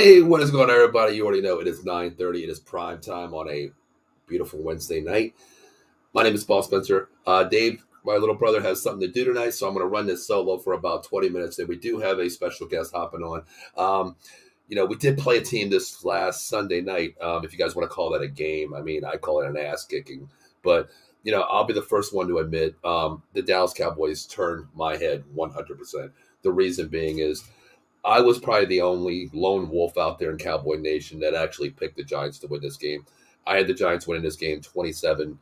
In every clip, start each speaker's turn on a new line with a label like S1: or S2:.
S1: Hey, what is going on, everybody? You already know it is 9:30. It is prime time on a beautiful Wednesday night. My name is Paul Spencer. Dave, my little brother, has something to do tonight, so I'm going to run this solo for about 20 minutes. And we do have a special guest hopping on. Um, we did play a team this last Sunday night. If you guys want to call that a game, I mean, I call it an ass kicking. But I'll be the first one to admit the Dallas Cowboys turned my head 100%. The reason being is I was probably the only lone wolf out there in Cowboy Nation that actually picked the Giants to win this game. I had the Giants winning this game 31-27.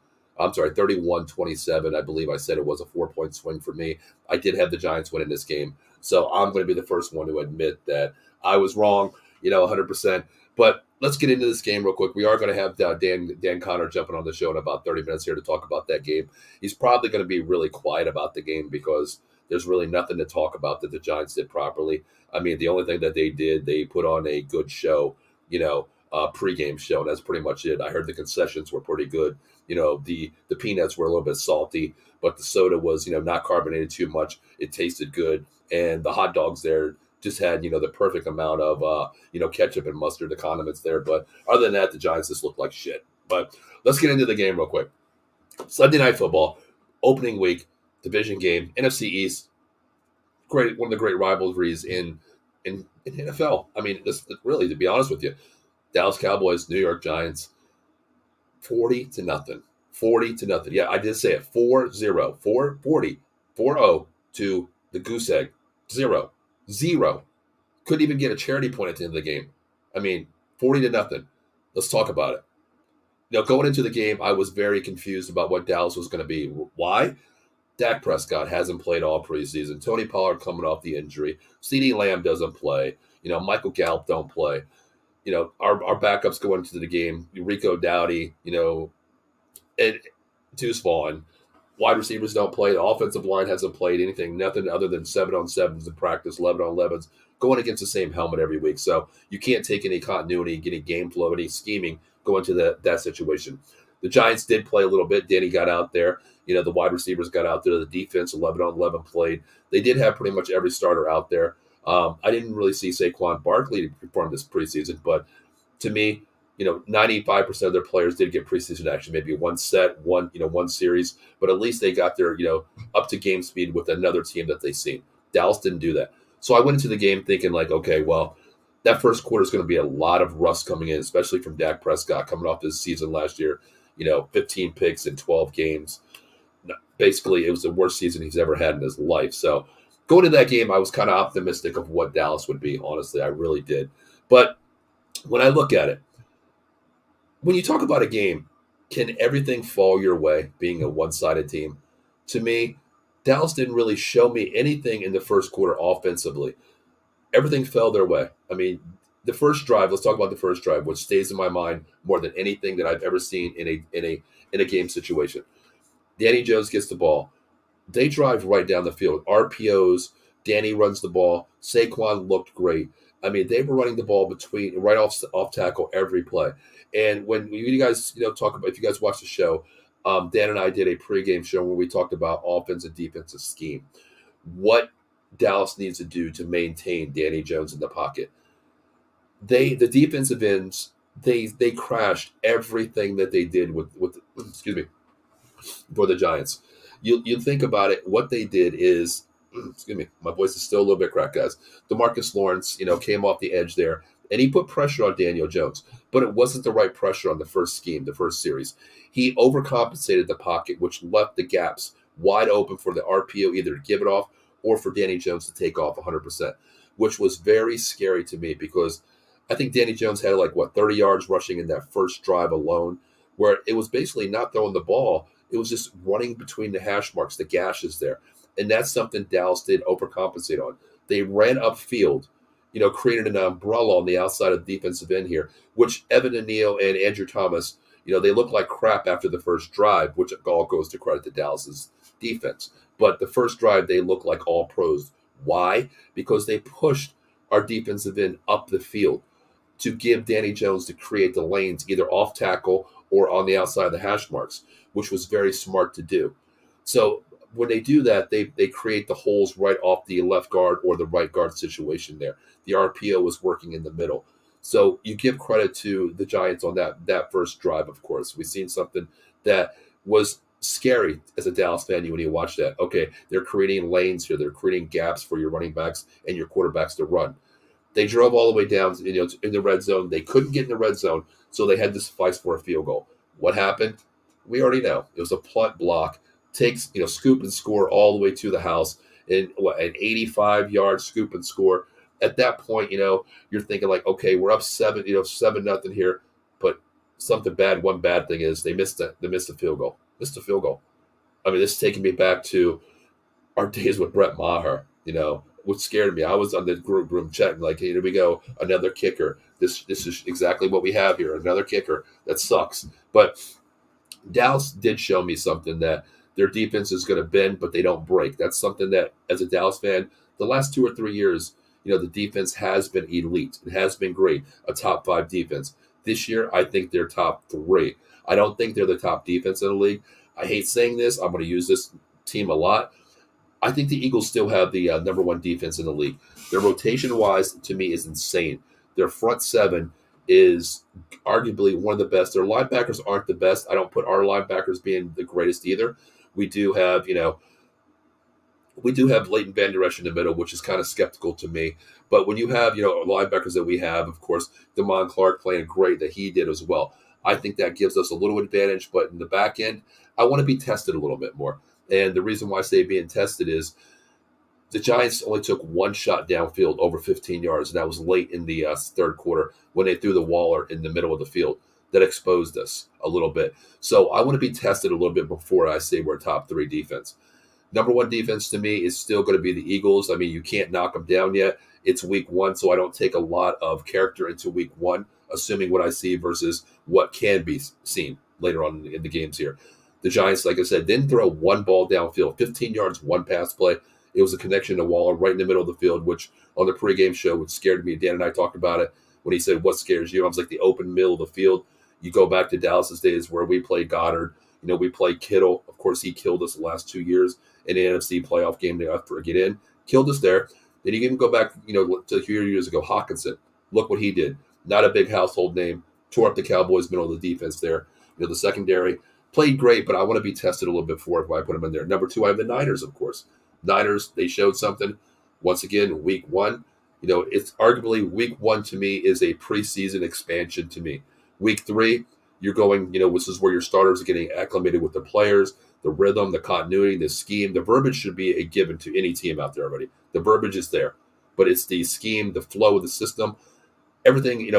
S1: I believe I said it was a 4-point swing for me. I did have the Giants winning this game. So I'm going to be the first one to admit that I was wrong, 100%. But let's get into this game real quick. We are going to have Dan Connor jumping on the show in about 30 minutes here to talk about that game. He's probably going to be really quiet about the game because there's really nothing to talk about that the Giants did properly. I mean, the only thing that they did, they put on a good show, pregame show. And that's pretty much it. I heard the concessions were pretty good. The peanuts were a little bit salty, but the soda was, not carbonated too much. It tasted good. And the hot dogs there just had, the perfect amount of, ketchup and mustard, the condiments there. But other than that, the Giants just looked like shit. But let's get into the game real quick. Sunday Night Football, opening week, division game, NFC East. Great, one of the great rivalries in NFL. I mean, this really, to be honest with you, Dallas Cowboys, New York Giants, 40-0. 40-0. Yeah, I did say it. 4-0. 4-0 to the goose egg. 0. Couldn't even get a charity point at the end of the game. I mean, 40-0. Let's talk about it. Going into the game, I was very confused about what Dallas was going to be. Why? Dak Prescott hasn't played all preseason. Tony Pollard coming off the injury. CeeDee Lamb doesn't play. Michael Gallup don't play. Our backups go into the game. Rico Dowdy, and Deuce Vaughn. Wide receivers don't play. The offensive line hasn't played anything, nothing other than 7-on-7s in practice, 11-on-11s, going against the same helmet every week. So you can't take any continuity, any game flow, any scheming going to that situation. The Giants did play a little bit. Danny got out there. The wide receivers got out there. The defense, 11-on-11 played. They did have pretty much every starter out there. I didn't really see Saquon Barkley perform this preseason, but to me, 95% of their players did get preseason action, maybe one series, but at least they got their, up to game speed with another team that they've seen. Dallas didn't do that. So I went into the game thinking like, okay, well, that first quarter is going to be a lot of rust coming in, especially from Dak Prescott coming off this season last year, 15 picks in 12 games. Basically, it was the worst season he's ever had in his life. So going into that game, I was kind of optimistic of what Dallas would be. Honestly, I really did. But when I look at it, when you talk about a game, can everything fall your way being a one-sided team? To me, Dallas didn't really show me anything in the first quarter offensively. Everything fell their way. I mean, the first drive, let's talk about the first drive, which stays in my mind more than anything that I've ever seen in a game situation. Danny Jones gets the ball. They drive right down the field. RPOs. Danny runs the ball. Saquon looked great. I mean, they were running the ball right off tackle every play. And when you guys talk about, if you guys watch the show, Dan and I did a pregame show where we talked about offense and defensive scheme. What Dallas needs to do to maintain Danny Jones in the pocket. The defensive ends, they crashed everything that they did with for the Giants. You think about it, what they did is, my voice is still a little bit cracked, guys. DeMarcus Lawrence, came off the edge there, and he put pressure on Daniel Jones, but it wasn't the right pressure on the first scheme, the first series. He overcompensated the pocket, which left the gaps wide open for the RPO either to give it off or for Danny Jones to take off 100%, which was very scary to me because I think Danny Jones had 30 yards rushing in that first drive alone, where it was basically not throwing the ball. It was just running between the hash marks, the gashes there. And that's something Dallas did overcompensate on. They ran upfield, created an umbrella on the outside of the defensive end here, which Evan Neal and Andrew Thomas, they looked like crap after the first drive, which all goes to credit to Dallas's defense. But the first drive, they looked like all pros. Why? Because they pushed our defensive end up the field to give Danny Jones to create the lanes either off tackle or on the outside of the hash marks, which was very smart to do. So when they do that, they create the holes right off the left guard or the right guard situation there. The RPO was working in the middle. So you give credit to the Giants on that first drive. Of course, we've seen something that was scary as a Dallas fan when you watch that. Okay, they're creating lanes here. They're creating gaps for your running backs and your quarterbacks to run. They drove all the way down, in the red zone. They couldn't get in the red zone, so they had to suffice for a field goal. What happened? We already know. It was a punt block. Takes, scoop and score all the way to the house, and an 85-yard scoop and score. At that point, you're thinking like, okay, we're up 7-0 here, but something bad. One bad thing is they missed the field goal. Missed the field goal. I mean, this is taking me back to our days with Brett Maher, what scared me. I was on the group room chatting, like, hey, here we go, another kicker. This is exactly what we have here, another kicker. That sucks. But Dallas did show me something, that their defense is going to bend, but they don't break. That's something that, as a Dallas fan, the last 2 or 3 years, the defense has been elite. It has been great, a top 5 defense. This year, I think they're top 3. I don't think they're the top defense in the league. I hate saying this. I'm going to use this team a lot. I think the Eagles still have the number 1 defense in the league. Their rotation-wise, to me, is insane. Their front 7 is arguably one of the best. Their linebackers aren't the best. I don't put our linebackers being the greatest either. We do have, Leighton Vander Esch in the middle, which is kind of skeptical to me. But when you have, linebackers that we have, of course, Damon Clark playing great, that he did as well. I think that gives us a little advantage. But in the back end, I want to be tested a little bit more. And the reason why I say being tested is the Giants only took one shot downfield over 15 yards, and that was late in the third quarter when they threw the Waller in the middle of the field. That exposed us a little bit. So I want to be tested a little bit before I say we're top 3 defense. Number 1 defense to me is still going to be the Eagles. I mean, you can't knock them down yet. It's week 1, so I don't take a lot of character into week 1, assuming what I see versus what can be seen later on in the games here. The Giants, like I said, didn't throw one ball downfield, 15 yards, one pass play. It was a connection to Waller right in the middle of the field, which on the pregame show, which scared me. Dan and I talked about it when he said, what scares you? I was like, the open middle of the field. You go back to Dallas's days where we played Goddard. We played Kittle. Of course, he killed us the last 2 years in the NFC playoff game to get in. Killed us there. Then you can go back, to a few years ago, Hawkinson. Look what he did. Not a big household name. Tore up the Cowboys' middle of the defense there. The secondary played great, but I want to be tested a little bit before I put them in there. Number 2, I have the Niners, of course. Niners, they showed something. Once again, week 1. It's arguably week 1 to me is a preseason expansion to me. Week 3, you're going, this is where your starters are getting acclimated with the players, the rhythm, the continuity, the scheme. The verbiage should be a given to any team out there already. The verbiage is there, but it's the scheme, the flow of the system, everything.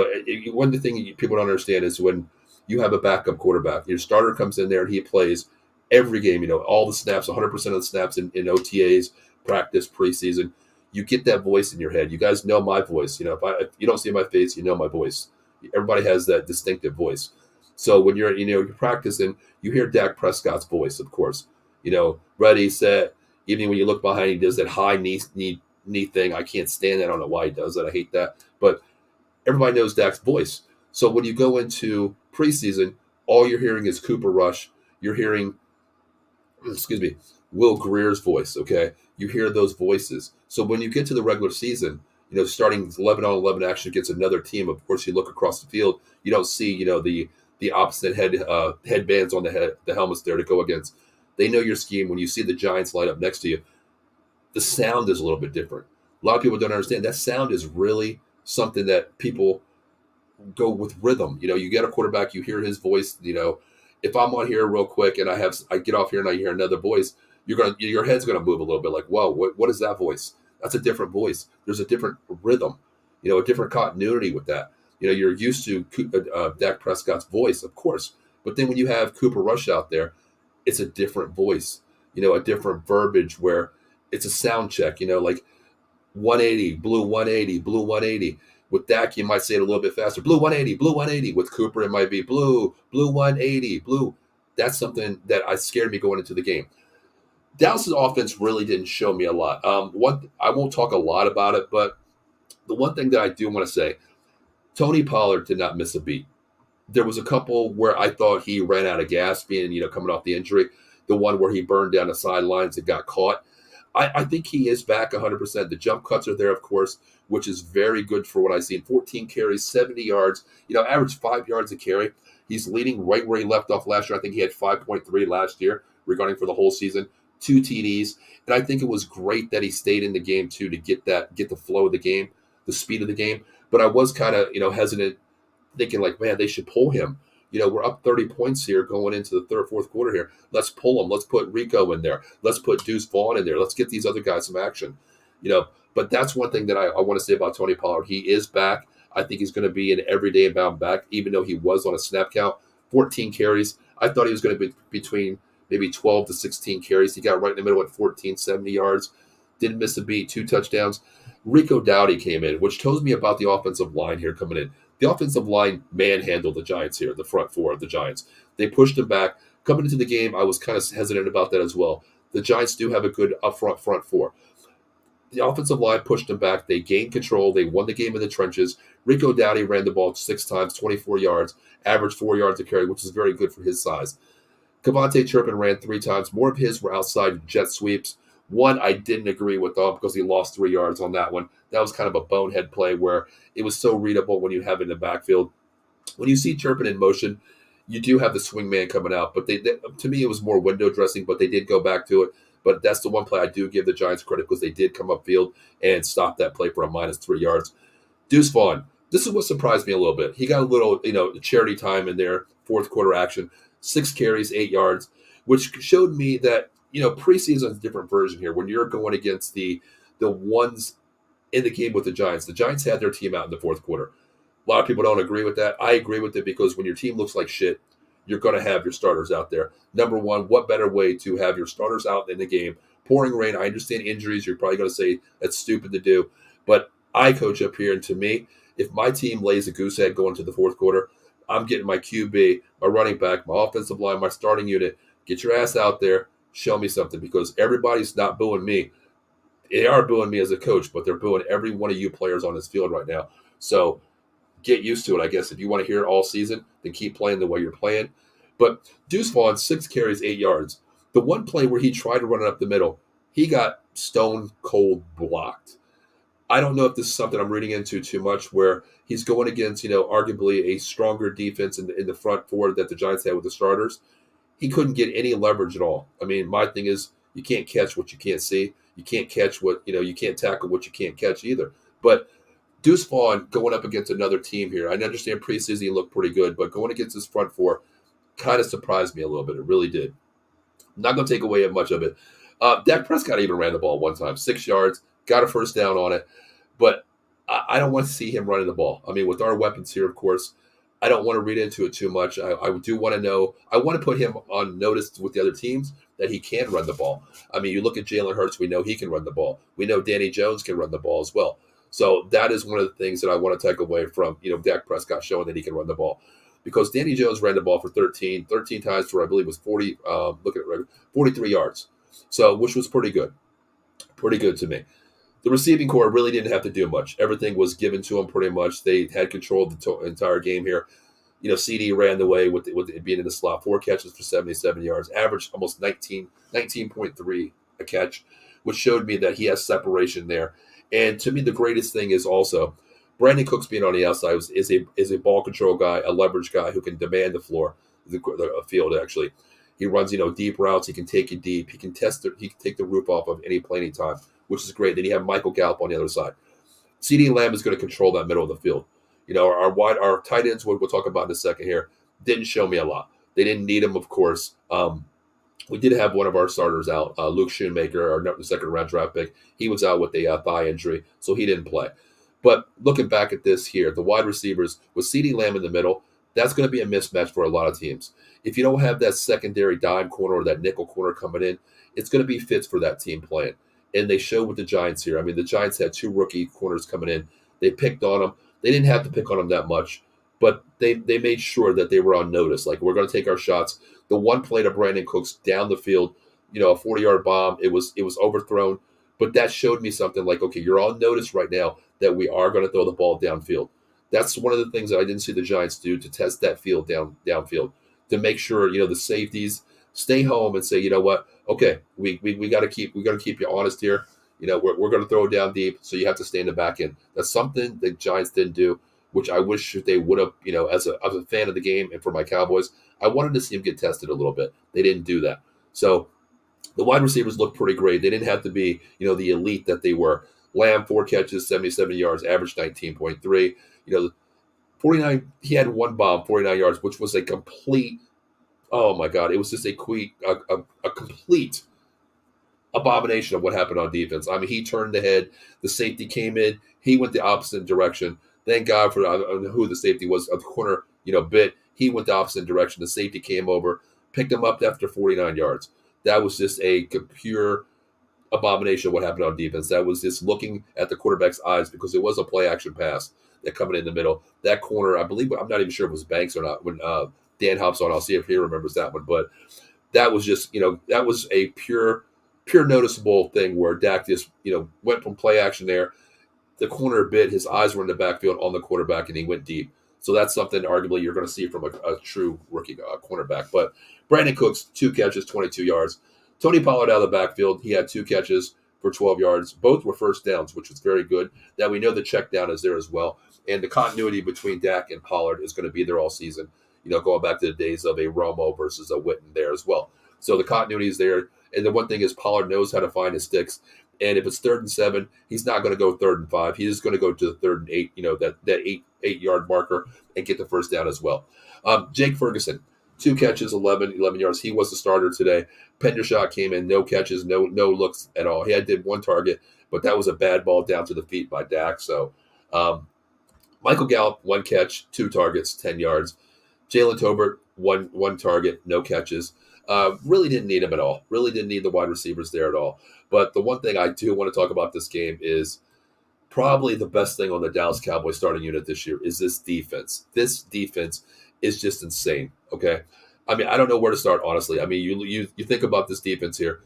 S1: One of the things people don't understand is when you have a backup quarterback, your starter comes in there and he plays every game, all the snaps, 100% of the snaps in OTAs, practice, preseason. You get that voice in your head. You guys know my voice. If you don't see my face, you know my voice. Everybody has that distinctive voice. So when you're practicing, you hear Dak Prescott's voice, of course. Ready, set. Even when you look behind, he does that high knee thing. I can't stand that. I don't know why he does that. I hate that. But everybody knows Dak's voice. So when you go into preseason, all you're hearing is Cooper Rush. You're hearing, Will Greer's voice, okay? You hear those voices. So when you get to the regular season, starting 11-on-11 action against another team, of course, you look across the field, you don't see, the opposite headbands on the helmets there to go against. They know your scheme. When you see the Giants line up next to you, the sound is a little bit different. A lot of people don't understand that sound is really something that people go with rhythm. You get a quarterback, you hear his voice. If I'm on here real quick and I get off here and I hear another voice, your head's gonna move a little bit. Like, whoa, what is that voice? That's a different voice. There's a different rhythm, a different continuity with that. You're used to Dak Prescott's voice, of course, but then when you have Cooper Rush out there, it's a different voice. A different verbiage where it's a sound check. Like 180, blue 180, blue 180. With Dak, you might say it a little bit faster. Blue 180, blue 180. With Cooper, it might be blue 180, blue. That's something that scared me going into the game. Dallas's offense really didn't show me a lot. I won't talk a lot about it, but the one thing that I do want to say, Tony Pollard did not miss a beat. There was a couple where I thought he ran out of gas, being coming off the injury. The one where he burned down the sidelines and got caught. I think he is back 100%. The jump cuts are there, of course. which is very good for what I've seen. 14 carries, 70 yards, average 5 yards a carry. He's leading right where he left off last year. I think he had 5.3 last year regarding for the whole season, 2 TDs. And I think it was great that he stayed in the game too to get the flow of the game, the speed of the game. But I was kind of, hesitant, thinking like, man, they should pull him. We're up 30 points here going into the third, fourth quarter here. Let's pull him. Let's put Rico in there. Let's put Deuce Vaughn in there. Let's get these other guys some action. But that's one thing that I want to say about Tony Pollard. He is back. I think he's going to be an everyday inbound back, even though he was on a snap count, 14 carries. I thought he was going to be between maybe 12 to 16 carries. He got right in the middle at 14, 70 yards. Didn't miss a beat, 2 touchdowns. Rico Dowdy came in, which tells me about the offensive line here coming in. The offensive line manhandled the Giants here, the front four of the Giants. They pushed them back. Coming into the game, I was kind of hesitant about that as well. The Giants do have a good front four. The offensive line pushed them back. They gained control. They won the game in the trenches. Rico Dowdy ran the ball 6 times, 24 yards, averaged 4 yards a carry, which is very good for his size. Kavontae Turpin ran 3 times. More of his were outside jet sweeps. One I didn't agree with though because he lost 3 yards on that one. That was kind of a bonehead play where it was so readable when you have it in the backfield. When you see Turpin in motion, you do have the swing man coming out. But they to me, it was more window dressing, but they did go back to it. But that's the one play I do give the Giants credit because they did come upfield and stop that play for a -3 yards. Deuce Vaughn, this is what surprised me a little bit. He got a little, charity time in there, fourth quarter action, 6 carries, 8 yards, which showed me that, preseason is a different version here. When you're going against the ones in the game with the Giants had their team out in the fourth quarter. A lot of people don't agree with that. I agree with it because when your team looks like shit, you're going to have your starters out there. Number one, what better way to have your starters out in the game? Pouring rain, I understand injuries. You're probably going to say that's stupid to do. But I coach up here, and to me, if my team lays a goose egg going to the fourth quarter, I'm getting my QB, my running back, my offensive line, my starting unit. Get your ass out there. Show me something because everybody's not booing me. They are booing me as a coach, but they're booing every one of you players on this field right now. So get used to it, I guess. If you want to hear it all season, then keep playing the way you're playing. But Deuce Vaughn, 6 carries, 8 yards. The one play where he tried to run it up the middle, he got stone cold blocked. I don't know if this is something I'm reading into too much where he's going against, arguably a stronger defense in the front four that the Giants had with the starters. He couldn't get any leverage at all. I mean, my thing is you can't catch what you can't see. You can't catch what, you can't tackle what you can't catch either. But Deuce Vaughn going up against another team here. I understand preseason he looked pretty good, but going against his front four kind of surprised me a little bit. It really did. I'm not going to take away much of it. Dak Prescott even ran the ball one time, 6 yards, got a first down on it. But I don't want to see him running the ball. I mean, with our weapons here, of course, I don't want to read into it too much. I do want to know. I want to put him on notice with the other teams that he can run the ball. I mean, you look at Jalen Hurts, we know he can run the ball. We know Danny Jones can run the ball as well. So that is one of the things that I want to take away from, Dak Prescott showing that he can run the ball. Because Danny Jones ran the ball for 13 times for, I believe, was 43 yards. So, which was pretty good. Pretty good to me. The receiving core really didn't have to do much. Everything was given to them pretty much. They had control of the entire game here. CD ran the way with it being in the slot. 4 catches for 77 yards. Averaged almost 19.3 a catch, which showed me that he has separation there. And to me, the greatest thing is also Brandon Cooks being on the outside is a ball control guy, a leverage guy who can demand the floor, the field actually. He runs, deep routes. He can take you deep. He can take the roof off of any play anytime, which is great. Then you have Michael Gallup on the other side. CeeDee Lamb is going to control that middle of the field. Our tight ends, we'll talk about in a second here, didn't show me a lot. They didn't need him, of course. We did have one of our starters out, Luke Schoonmaker, our second-round draft pick. He was out with a thigh injury, so he didn't play. But looking back at this here, the wide receivers with CeeDee Lamb in the middle, that's going to be a mismatch for a lot of teams. If you don't have that secondary dime corner or that nickel corner coming in, it's going to be fits for that team playing. And they showed with the Giants here. I mean, the Giants had 2 rookie corners coming in. They picked on them. They didn't have to pick on them that much, but they made sure that they were on notice. Like, we're going to take our shots. The one play to Brandon Cooks down the field, a 40-yard bomb, it was overthrown. But that showed me something like, okay, you're on notice right now that we are going to throw the ball downfield. That's one of the things that I didn't see the Giants do to test that field downfield, to make sure, the safeties stay home and say, you know what, okay, we got to keep you honest here. We're going to throw it down deep, so you have to stay in the back end. That's something the Giants didn't do, which I wish they would have. As a fan of the game and for my Cowboys, I wanted to see them get tested a little bit. They didn't do that. So the wide receivers looked pretty great. They didn't have to be, the elite that they were. Lamb, 4 catches, 77 yards, average 19.3. 49, he had one bomb, 49 yards, which was a complete, oh my God, it was just a complete abomination of what happened on defense. I mean, he turned the head, the safety came in, he went the opposite direction. Thank God for I don't know who the safety was, a corner, bit. He went the opposite direction. The safety came over, picked him up after 49 yards. That was just a pure abomination of what happened on defense. That was just looking at the quarterback's eyes because it was a play action pass that coming in the middle. That corner, I believe, I'm not even sure if it was Banks or not. When Dan hops on, I'll see if he remembers that one. But that was just, that was a pure noticeable thing where Dak just, went from play action there. The corner bit, his eyes were in the backfield on the quarterback, and he went deep. So that's something arguably you're going to see from a true rookie cornerback. But Brandon Cooks, 2 catches, 22 yards. Tony Pollard out of the backfield, he had 2 catches for 12 yards. Both were first downs, which was very good. That we know the check down is there as well. And the continuity between Dak and Pollard is going to be there all season. Going back to the days of a Romo versus a Witten there as well. So the continuity is there. And the one thing is Pollard knows how to find his sticks. And if it's 3rd and 7, he's not going to go 3rd and 5. He's just going to go to the 3rd and 8, that 8-yard marker and get the first down as well. Jake Ferguson, 2 catches, 11 yards. He was the starter today. Pendershot came in, no catches, no looks at all. He did 1 target, but that was a bad ball down to the feet by Dak. So Michael Gallup, 1 catch, 2 targets, 10 yards. Jalen Tolbert, one target, no catches. Really didn't need him at all. Really didn't need the wide receivers there at all. But the one thing I do want to talk about this game is probably the best thing on the Dallas Cowboys starting unit this year is this defense. This defense is just insane, okay? I mean, I don't know where to start, honestly. I mean, you think about this defense here.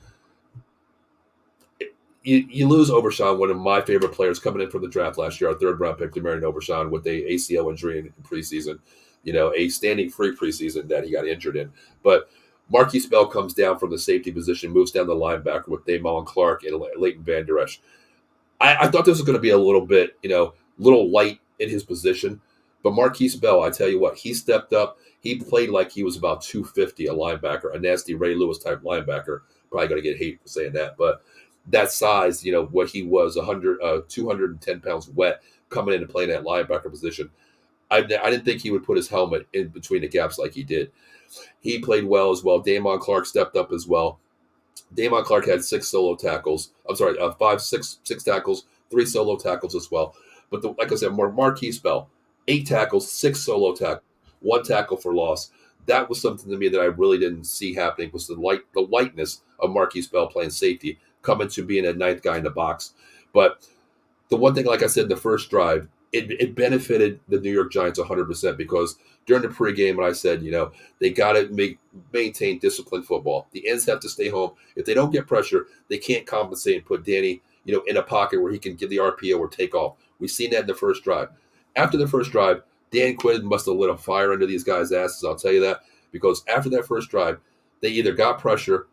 S1: You lose Overshawn, one of my favorite players coming in from the draft last year, our 3rd-round pick, Demarion Overshawn, with a ACL injury in preseason, a standing free preseason that he got injured in. But Marquise Bell comes down from the safety position, moves down the linebacker with Damon Clark and Leighton Van Der Esch. I thought this was going to be a little bit, little light in his position. But Marquise Bell, I tell you what, he stepped up. He played like he was about 250, a linebacker, a nasty Ray Lewis type linebacker. Probably going to get hate for saying that. But that size, what he was, 210 pounds wet, coming in and playing that linebacker position. I didn't think he would put his helmet in between the gaps like he did. He played well as well. Damon Clark stepped up as well. Damon Clark had 6 solo tackles. I'm sorry, 6 tackles, 3 solo tackles as well. But like I said, Marquise Bell, 8 tackles, 6 solo tackles, 1 tackle for loss. That was something to me that I really didn't see happening, was the lightness of Marquise Bell playing safety, coming to being a 9th guy in the box. But the one thing, like I said, in the first drive, it benefited the New York Giants 100% because during the pregame when I said, they got to maintain disciplined football. The ends have to stay home. If they don't get pressure, they can't compensate and put Danny, in a pocket where he can give the RPO or take off. We've seen that in the first drive. After the first drive, Dan Quinn must have lit a fire under these guys' asses, I'll tell you that, because after that first drive, they either got pressure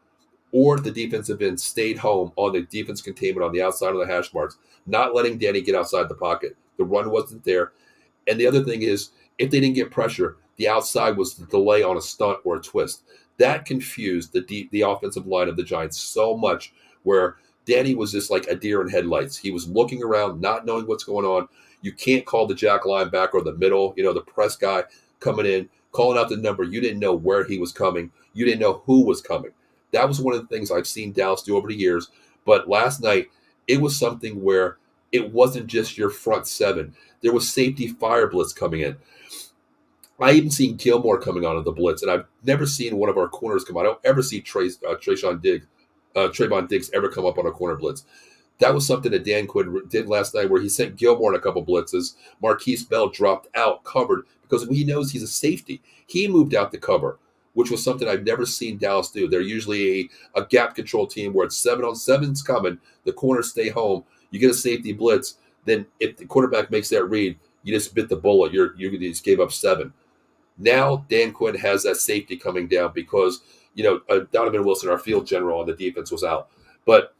S1: or the defensive end stayed home on the defense containment on the outside of the hash marks, not letting Danny get outside the pocket. The run wasn't there. And the other thing is, if they didn't get pressure, the outside was the delay on a stunt or a twist. That confused the offensive line of the Giants so much, where Danny was just like a deer in headlights. He was looking around, not knowing what's going on. You can't call the jack linebacker or the middle, the press guy coming in, calling out the number. You didn't know where he was coming. You didn't know who was coming. That was one of the things I've seen Dallas do over the years. But last night, it was something where it wasn't just your front 7. There was safety fire blitz coming in. I even seen Gilmore coming out of the blitz, and I've never seen one of our corners come out. I don't ever see Trayvon Diggs ever come up on a corner blitz. That was something that Dan Quinn did last night, where he sent Gilmore in a couple blitzes. Marquise Bell dropped out, covered, because he knows he's a safety. He moved out to cover, which was something I've never seen Dallas do. They're usually a gap control team where it's 7-on-7's coming, the corners stay home, you get a safety blitz, then if the quarterback makes that read, you just bit the bullet. You just gave up 7. Now Dan Quinn has that safety coming down because, Donovan Wilson, our field general on the defense, was out. But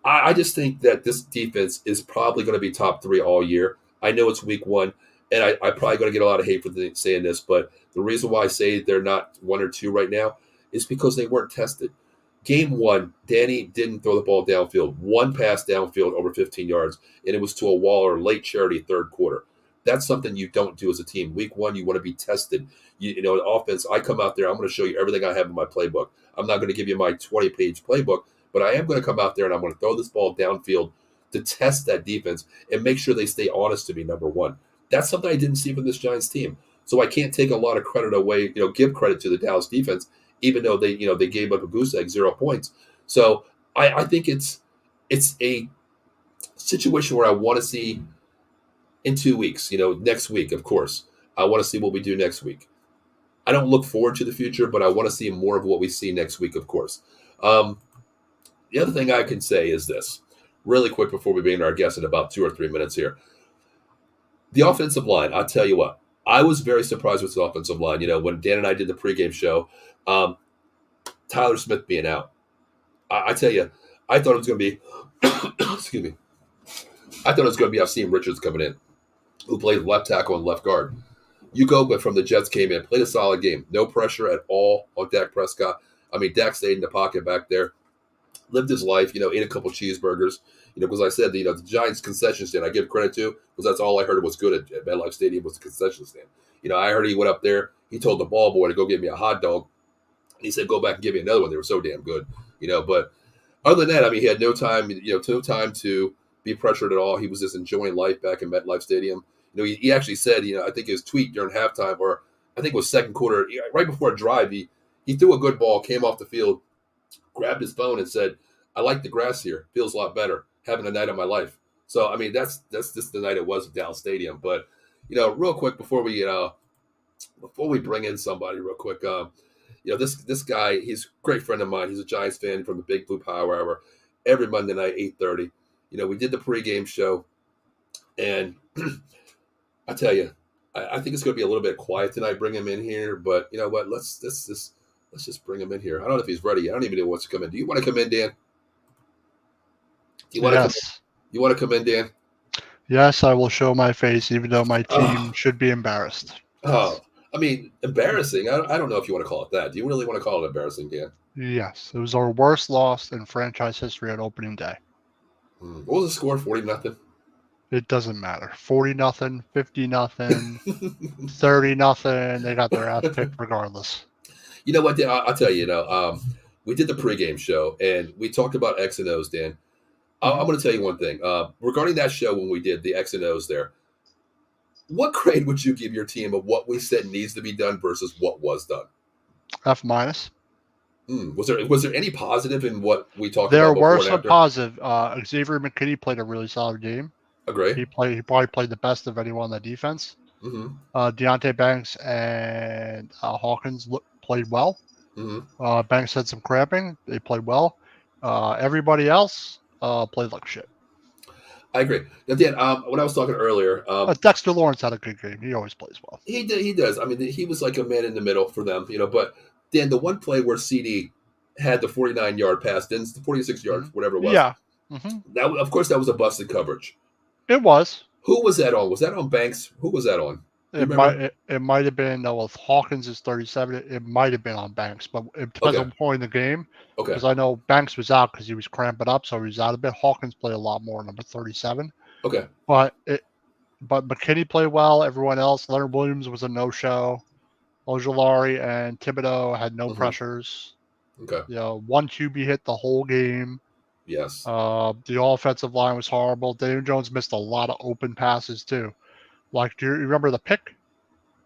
S1: I just think that this defense is probably going to be top three all year. I know it's week one, and I'm probably going to get a lot of hate for saying this, but the reason why I say they're not one or two right now is because they weren't tested. Game one, Danny didn't throw the ball downfield. One pass downfield over 15 yards, and it was to a Waller late charity third quarter. That's something you don't do as a team. Week one, you want to be tested. You know, offense, I come out there, I'm going to show you everything I have in my playbook. I'm not going to give you my 20-page playbook, but I am going to come out there and I'm going to throw this ball downfield to test that defense and make sure they stay honest to me, number one. That's something I didn't see from this Giants team. So I can't take a lot of credit away, give credit to the Dallas defense, even though they gave up a goose egg, 0 points. So I think it's a situation where I want to see in 2 weeks, next week, of course. I want to see what we do next week. I don't look forward to the future, but I want to see more of what we see next week, of course. The other thing I can say is this, really quick before we begin our guest in about 2 or 3 minutes here. The offensive line, I'll tell you what, I was very surprised with the offensive line. When Dan and I did the pregame show, Tyler Smith being out, I tell you, I thought it was going to be, excuse me, I thought it was going to be Asim Richards coming in, who played left tackle and left guard. Ugoga from the Jets came in, played a solid game. No pressure at all on Dak Prescott. I mean, Dak stayed in the pocket back there, lived his life, ate a couple cheeseburgers. Because I said, the Giants concession stand, I give credit to, because that's all I heard was good at MetLife Stadium was the concession stand. I heard he went up there, he told the ball boy to go get me a hot dog. And he said, go back and give me another one. They were so damn good, But other than that, I mean, he had no time, no time to be pressured at all. He was just enjoying life back in MetLife Stadium. He actually said, I think his tweet during halftime, or I think it was second quarter, right before a drive, he threw a good ball, came off the field, grabbed his phone and said, I like the grass here. Feels a lot better. Having a night of my life. So, I mean, that's just the night it was at Dallas Stadium. But, real quick before we bring in somebody real quick, this guy, he's a great friend of mine. He's a Giants fan from the Big Blue Power Hour every Monday night, 8:30. We did the pregame show, and I tell you, I think it's going to be a little bit quiet tonight. Bring him in here, but you know what? Let's just bring him in here. I don't know if he's ready. I don't even know what's to come in. Do you want to come in, Dan? Do you want to come in? You want to come in, Dan?
S2: Yes, I will show my face, even though my team should be embarrassed.
S1: Oh, I mean, embarrassing. I don't know if you want to call it that. Do you really want to call it embarrassing, Dan?
S2: Yes, it was our worst loss in franchise history on opening day.
S1: What was the score? 40-0.
S2: It doesn't matter. 40-0, 50-0, 30-0. They got their ass kicked regardless.
S1: You know what, Dan? I'll tell you. We did the pregame show and we talked about X and O's, Dan. I'm going to tell you one thing. Regarding that show when we did the X and O's there, what grade would you give your team of what we said needs to be done versus what was done?
S2: F-.
S1: Was there any positive in what we talked
S2: about?
S1: There
S2: were some positive. Xavier McKinney played a really solid game.
S1: Agree.
S2: He probably played the best of anyone on the defense. Deontay Banks and Hawkins played well. Banks had some cramping. They played well. Everybody else played like shit.
S1: I agree. Now, Dan, when I was talking earlier,
S2: Dexter Lawrence had a good game. He always plays well.
S1: He does. I mean, he was like a man in the middle for them, But Dan, the one play where CD had the 49-yard pass, then the 46 yards, whatever it was.
S2: Yeah.
S1: That, of course, that was a busted coverage.
S2: It was.
S1: Who was that on? Was that on Banks? Who was that on?
S2: It might have been. Well, Hawkins is 37. It might have been on Banks, but it depends on the point in the game.
S1: Okay.
S2: Because I know Banks was out because he was cramping up, so he was out a bit. Hawkins played a lot more, number 37.
S1: Okay.
S2: But McKinney played well. Everyone else, Leonard Williams was a no-show. Ojulari and Thibodeau had no pressures.
S1: Okay.
S2: One QB hit the whole game.
S1: Yes.
S2: The offensive line was horrible. Daniel Jones missed a lot of open passes too. Like, do you remember the pick?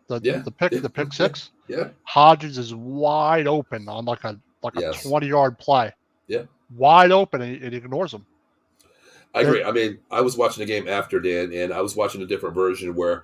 S2: The pick six?
S1: Yeah.
S2: Hodgins is wide open on like a 20-yard play.
S1: Yeah.
S2: Wide open, and it ignores him.
S1: I agree. I mean, I was watching the game after, Dan, and I was watching a different version where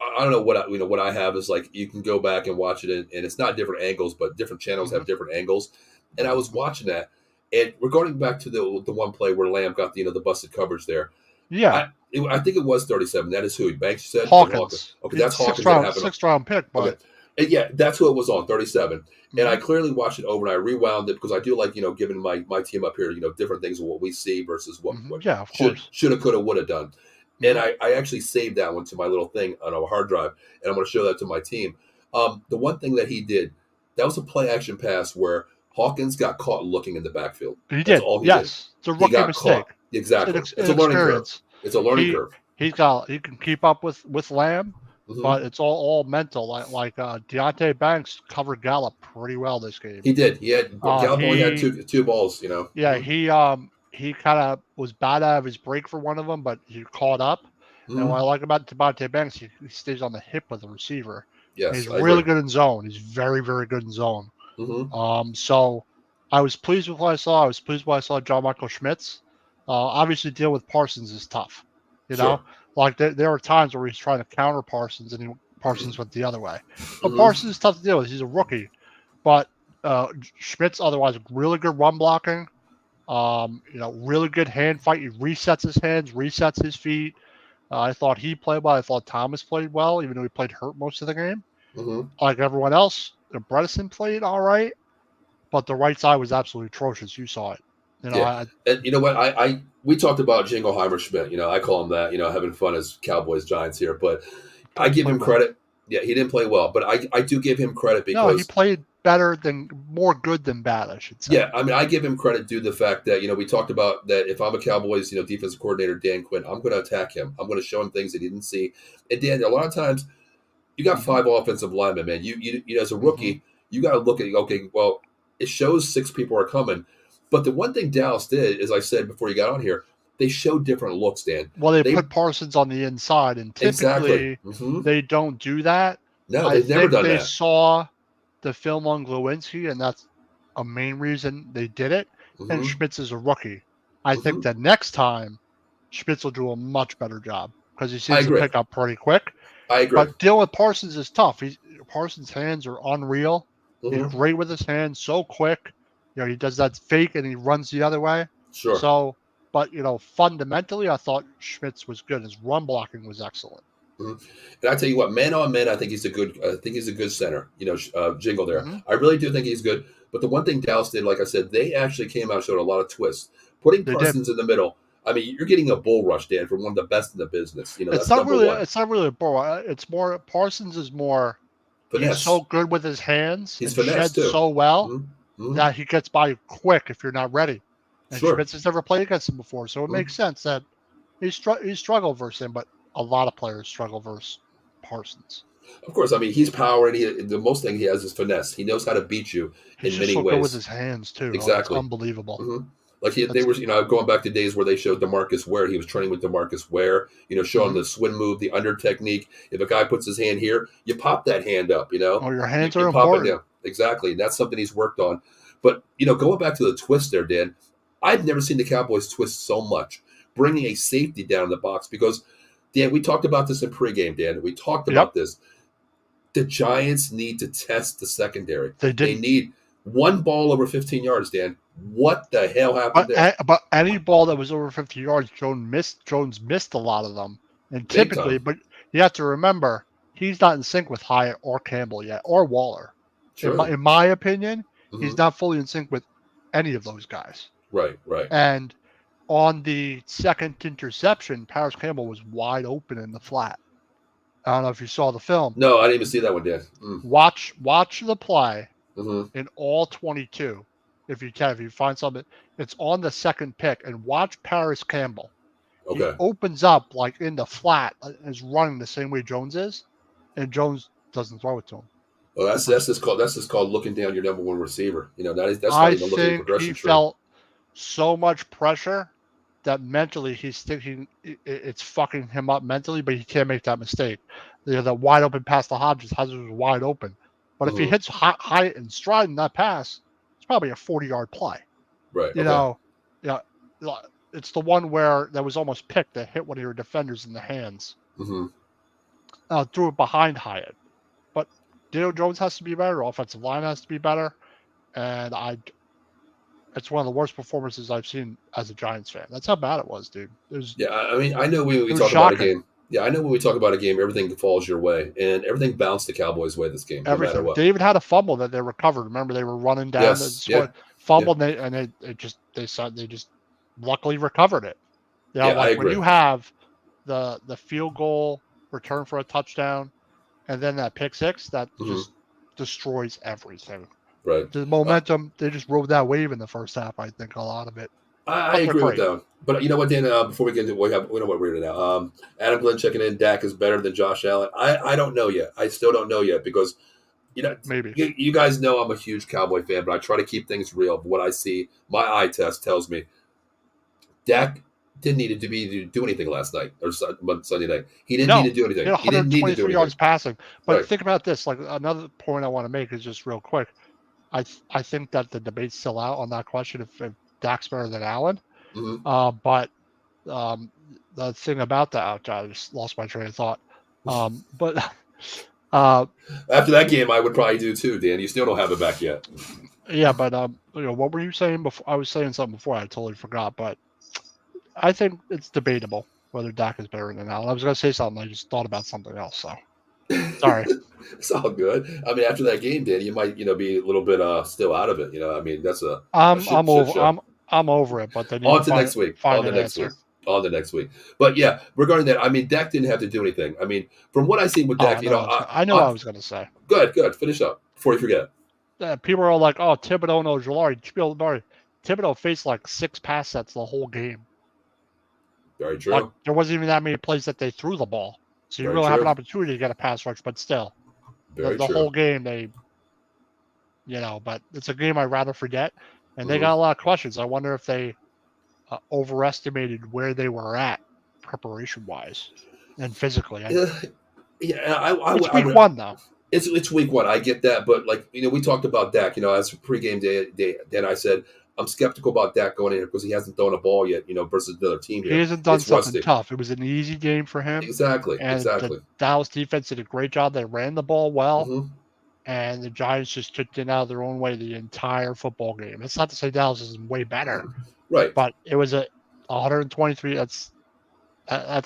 S1: I don't know what I have is like you can go back and watch it, and it's not different angles, but different channels have different angles. And I was watching that, and regarding back to the one play where Lamb got the busted coverage there.
S2: Yeah.
S1: I think it was 37. That is who? Banks, you said?
S2: Hawkins.
S1: Okay, that's Hawkins.
S2: Sixth round pick. But
S1: And yeah, that's who it was on 37. And I
S2: Mm-hmm.
S1: clearly watched it over and I rewound it because I do like giving my team up here different things of what we see versus what
S2: Mm-hmm.
S1: what
S2: Yeah, of
S1: should
S2: course.
S1: shoulda coulda woulda done. And
S2: Mm-hmm.
S1: I actually saved that one to my little thing on a hard drive, and I'm going to show that to my team. The one thing that he did, that was a play action pass where Hawkins got caught looking in the backfield.
S2: He
S1: That's
S2: did.
S1: all he did.
S2: Yes, it's a
S1: He
S2: rookie
S1: got
S2: mistake.
S1: caught. Exactly. It's a learning curve.
S2: Inexperience.
S1: It's a learning
S2: He
S1: curve.
S2: he can keep up with Lamb,
S1: Hmm.
S2: but it's all mental. Like Deontay Banks covered Gallup pretty well this game.
S1: He did. He had Gallup only had
S2: He
S1: two balls.
S2: yeah
S1: Hmm.
S2: he kind of was bad out of his break for one of them, but he caught up. And what I
S1: Hmm.
S2: like about Deontay Banks, he stays on the hip of the receiver. And
S1: Yes,
S2: he's
S1: I
S2: really
S1: agree.
S2: good in zone. He's very very good in zone.
S1: Hmm.
S2: So I was pleased with what I saw. I was pleased with what I saw John Michael Schmitz. Obviously, deal with Parsons is tough. You know,
S1: Sure.
S2: like there are times where he's trying to counter Parsons and Parsons went the other way. But
S1: Hmm.
S2: Parsons is tough to deal with. He's a rookie. But Schmitz, otherwise, really good run blocking. Really good hand fight. He resets his hands, resets his feet. I thought he played well. I thought Thomas played well, even though he played hurt most of the game.
S1: Hmm.
S2: Like everyone else, Bredesen played all right, but the right side was absolutely atrocious. You saw it.
S1: Yeah,
S2: I
S1: and you know what? I we talked about Jingleheimer Schmidt. I call him that. Having fun as Cowboys Giants here, but I
S2: didn't
S1: give
S2: play
S1: him
S2: well.
S1: credit. Yeah, he didn't play well, but I do give him credit
S2: No, he
S1: because
S2: played better than more good than bad, I should say.
S1: yeah, I mean I give him credit due to the fact that we talked about that if I'm a Cowboys defensive coordinator Dan Quinn, I'm going to attack him. I'm going to show him things that he didn't see. And Dan, a lot of times you got
S2: Hmm.
S1: five offensive linemen, man. You as a
S2: Hmm.
S1: rookie, you got to look at okay, well, it shows six people are coming, but the one thing Dallas did, as I said before you got on here, they showed different looks, Dan.
S2: Well, they
S1: They
S2: put Parsons on the inside, and
S1: exactly.
S2: typically
S1: Hmm.
S2: they don't do that.
S1: No,
S2: I
S1: they've never
S2: think
S1: done
S2: they
S1: that.
S2: saw the film on Glowinski, and that's a main reason they did it. And
S1: Hmm.
S2: Schmitz is a rookie. I think
S1: Hmm.
S2: the next time Schmitz will do a much better job because he
S1: I
S2: seems to
S1: agree.
S2: pick up pretty quick.
S1: I agree.
S2: But dealing with Parsons is tough. Parsons' hands are unreal. He's
S1: Hmm.
S2: great with his hands, so quick. He does that fake and he runs the other way.
S1: Sure.
S2: So, but fundamentally, I thought Schmitz was good. His run blocking was excellent.
S1: Hmm. And I tell you what, man on man, I think he's a good. I think he's a good center. Jingle there.
S2: Hmm.
S1: I really do think he's good. But the one thing Dallas did, like I said, they actually came out and showed a lot of twists. Putting
S2: They did.
S1: Parsons in the middle. I mean, you're getting a bull rush, Dan, from one of the best in the business.
S2: It's
S1: That's
S2: not
S1: number
S2: really.
S1: one.
S2: It's not really a bore. It's more. Parsons is more. He's
S1: Finesse.
S2: so good with his hands
S1: He's
S2: and
S1: finesse
S2: sheds
S1: too.
S2: so well
S1: Hmm. Hmm.
S2: that he gets by quick if you're not ready. And
S1: Sure.
S2: Schmitz has never played against him before, so it makes
S1: Hmm.
S2: sense that he struggled versus him. But a lot of players struggle versus Parsons.
S1: Of course, I mean he's power, and the most thing he has is finesse. He knows how to beat you
S2: He's
S1: in
S2: just
S1: many
S2: so good with
S1: ways.
S2: his hands too. Oh, it's
S1: Exactly.
S2: unbelievable.
S1: Hmm. Like they
S2: That's
S1: were, going back to days where they showed Demarcus Ware. He was training with Demarcus Ware. Showing
S2: hmm
S1: the swing move, the under technique. If a guy puts his hand here, you pop that hand up.
S2: Oh, your
S1: You,
S2: hands
S1: you
S2: are
S1: pop it
S2: important.
S1: down. Exactly, and that's something he's worked on. But going back to the twist there, Dan, I've never seen the Cowboys twist so much, bringing a safety down in the box because. Dan, we talked about this in pregame, Dan. We talked
S2: Yep,
S1: about this. The Giants need to test the secondary.
S2: they
S1: They
S2: didn't.
S1: need one ball over 15 yards, Dan. What the hell happened
S2: But
S1: there?
S2: but any ball that was over 50 yards, Jones missed a lot of them. And
S1: Big
S2: typically,
S1: time.
S2: but you have to remember, he's not in sync with Hyatt or Campbell yet, or Waller.
S1: True.
S2: In my opinion,
S1: Hmm.
S2: he's not fully in sync with any of those guys.
S1: Right, right.
S2: And on the second interception, Paris Campbell was wide open in the flat. I don't know if you saw the film.
S1: No, I didn't even see that one, Dan. Mm.
S2: Watch the play
S1: Hmm.
S2: in all 22 if you can. If you find something, it's on the second pick, and watch Paris Campbell. He
S1: Okay.
S2: opens up like in the flat, is running the same way Jones is, and Jones doesn't throw it to him.
S1: Well, that's just called looking down your number one receiver. That's not
S2: I
S1: even looking at the
S2: think he
S1: progression tree.
S2: felt so much pressure that mentally he's thinking it's fucking him up mentally, but he can't make that mistake. The wide open pass to Hodges was wide open. But if he
S1: Hmm.
S2: hits high and stride in that pass, it's probably a 40-yard play.
S1: Right.
S2: You
S1: Okay.
S2: know, yeah, it's the one where that was almost picked that hit one of your defenders in the hands.
S1: Hmm.
S2: Threw it behind Hyatt. But Daniel Jones has to be better. Offensive line has to be better. And it's one of the worst performances I've seen as a Giants fan. That's how bad it was, dude.
S1: Yeah. I mean, I know we
S2: It was
S1: talk about a
S2: shocking.
S1: game. Yeah, I know when we talk about a game, everything falls your way, and everything bounced the Cowboys' way this game, no matter
S2: Everything.
S1: what.
S2: They even had a fumble that they recovered. Remember, they were running down the
S1: Yes,
S2: score,
S1: yeah, yeah,
S2: fumbled, they said they just luckily recovered it. You know,
S1: yeah. I
S2: like when
S1: agree.
S2: you have the field goal return for a touchdown and then that pick six, that
S1: Hmm.
S2: just destroys everything.
S1: Right.
S2: The
S1: Uh,
S2: momentum, they just rode that wave in the first half. I think a lot of it,
S1: I
S2: but they're
S1: agree with
S2: great.
S1: that one. But you know what, Dan? Before we get into we know what we're doing now. Adam Glenn checking in. Dak is better than Josh Allen. I don't know yet. I still don't know yet because you know
S2: Maybe,
S1: you guys know I'm a huge Cowboy fan, but I try to keep things real. What I see, my eye test tells me Dak didn't need to do anything last night or Sunday night. He didn't need
S2: no,
S1: to do
S2: he had
S1: anything. He didn't need to do
S2: 123
S1: anything.
S2: yards passing. But
S1: Right.
S2: think about this. Like another point I want to make is just real quick. I think that the debate's still out on that question if Dak's better than Allen.
S1: Hmm.
S2: But um, the thing about that, I just lost my train of thought. But uh,
S1: After that game, I would probably do too, Dan. You still don't have it back yet.
S2: yeah, but what were you saying before? I was saying something before. I totally forgot. But I think it's debatable whether Dak is better than Allen. I was going to say something. I just thought about something else. So sorry.
S1: It's all good. I mean, after that game, Dan, you might be a little bit still out of it. I mean, that's a
S2: I'm
S1: shit
S2: over.
S1: show.
S2: I'm over it. But they need to
S1: On to next week. On
S2: find
S1: the
S2: an
S1: next
S2: answer.
S1: week. On the next week. But yeah, regarding that, I mean, Dak didn't have to do anything. I mean, from what I seen with
S2: Oh,
S1: Dak,
S2: I know what I was going to say.
S1: good. Finish up before you forget.
S2: People are all like, "Oh, Thibodeau knows Jolari." Thibodeau faced like 6 pass sets the whole game.
S1: Very
S2: Like
S1: true.
S2: there wasn't even that many plays that they threw the ball, so you
S1: Very
S2: really have an
S1: true.
S2: opportunity to get a pass rush. But still,
S1: Very
S2: the whole
S1: true.
S2: game But it's a game I'd rather forget. And they
S1: Hmm.
S2: got a lot of questions. I wonder if they overestimated where they were at preparation wise and physically.
S1: Yeah, yeah.
S2: It's
S1: I
S2: week
S1: would.
S2: one though.
S1: It's week one. I get that, but like we talked about Dak. As pregame day, then I said I'm skeptical about Dak going in here because he hasn't thrown a ball yet. Versus another team
S2: He
S1: here,
S2: hasn't done
S1: it's
S2: something
S1: rusty.
S2: tough. It was an easy game for him,
S1: Exactly,
S2: and the
S1: exactly.
S2: Dallas defense did a great job. They ran the ball well.
S1: Hmm.
S2: And the Giants just took it out of their own way the entire football game. It's not to say Dallas is way better,
S1: Right.
S2: but it was a 123. That's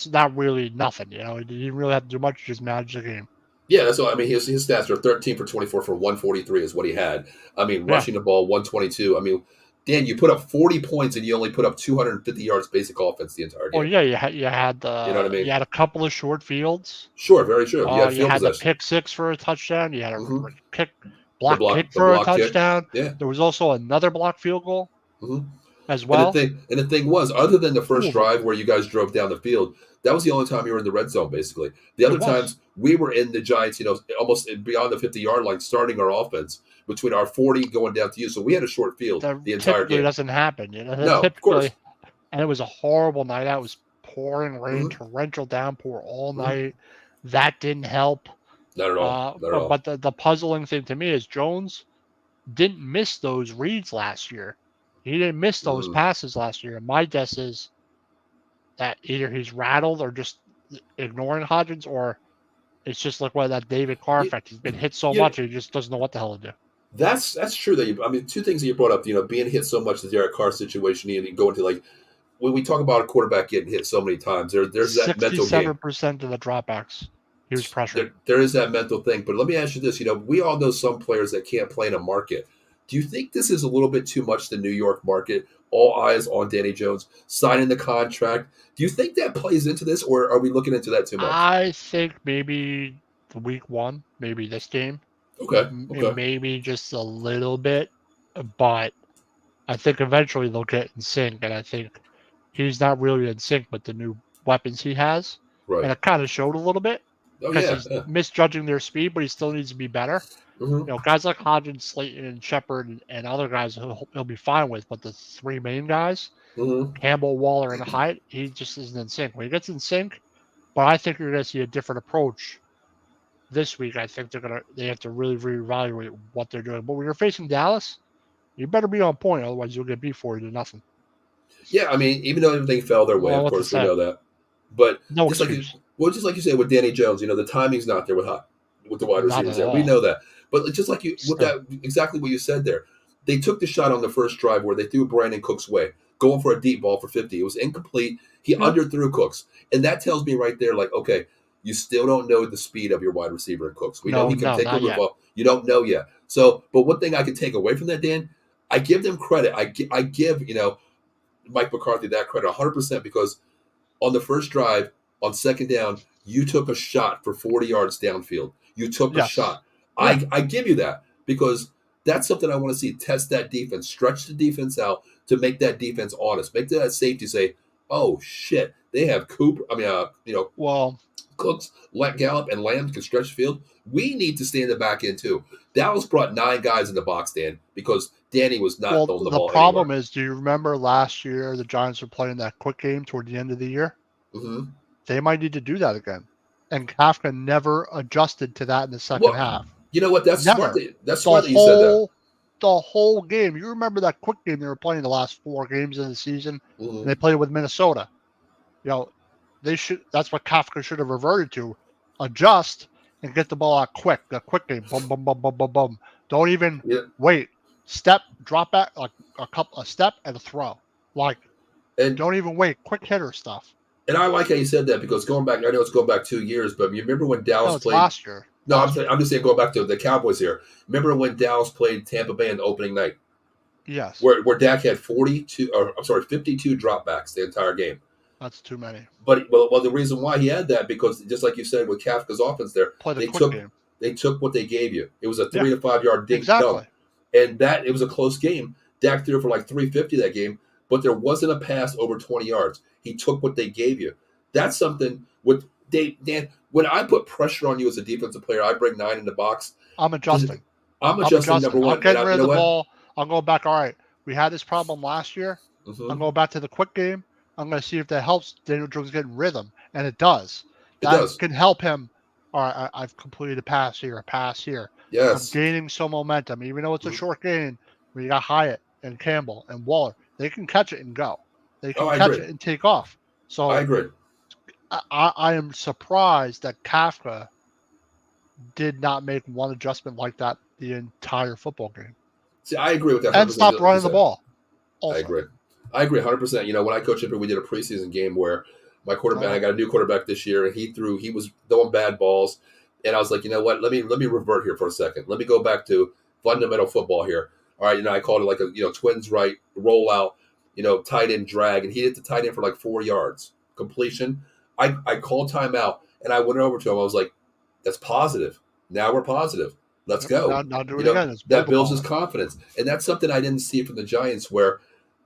S2: not really nothing. You didn't really have to do much. Just manage the game.
S1: Yeah, that's all. I mean, his stats are 13 for 24 for 143 is what he had. I mean,
S2: Yeah.
S1: rushing the ball 122. I mean, Dan, you put up 40 points and you only put up 250 yards basic offense the entire
S2: Well,
S1: game.
S2: yeah. You had
S1: You know what I
S2: you
S1: mean?
S2: had a couple of short fields.
S1: Sure, very true. You had
S2: You
S1: field
S2: had the
S1: possession.
S2: pick six for a touchdown. You had a
S1: Hmm.
S2: kick
S1: The
S2: block kick
S1: the
S2: for a
S1: block kick.
S2: touchdown.
S1: Yeah.
S2: There was also another block field goal
S1: Hmm.
S2: as well.
S1: And the thing was, other than the
S2: Two
S1: first
S2: of them.
S1: drive where you guys drove down the field, that was the only time you were in the red zone, basically. The
S2: It
S1: other
S2: was.
S1: times we were in the Giants, almost beyond the 50-yard line, starting our offense between our 40 going down to you. So we had a short field
S2: That
S1: the entire
S2: typically
S1: game.
S2: doesn't happen. That
S1: No, of
S2: typically
S1: course.
S2: and it was a horrible night out. It was pouring rain,
S1: Hmm.
S2: torrential downpour all
S1: Hmm.
S2: night. That didn't help.
S1: Not at all. Not at all.
S2: But the puzzling thing to me is Jones didn't miss those reads last year. He didn't miss those
S1: Mm.
S2: passes last year. And my guess is that either he's rattled or just ignoring Hodgins, or it's just like that David Carr
S1: You,
S2: effect. He's been hit so
S1: you,
S2: much he just doesn't know what the hell to do.
S1: that's true. I mean, two things that you brought up. Being hit so much, the Derek Carr situation, and you go into like when we talk about a quarterback getting hit so many times, there's that mental game.
S2: 67% of the dropbacks he was pressured.
S1: There is that mental thing. But let me ask you this: we all know some players that can't play in a market. Do you think this is a little bit too much the New York market? All eyes on Danny Jones signing the contract. Do you think that plays into this, or are we looking into that too much?
S2: I think maybe week one, maybe this game,
S1: Okay,
S2: and
S1: okay,
S2: maybe just a little bit, but I think eventually they'll get in sync, and I think he's not really in sync with the new weapons he has,
S1: right.
S2: and it kind of showed a little bit
S1: Oh
S2: because
S1: yeah,
S2: he's
S1: yeah.
S2: misjudging their speed, but he still needs to be better.
S1: Hmm.
S2: Guys like Hodgins, Slayton, and Shepard, and other guys he'll be fine with, but the three main guys,
S1: Hmm.
S2: Campbell, Waller, and Hyatt, he just isn't in sync. When he gets in sync, but I think you're going to see a different approach this week. I think they have to really reevaluate what they're doing. But when you're facing Dallas, you better be on point, otherwise you'll get beat 40-0.
S1: Yeah, I mean, even though everything fell their way,
S2: Well,
S1: of
S2: what to
S1: course we
S2: say?
S1: know that. But
S2: No
S1: just like you,
S2: excuse.
S1: just like you said with Danny Jones, the timing's not there with the wide
S2: Not
S1: receivers
S2: at
S1: there. We
S2: all.
S1: know that. But just like you with
S2: Still,
S1: that, exactly what you said there, they took the shot on the first drive where they threw Brandon Cook's way. going for a deep ball for 50. It was incomplete. He underthrew Cooks. And that tells me right there, like, okay, you still don't know the speed of your wide receiver in Cooks. We know he can take a
S2: not
S1: move
S2: yet.
S1: off. You don't know yet. So, but one thing I can take away from that, Dan, I give them credit. I give, Mike McCarthy that credit 100% because on the first drive, on second down, you took a shot for 40 yards downfield. You took a
S2: Yes.
S1: shot.
S2: Yeah.
S1: I give you that because that's something I want to see. Test that defense, stretch the defense out to make that defense honest. Make that safety say, "Oh shit, they have Cooper. I mean,
S2: Well,
S1: Cooks, let Gallup, and Lamb can stretch the field. We need to stay in the back end too." Dallas brought 9 guys in the box, Dan, because Danny was not throwing the
S2: the
S1: ball anywhere.
S2: problem is, do you remember last year the Giants were playing that quick game toward the end of the year?
S1: Mm-hmm.
S2: They might need to do that again. And Kafka never adjusted to that in the second
S1: Well,
S2: half.
S1: you know what? That's smart.
S2: Never.
S1: That's
S2: The
S1: smart that you said that.
S2: whole game. You remember that quick game they were playing the last 4 games of the season,
S1: Mm-hmm.
S2: and they played with Minnesota. They should. That's what Kafka should have reverted to: adjust and get the ball out quick. The quick game, boom, boom, boom, boom, boom, boom. Don't even
S1: Yeah,
S2: wait. Step, drop back, like a step and a throw. Like,
S1: and
S2: don't even wait. Quick hitter stuff.
S1: and I like how you said that because going back, I know it's going back 2 years, but you remember when
S2: No,
S1: Dallas
S2: it's
S1: played?
S2: last year.
S1: No,
S2: Last year.
S1: I'm just saying going back to the Cowboys here. Remember when Dallas played Tampa Bay on the opening night,
S2: Yes,
S1: where Dak had 52 dropbacks the entire game.
S2: that's too many.
S1: But the reason why he had that because just like you said with Kafka's offense there,
S2: Play the
S1: they
S2: quick
S1: took
S2: game.
S1: they took what they gave you. It was a
S2: Yeah,
S1: 3 to 5 yard dink dunk,
S2: exactly.
S1: and that it was a close game. Dak threw for like 350 that game, but there wasn't a pass over 20 yards. He took what they gave you. That's something with Dan. When I put pressure on you as a defensive player, I bring 9 in the box.
S2: I'm adjusting.
S1: I'm
S2: I'm
S1: adjusting number
S2: adjusting. I'm
S1: one, and
S2: getting rid
S1: you
S2: of
S1: know
S2: the
S1: what?
S2: ball. I'm going back. All right, we had this problem last year. I'm
S1: Mm-hmm.
S2: going back to the quick game. I'm going to see if that helps Daniel Jones get in rhythm, and it does.
S1: It
S2: That
S1: does.
S2: can help him. All right, I've completed a pass here, a pass here. I'm
S1: Yes.
S2: gaining some momentum, even though it's a
S1: Mhm.
S2: short gain. We got Hyatt and Campbell and Waller. They can catch it and go. They
S1: Oh,
S2: can
S1: I
S2: catch
S1: agree.
S2: it and take off.
S1: I
S2: So
S1: agree.
S2: I am surprised that Kafka did not make one adjustment like that the entire football game
S1: See, I agree with that
S2: and
S1: 100%.
S2: stop
S1: Like you
S2: running the
S1: said,
S2: ball.
S1: I
S2: Also,
S1: agree. I agree 100%. When I coached up here, we did a preseason game where my
S2: I
S1: quarterback, I
S2: know.
S1: got a new quarterback this year, and he was throwing bad balls, and I was like, you know what? Let me revert here for a second. Let me go back to fundamental football here. All right, I called it like a twins right rollout, tight end drag, and he hit the tight end for like 4 yards completion. I called timeout, and I went over to him. I was like, that's positive. Now we're positive. Let's
S2: Yep.
S1: go.
S2: Now do it again. It's
S1: That
S2: build
S1: builds his
S2: upon it.
S1: confidence, and that's something I didn't see from the Giants where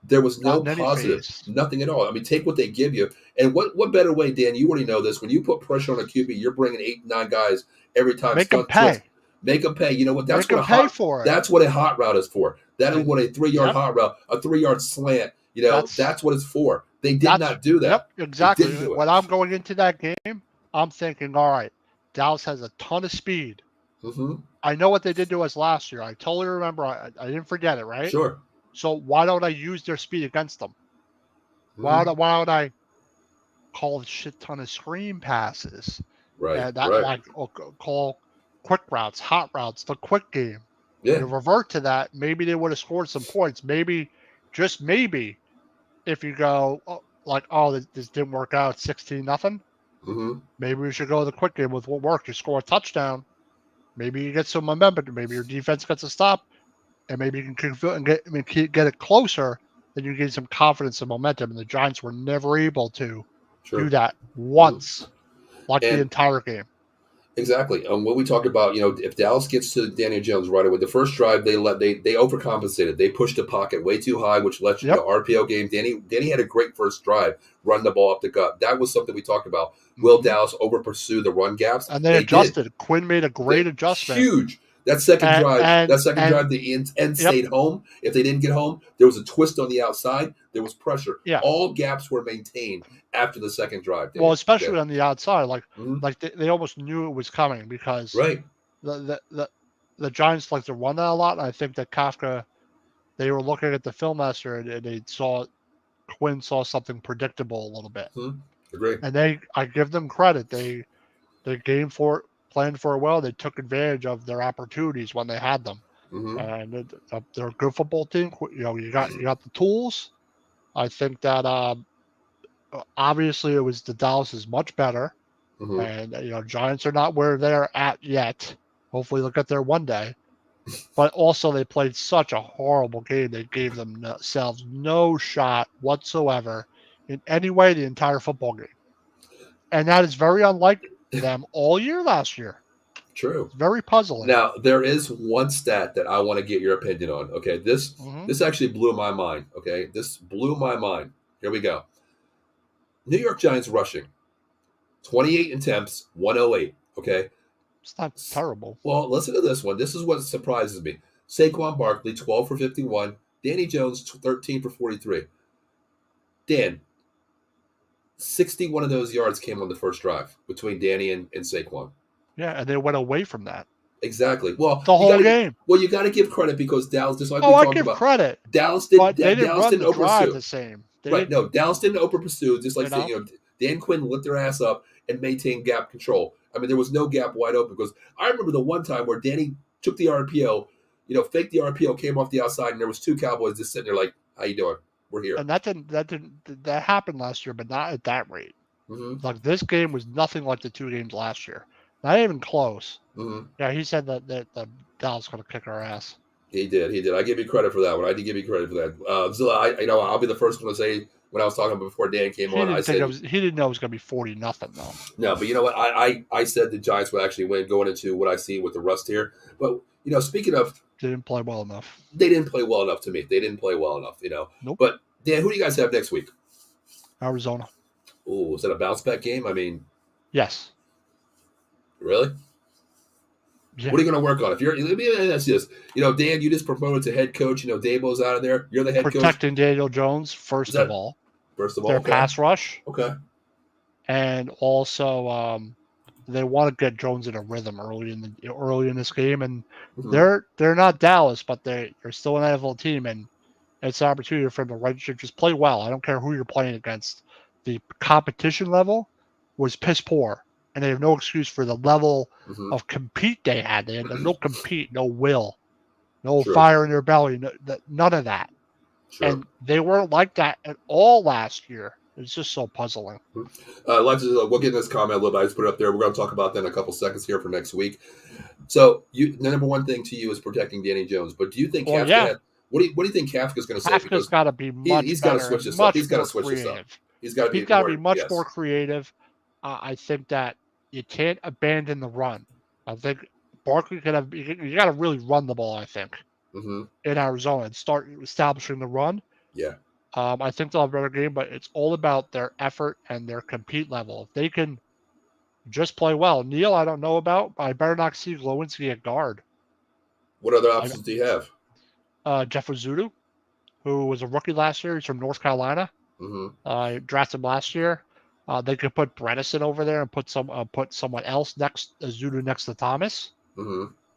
S1: there was
S2: Not
S1: no
S2: in any
S1: positive,
S2: phase.
S1: nothing at all. I mean, take what they give you, and what better way, Dan? You already know this. When you put pressure on a QB, you're bringing 8, 9 guys every time.
S2: Make them
S1: Stunt twist,
S2: pay.
S1: make them pay. You know what?
S2: Make them pay for it.
S1: That's what a hot route is for. That is what
S2: And
S1: a 3 yard
S2: yep,
S1: hot route, a 3 yard slant.
S2: that's
S1: That's what it's for. They did
S2: that's
S1: not do
S2: yep,
S1: that. They
S2: exactly.
S1: didn't do it.
S2: When I'm going into that game, I'm thinking, all right, Dallas has a ton of speed.
S1: Mm-hmm.
S2: I know what they did to us last year. I totally remember. I didn't forget it, right?
S1: Sure.
S2: So why don't I use their speed against them?
S1: Mm-hmm.
S2: Why don't I call a shit ton of screen passes
S1: Right.
S2: and that
S1: Right.
S2: like call quick routes, hot routes, the quick game.
S1: Yeah.
S2: You revert to that, maybe they would have scored some points. Maybe, just maybe, if you go like, oh, this didn't work out, 16-0.
S1: Mm-hmm.
S2: Maybe we should go the quick game with what worked. You score a touchdown. Maybe you get some momentum. Maybe your defense gets a stop, and maybe you can get it closer. Then you gain some confidence and momentum. And the Giants were never able to do
S1: Sure.
S2: that
S1: Mm-hmm.
S2: once, like the
S1: And
S2: entire game.
S1: exactly. When we talk about, if Dallas gets to Daniel Jones right away, the first drive they overcompensated. They pushed the pocket way too high, which led you to
S2: Yep.
S1: RPO game. Danny had a great first drive, run the ball up the gut. That was something we talked about. Will
S2: Mm-hmm.
S1: Dallas over pursue the run gaps?
S2: And they
S1: They did.
S2: adjusted. Quinn made a great adjustment.
S1: Huge. That second
S2: And
S1: drive,
S2: and and
S1: the end
S2: yep,
S1: stayed home. If they didn't get home, there was a twist on the outside. There was pressure.
S2: yeah.
S1: All gaps were maintained after the second drive,
S2: Well,
S1: Danny. Yeah.
S2: especially on the outside,
S1: Mm-hmm.
S2: like they almost knew it was coming because
S1: Right.
S2: the Giants like to run that a lot. And I think that Kafka, they were looking at the film master and they saw Quinn saw something predictable a little bit.
S1: Mm-hmm. Agree.
S2: And I give them credit. They game for it, planned for it well. They took advantage of their opportunities when they had them.
S1: Mm-hmm.
S2: And they're a good football team. You got the tools. I think that obviously it was the Dallas is much better,
S1: Mm-hmm.
S2: and Giants are not where they're at yet. Hopefully they'll get there one day. But also they played such a horrible game. They gave themselves no shot whatsoever in any way the entire football game. And that is very unlike them all year last year.
S1: True.
S2: It's very puzzling.
S1: Now there is one stat that I want to get your opinion on. Okay, this
S2: Mm-hmm.
S1: this actually blew my mind. Okay, this blew my mind. Here we go. New York Giants rushing 28 attempts, 108. Okay.
S2: It's not terrible.
S1: Well, listen to this one. This is what surprises me. Saquon Barkley, 12 for 51. Danny Jones, 13 for 43. Dan, 61 of those yards came on the first drive between Danny and Saquon.
S2: Yeah, and they went away from that
S1: Exactly. Well,
S2: the
S1: you
S2: whole
S1: got to
S2: game.
S1: well, you got to give credit because Dallas, just like
S2: Oh,
S1: we
S2: I
S1: talked
S2: give
S1: about,
S2: credit,
S1: Dallas
S2: but they didn't
S1: Dallas
S2: run the
S1: didn't over
S2: drive
S1: pursue.
S2: the same. They
S1: Right?
S2: didn't,
S1: No, Dallas didn't over pursue. Just like
S2: you know.
S1: Dan Quinn lit their ass up and maintained gap control. I mean, there was no gap wide open because I remember the one time where Danny took the RPO, faked the RPO, came off the outside, and there was two Cowboys just sitting there like, "How you doing? We're here."
S2: And that happened last year, but not at that rate.
S1: Mm-hmm.
S2: Like this game was nothing like the two games last year. Not even close.
S1: Mm-hmm.
S2: Yeah, he said that the Dallas going to kick our ass.
S1: He did. He did. I give you credit for that one. I did give you credit for that. Zilla, I'll be the first one to say when I was talking before Dan came
S2: He
S1: on, I
S2: didn't think
S1: said
S2: it was. He didn't know it was going to be 40-0 though.
S1: no. But you know what? I said the Giants would actually win going into what I see with the rust here. But speaking of,
S2: They didn't play well enough.
S1: they didn't play well enough to me. They didn't play well enough.
S2: Nope.
S1: But Dan, who do you guys have next week?
S2: Arizona.
S1: Oh, is that a bounce back game? I mean,
S2: Yes.
S1: really?
S2: Yeah.
S1: What are you going to work on? If you're, let me ask you this. Dan, you just promoted to head coach. Dabo's out of there. You're the head coach.
S2: Protecting Daniel Jones first of all.
S1: First of all,
S2: Their
S1: okay.
S2: pass rush.
S1: Okay.
S2: And also, they want to get Jones in a rhythm early in this game, and they're not Dallas, but they're still an NFL team, and it's an opportunity for them to just play well. I don't care who you're playing against. The competition level was piss poor, and they have no excuse for the level of compete they had. They had no compete, no will, no fire in their belly, none of that.
S1: Sure.
S2: And they weren't like that at all last year. It's just so puzzling.
S1: We'll get in this comment a little bit. I just put it up there. We're going to talk about that in a couple seconds here for next week. So, the number one thing to you is protecting Danny Jones. But do you think Kafka? What do you think Kafka's going to say?
S2: Kafka's got to be much
S1: he's
S2: better.
S1: Got to switch this up. He's got to switch
S2: creative.
S1: this up. He's got to
S2: be much more creative. I think that you can't abandon the run. I think Barkley could have. You got to really run the ball. I think in Arizona and start establishing the run.
S1: Yeah.
S2: I think they'll have a better game, but it's all about their effort and their compete level. If they can just play well. Neil, I don't know about. I better not see Glowinski at guard.
S1: What other options do you have?
S2: Jeff Ozudu, who was a rookie last year. He's from North Carolina. Drafted him last year. They could put Bredesen over there and put someone else Ozudu next to Thomas.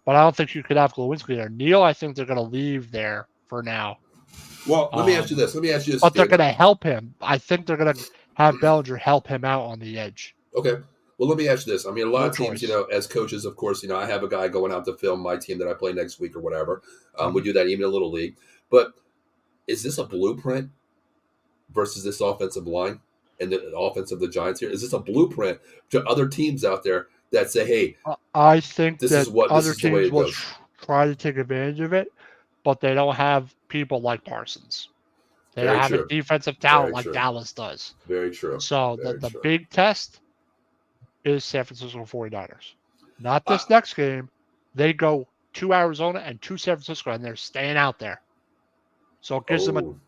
S2: But I don't think you could have Glowinski there. Neil, I think they're going to leave there for now.
S1: Well, let me ask you this.
S2: But they're going to help him. I think they're going to have Bellinger help him out on the edge.
S1: Okay. Well, let me ask you this. I mean, a lot of teams, as coaches, of course, I have a guy going out to film my team that I play next week or whatever. We do that even in a little league. But is this a blueprint versus this offensive line and the offense of the Giants here? Is this a blueprint to other teams out there that say, hey,
S2: I think other teams will try to take advantage of it, but they don't have people like Parsons. They don't have a defensive talent like Dallas does.
S1: Very true.
S2: So the big test is San Francisco 49ers. Not this next game. They go to Arizona and to San Francisco, and they're staying out there. So it gives them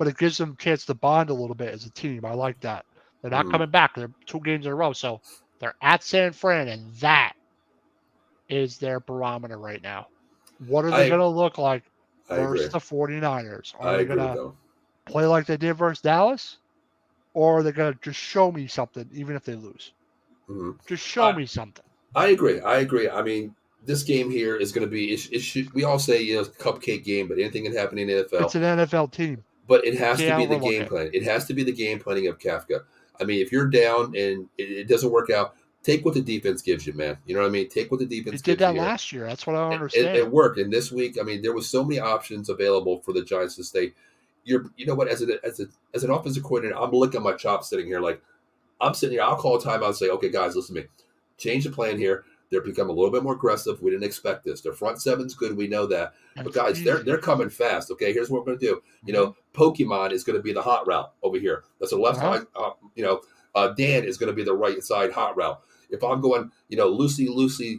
S2: a chance to bond a little bit as a team. I like that. They're not coming back. They're 2 games in a row. So they're at San Fran, and that is their barometer right now. What are they going to look like versus the 49ers? Are they going to play like they did versus Dallas? Or are they going to just show me something, even if they lose? Just show me something.
S1: I agree. I mean, this game here is going to be. We all say cupcake game, but anything can happen in the NFL.
S2: It's an NFL team,
S1: but it has to be the game plan. It has to be the game planning of Kafka. I mean, if you're down and it doesn't work out, take what the defense gives you, man. You know what I mean? Take what the defense gives you.
S2: It did that last year. That's what I don't understand.
S1: It worked, and this week, I mean, there was so many options available for the Giants to stay you know what? As an offensive coordinator, I'm licking my chops sitting here. Like I'm sitting here. I'll call a timeout and say, okay, guys, listen to me. Change the plan here. They're become a little bit more aggressive. We didn't expect this. Their front seven's good. We know that. But
S2: That's
S1: guys,
S2: easy.
S1: they're coming fast. Okay, here's what we're going to do. You know, Pokemon is going to be the hot route over here. That's the left side. Dan is going to be the right side hot route. If I'm going, Lucy,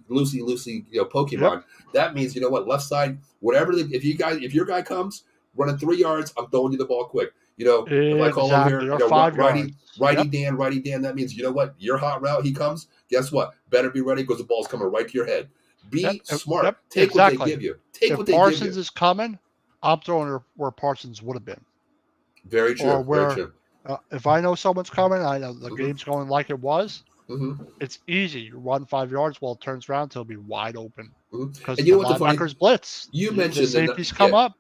S1: Pokemon,
S2: Yep.
S1: that means, you know what, left side, whatever. If your guy comes running 3 yards, I'm throwing you the ball quick. If I call him
S2: Exactly.
S1: here,
S2: Or 5 yards.
S1: righty Dan, that means, you know what, your hot route, he comes. Guess what? Better be ready because the ball's coming right to your head. Be smart.
S2: Yep.
S1: Take what they give you.
S2: If Parsons is coming, I'm throwing where Parsons would have been.
S1: Very true.
S2: Or where,
S1: very true.
S2: If I know someone's coming, I know the game's going like it was.
S1: Mm-hmm.
S2: It's easy. You run 5 yards, well, it turns around to be wide open because
S1: And you know
S2: the
S1: what the funny?
S2: linebackers blitz.
S1: You
S2: The
S1: mentioned
S2: safeties come up.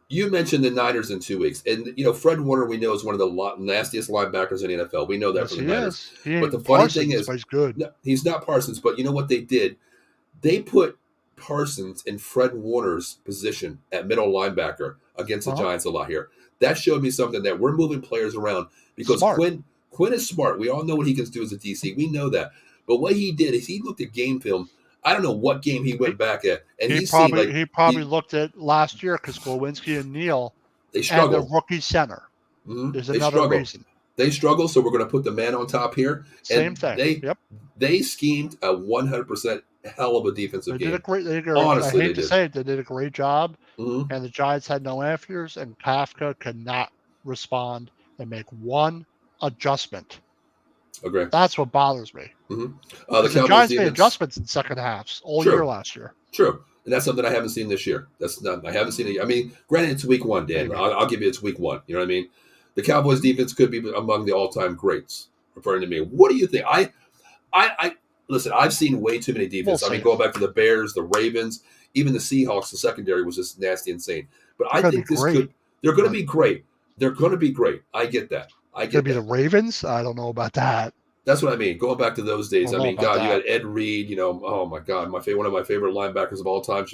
S1: You mentioned the Niners in 2 weeks, and Fred Warner we know is one of the nastiest linebackers in the NFL. We know that from the Niners.
S2: But
S1: the funny thing is,
S2: he's good.
S1: No, he's not Parsons. But you know what they did? They put Parsons in Fred Warner's position at middle linebacker against the Giants a lot here. That showed me something that we're moving players around because Quinn is smart. We all know what he can do as a DC. We know that. But what he did is he looked at game film. I don't know what game he went back at, and
S2: he probably looked at last year because Glowinski and Neal
S1: they struggle.
S2: And the rookie center.
S1: Mm-hmm.
S2: There's another reason.
S1: They struggle, so we're going to put the man on top here.
S2: Same thing.
S1: They schemed a 100% hell of a defensive game.
S2: Honestly, I hate to say it, they did a great job, and the Giants had no answers, and Kafka could not respond and make one adjustment.
S1: Okay.
S2: That's what bothers me.
S1: Mm-hmm.
S2: The Giants made adjustments in second halves all year last year.
S1: True. And that's something I haven't seen this year. I haven't seen it. I mean, granted, it's week one, Dan. I'll give you it's week one. You know what I mean? The Cowboys defense could be among the all-time greats, referring to me. What do you think? I listen, I've seen way too many defenses. I mean, going back to the Bears, the Ravens, even the Seahawks, the secondary was just nasty, insane. But I think they're going to be great. They're going to be great. I get that.
S2: Could be the Ravens? I don't know about that.
S1: That's what I mean. Going back to those days, I mean, God, you had Ed Reed. Oh my God, one of my favorite linebackers of all time.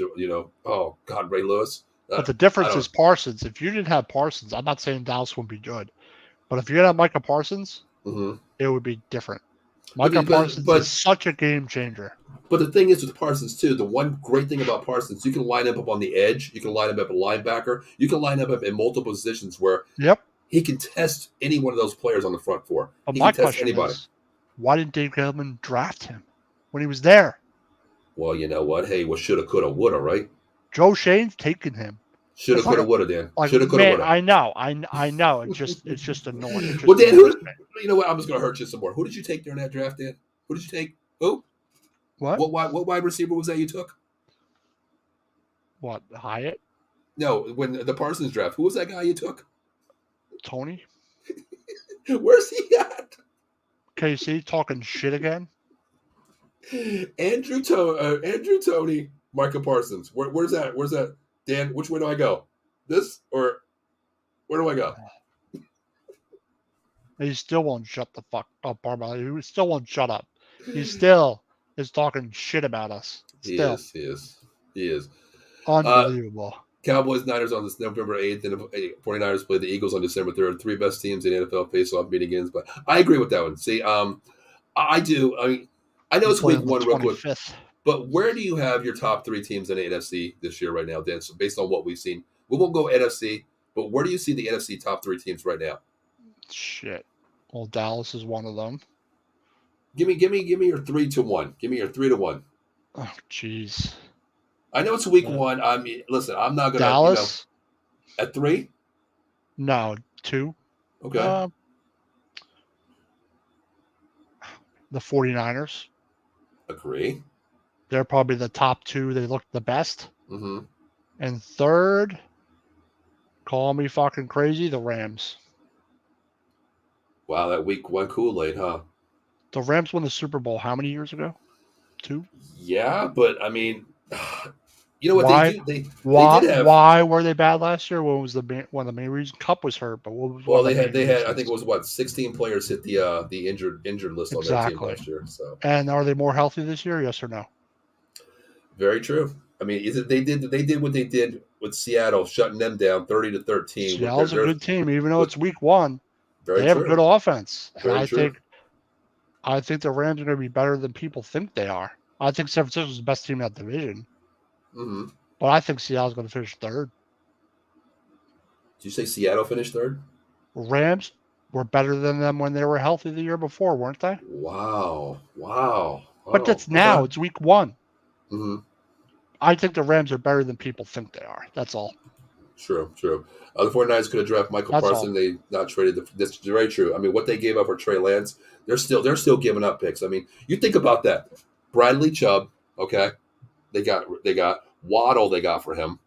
S1: Oh God, Ray Lewis.
S2: But the difference is Parsons. If you didn't have Parsons, I'm not saying Dallas wouldn't be good, but if you didn't have Micah Parsons, it would be different. Micah Parsons is such a game changer.
S1: But the thing is with Parsons too, the one great thing about Parsons, you can line him up on the edge, you can line him up at linebacker, you can line him up in multiple positions where he can test any one of those players on the front four.
S2: But my question is, why didn't Dave Gettleman draft him when he was there?
S1: Well, you know what? Hey, well, shoulda, coulda, woulda, right?
S2: Joe Shane's taking him.
S1: Shoulda, coulda, woulda, Dan. Shoulda, coulda, woulda.
S2: I know. It's just annoying.
S1: Well, Dan, you know what? I'm just gonna hurt you some more. Who did you take during that draft, Dan? Who did you take? Who?
S2: What?
S1: What wide receiver was that you took?
S2: What, Hyatt?
S1: No, when the Parsons draft, who was that guy you took?
S2: Tony.
S1: Where's he at?
S2: KC talking shit again.
S1: Andrew Toney, Micah Parsons. Where's that? Where's that? Dan, which way do I go? This or where do I go?
S2: He still won't shut the fuck up, Barbara. He still won't shut up. He still is talking shit about us. Still.
S1: He is.
S2: Unbelievable.
S1: Cowboys Niners on this November 8th, and 49ers play the Eagles on December 3rd. Three best teams in the NFL face-off meetings. But I agree with that one. See, I do. I mean, I know it's week one real quick. But where do you have your top three teams in the NFC this year right now, Dan? So based on what we've seen, we won't go NFC, but where do you see the NFC top three teams right now?
S2: Shit. Well, Dallas is one of them.
S1: Give me your 3-1. Give me your 3-1.
S2: Oh, jeez.
S1: I know it's week one. I mean, listen, I'm not gonna
S2: Dallas
S1: at 3.
S2: No, 2.
S1: Okay.
S2: The 49ers.
S1: Agree.
S2: They're probably the top 2. They look the best.
S1: Mm-hmm.
S2: And third, call me fucking crazy, the Rams.
S1: Wow, that week one Kool-Aid, huh?
S2: The Rams won the Super Bowl how many years ago? 2?
S1: Yeah, but I mean, you know what
S2: why,
S1: they do? They
S2: why,
S1: did have.
S2: Why were they bad last year? What was one of the main reasons? Cup was hurt, but what was
S1: they had. I think it was 16 players hit the injured list on that team last year. So.
S2: And are they more healthy this year? Yes or no?
S1: Very true. I mean, they did what they did with Seattle, shutting them down 30-13.
S2: Seattle's a good team, even though it's week one.
S1: Very
S2: They have a
S1: true.
S2: good offense, and
S1: Very true.
S2: I think the Rams are going to be better than people think they are. I think San Francisco's the best team in that division, but I think Seattle's going to finish third.
S1: Did you say Seattle finished third?
S2: Rams were better than them when they were healthy the year before, weren't they?
S1: Wow.
S2: But that's
S1: Okay.
S2: now. It's week one.
S1: Mm-hmm.
S2: I think the Rams are better than people think they are. That's all.
S1: True. The 49ers could have drafted Michael Parsons. They not traded. That's very true. I mean, what they gave up for Trey Lance, they're still giving up picks. I mean, you think about that. Bradley Chubb, okay, they got Waddle. They got for him,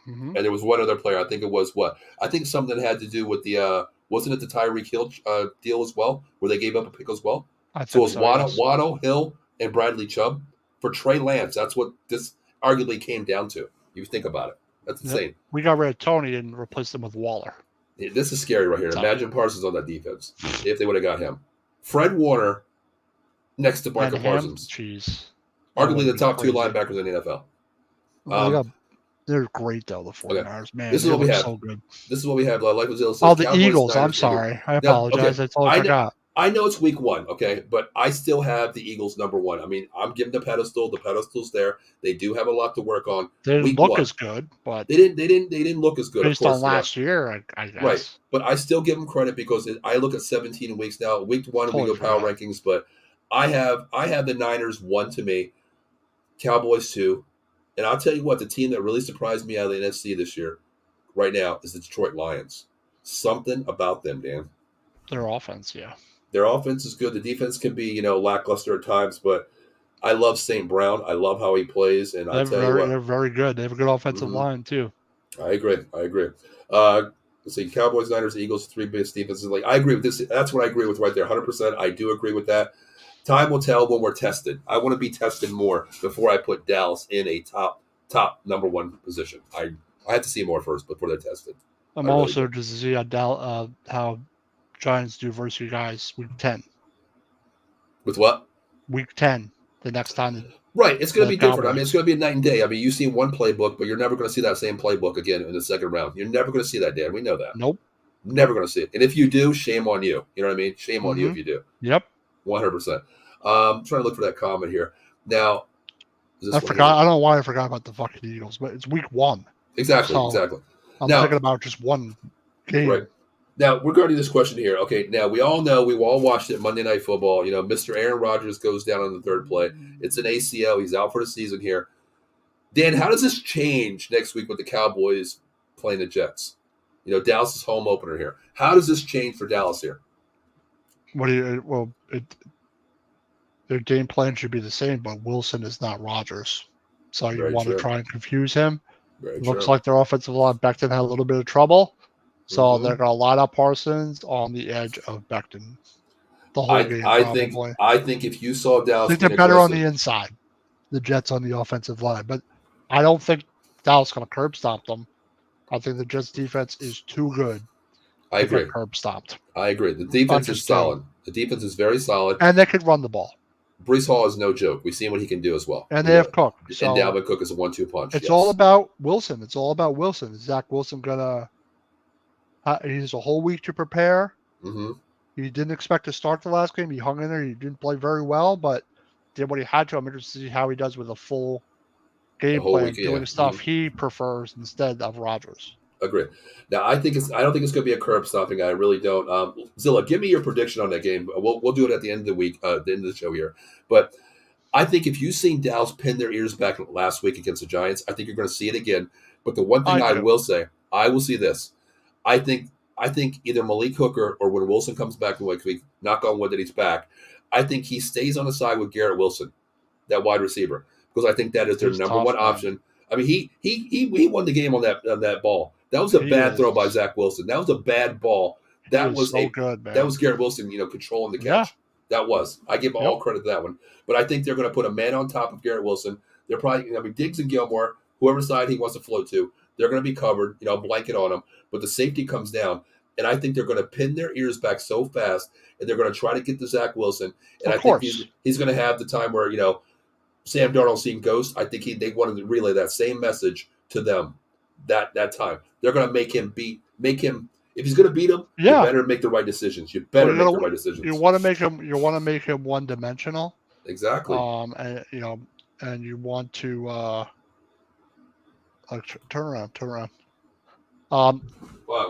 S1: and there was one other player. I think it was I think something had to do with the wasn't it the Tyreek Hill deal as well, where they gave up a pick as well. So it was Waddle, Hill, and Bradley Chubb for Trey Lance. That's what this arguably came down to. You think about it. That's insane.
S2: We got rid of Tony and replaced him with Waller.
S1: This is scary right here. Imagine Parsons on that defense if they would have got him. Fred Warner next to Michael Parsons.
S2: Jeez.
S1: Arguably the top two linebackers in the
S2: NFL. They're great, though, the 49ers. Okay. Man,
S1: this is what we have.
S2: So good.
S1: This is what we have. Like Ozil says,
S2: the Cowboys, Eagles. I'm sorry. I apologize. I totally forgot.
S1: I know it's week one, okay, but I still have the Eagles number one. I mean, I'm giving the pedestal. The pedestal's there. They do have a lot to work on.
S2: They didn't look as good, but
S1: they didn't look as good.
S2: Based on last year, I guess.
S1: Right, but I still give them credit because I look at 17 weeks now. Week one, we go power rankings, but I have the Niners 1 to me, Cowboys 2, and I'll tell you what, the team that really surprised me out of the NFC this year, right now, is the Detroit Lions. Something about them, Dan.
S2: Their offense, yeah.
S1: Their offense is good. The defense can be, lackluster at times, but I love St. Brown. I love how he plays, and
S2: they're very good. They have a good offensive line too.
S1: I agree. Let's see, Cowboys, Niners, Eagles, 3 best defenses. Like I agree with this. That's what I agree with right there. 100%. I do agree with that. Time will tell when we're tested. I want to be tested more before I put Dallas in a top number 1 position. I have to see more first before they're tested.
S2: I'm also just to see how Giants do versus you guys week 10.
S1: With what?
S2: Week 10, the next time.
S1: Right. It's going to be different. I mean, it's going to be a night and day. I mean, you've seen one playbook, but you're never going to see that same playbook again in the second round. You're never going to see that, Dan. We know that.
S2: Nope.
S1: Never going to see it. And if you do, shame on you. You know what I mean? Shame on you if you do.
S2: Yep.
S1: 100%. I'm trying to look for that comment here. Now,
S2: I forgot. I don't know why I forgot about the fucking Eagles, but it's week 1.
S1: Exactly.
S2: I'm thinking about just one game.
S1: Right. Now, regarding this question here, okay, now we all watched it Monday Night Football. Mr. Aaron Rodgers goes down on the third play. It's an ACL. He's out for the season here. Dan, how does this change next week with the Cowboys playing the Jets? Dallas' home opener here. How does this change for Dallas here?
S2: Their game plan should be the same, but Wilson is not Rodgers. So you want to try and confuse him. It looks like their offensive line, Becton had a little bit of trouble. So they're going to line up Parsons on the edge of Becton the whole game.
S1: I think if you saw Dallas,
S2: I think they're better on the inside, the Jets on the offensive line. But I don't think Dallas is going to curb stomp them. I think the Jets defense is too good.
S1: I agree.
S2: Curb stomped.
S1: I agree. The defense is solid. The defense is very solid.
S2: And they can run the ball.
S1: Brees Hall is no joke. We've seen what he can do as well.
S2: And they have Cook.
S1: And Dalvin Cook is a 1-2 punch.
S2: It's all about Wilson. Is Zach Wilson going to... he has a whole week to prepare.
S1: Mm-hmm.
S2: He didn't expect to start the last game. He hung in there. He didn't play very well, but did what he had to. I'm interested to see how he does with a full game plan, doing stuff he prefers instead of Rodgers.
S1: Agree. Now, I don't think it's going to be a curb stomping. I really don't. Zilla, give me your prediction on that game. We'll do it at the end of the week, the end of the show here. But I think if you've seen Dallas pin their ears back last week against the Giants, I think you're going to see it again. But the one thing I will say, I will see this. I think either Malik Hooker or when Wilson comes back next week, knock on wood that he's back, I think he stays on the side with Garrett Wilson, that wide receiver, because I think that is their number one option. I mean, he won the game on that ball. That was a bad throw by Zach Wilson. That was a bad ball. That was
S2: so good, man.
S1: That was Garrett Wilson, controlling the catch. Yeah. That was. I give all credit to that one. But I think they're going to put a man on top of Garrett Wilson. They're probably, Diggs and Gilmore, whoever side he wants to float to, they're going to be covered, blanket on them. But the safety comes down, and I think they're going to pin their ears back so fast, and they're going to try to get to Zach Wilson. And I think he's going to have the time where, Sam Darnold seeing ghosts. I think they wanted to relay that same message to them that time. They're going to make him. If he's going to beat him, you better make the right decisions. You better make the right decisions.
S2: You want to make him. You want to make him one-dimensional.
S1: Exactly.
S2: And and you want to turn around.
S1: What?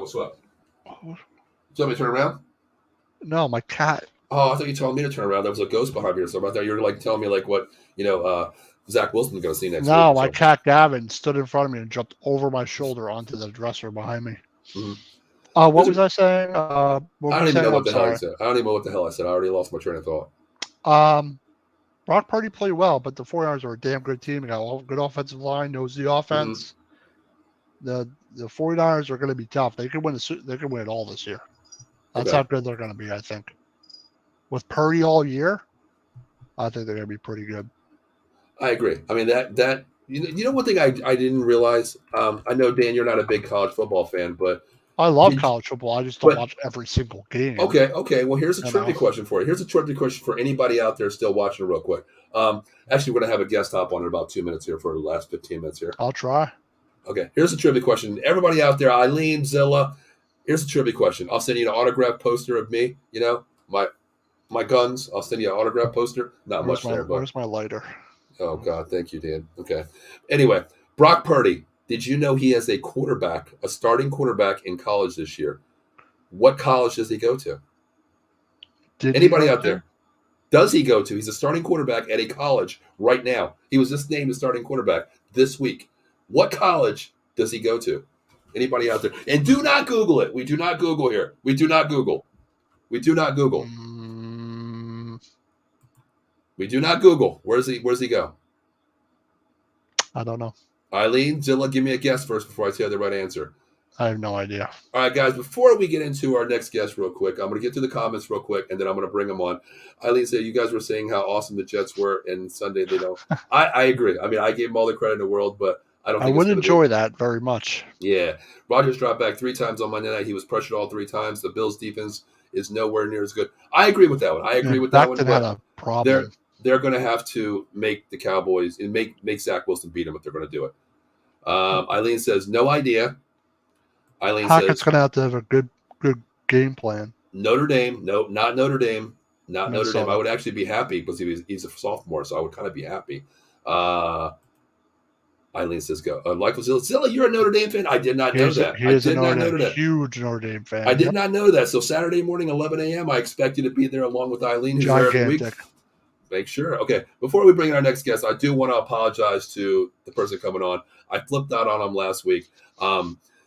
S1: What's up? You want me to turn around?
S2: No, my cat.
S1: Oh, I thought you told me to turn around. There was a ghost behind me or something. I thought you were like telling me like what Zach Wilson's going to see next week.
S2: No, my cat Gavin stood in front of me and jumped over my shoulder onto the dresser behind me.
S1: Mm-hmm.
S2: What was I saying?
S1: I don't even know what the hell I said. I don't even know what the hell I said. I already lost my train of thought.
S2: Brock Purdy played well, but the 49ers are a damn good team. They got a good offensive line, knows the offense. Mm-hmm. The 49ers are going to be tough. They could win it all this year. That's how good they're going to be, I think. With Purdy all year, I think they're going to be pretty good.
S1: I agree. I mean that you know one thing I didn't realize. I know Dan, you're not a big college football fan, but
S2: I love college football. I just don't watch every single game.
S1: Okay. Well, here's a trivia question for you. Here's a trivia question for anybody out there still watching real quick. Actually, we're going to have a guest hop on in about 2 minutes here for the last 15 minutes here.
S2: I'll try.
S1: Okay, here's a trivia question. Everybody out there, Eileen, Zilla, here's a trivia question. I'll send you an autograph poster of me, my guns. I'll send you an autograph poster. Not much there, but
S2: where's my lighter?
S1: Oh, God. Thank you, Dan. Okay. Anyway, Brock Purdy. Did you know he has a starting quarterback in college this year? What college does he go to? Anybody out there? Does he go to? He's a starting quarterback at a college right now. He was just named a starting quarterback this week. What college does he go to? Anybody out there? And do not Google it. We do not Google here. We do not Google. We do not Google. We do not Google. Where's he go?
S2: I don't know.
S1: Eileen, Zilla, give me a guess first before I tell you the right answer.
S2: I have no idea. All
S1: right, guys, before we get into our next guest real quick, I'm going to get to the comments real quick, and then I'm going to bring them on. Eileen said you guys were saying how awesome the Jets were, and Sunday they don't. I agree. I mean, I gave them all the credit in the world, but I don't think
S2: I would enjoy that very much.
S1: Yeah. Rodgers dropped back 3 times on Monday night. He was pressured all 3 times. The Bills' defense is nowhere near as good. I agree with that one. I agree with that one.
S2: Had a problem.
S1: They're going to have to make the Cowboys and make Zach Wilson beat them if they're going to do it. Eileen says, no idea. Eileen
S2: Hackett's going to have a good game plan.
S1: Notre Dame. No, not Notre Dame. Not Notre Dame. I would actually be happy because he's a sophomore, so I would kind of be happy. Eileen says, go. Michael Zilla, you're a Notre Dame fan? I did not know that.
S2: He is a huge Notre Dame fan.
S1: I did not know that. So Saturday morning, 11 a.m., I expect you to be there along with Eileen, who's there every week. Make sure. Okay, before we bring in our next guest, I do want to apologize to the person coming on. I flipped out on him last week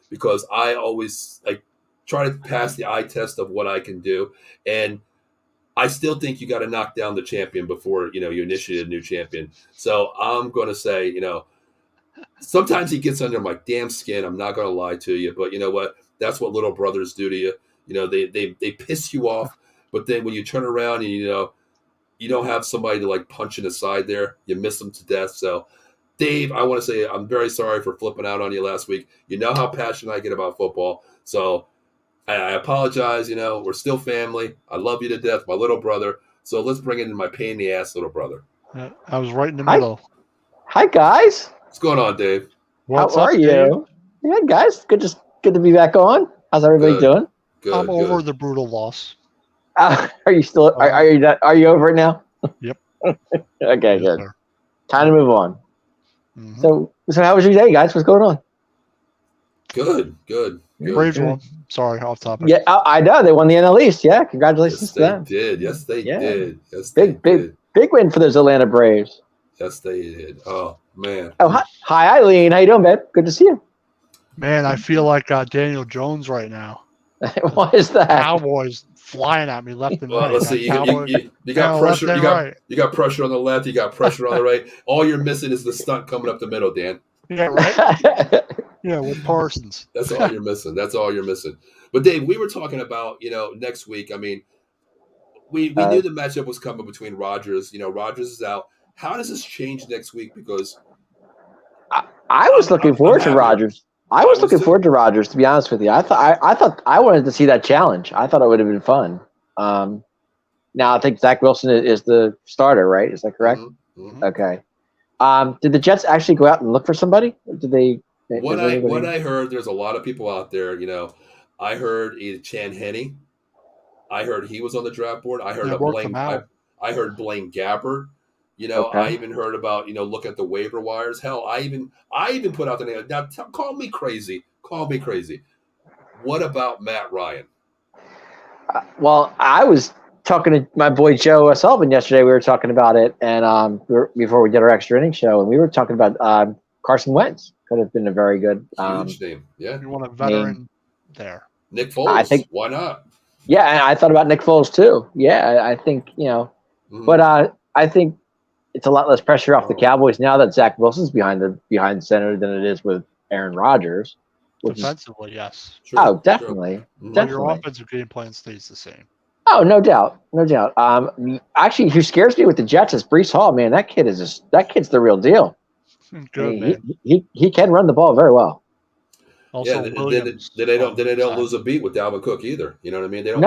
S1: because I always try to pass the eye test of what I can do. And I still think you got to knock down the champion before, you initiate a new champion. So I'm going to say, sometimes he gets under my damn skin. I'm not going to lie to you. But you know what? That's what little brothers do to you. They piss you off. But then when you turn around and, you don't have somebody to punch in the side there, you miss them to death. So, Dave, I want to say I'm very sorry for flipping out on you last week. You know how passionate I get about football. So I apologize. We're still family. I love you to death, my little brother. So let's bring in my pain in the ass little brother.
S2: I was right in the middle.
S3: Hi, guys.
S1: What's going on, Dave?
S3: How are you? Yeah, guys. Good to be back on. How's everybody doing?
S1: Good.
S2: I'm over the brutal loss.
S3: Are you still? Are you over it now?
S2: Yep.
S3: Okay, good. Sir. Time to move on. Mm-hmm. So how was your day, guys? What's going on?
S1: Good.
S2: Braves won. Sorry, off topic.
S3: Yeah, I know they won the NL East. Yeah, congratulations to them.
S1: Yes, they did. Yes,
S3: big win for those Atlanta Braves.
S1: Yes, they did. Oh man.
S3: Oh, hi, Eileen. How you doing, man? Good to see you.
S2: Man, I feel like Daniel Jones right now.
S3: Why is that?
S2: Cowboys flying at me left and right.
S1: Let's see. You got pressure. You got pressure on the left. You got pressure on the right. All you're missing is the stunt coming up the middle, Dan.
S2: Yeah, right. Yeah, with Parsons.
S1: That's all you're missing. But Dave, we were talking about next week. I mean, we knew the matchup was coming between Rodgers. Rodgers is out. How does this change next week? Because
S3: I was looking forward to Rodgers. I was looking forward to Rodgers, to be honest with you. I thought I wanted to see that challenge. I thought it would have been fun. Now I think Zach Wilson is the starter, right? Is that correct?
S1: Mm-hmm.
S3: Okay. Did the Jets actually go out and look for somebody? Did they?
S1: What I heard, there's a lot of people out there. I heard Chan Henne. I heard he was on the draft board. I heard
S2: Yeah, work them out.
S1: I heard Blaine Gabbert.
S3: Okay.
S1: I even heard about look at the waiver wires. Hell, I even put out the name. Now, call me crazy. Call me crazy. What about Matt Ryan?
S3: Well, I was talking to my boy Joe Sullivan yesterday. We were talking about it, and before we did our extra inning show, and we were talking about Carson Wentz. Could have been a very good
S1: huge name. Yeah,
S2: you want a veteran there.
S1: Nick Foles.
S3: I think,
S1: why not?
S3: Yeah, and I thought about Nick Foles too. Yeah, I think but I think it's a lot less pressure off the Cowboys now that Zach Wilson's behind the center than it is with Aaron Rodgers.
S2: Defensively, yes.
S3: True, oh, definitely. Definitely.
S2: Your offensive game plan stays the same.
S3: Oh, no doubt, no doubt. Actually, who scares me with the Jets is Breece Hall. Man, that kid's the real deal.
S2: Good, man.
S3: He can run the ball very well.
S2: Also,
S1: they don't lose a beat with Dalvin Cook either. You know what I mean? They don't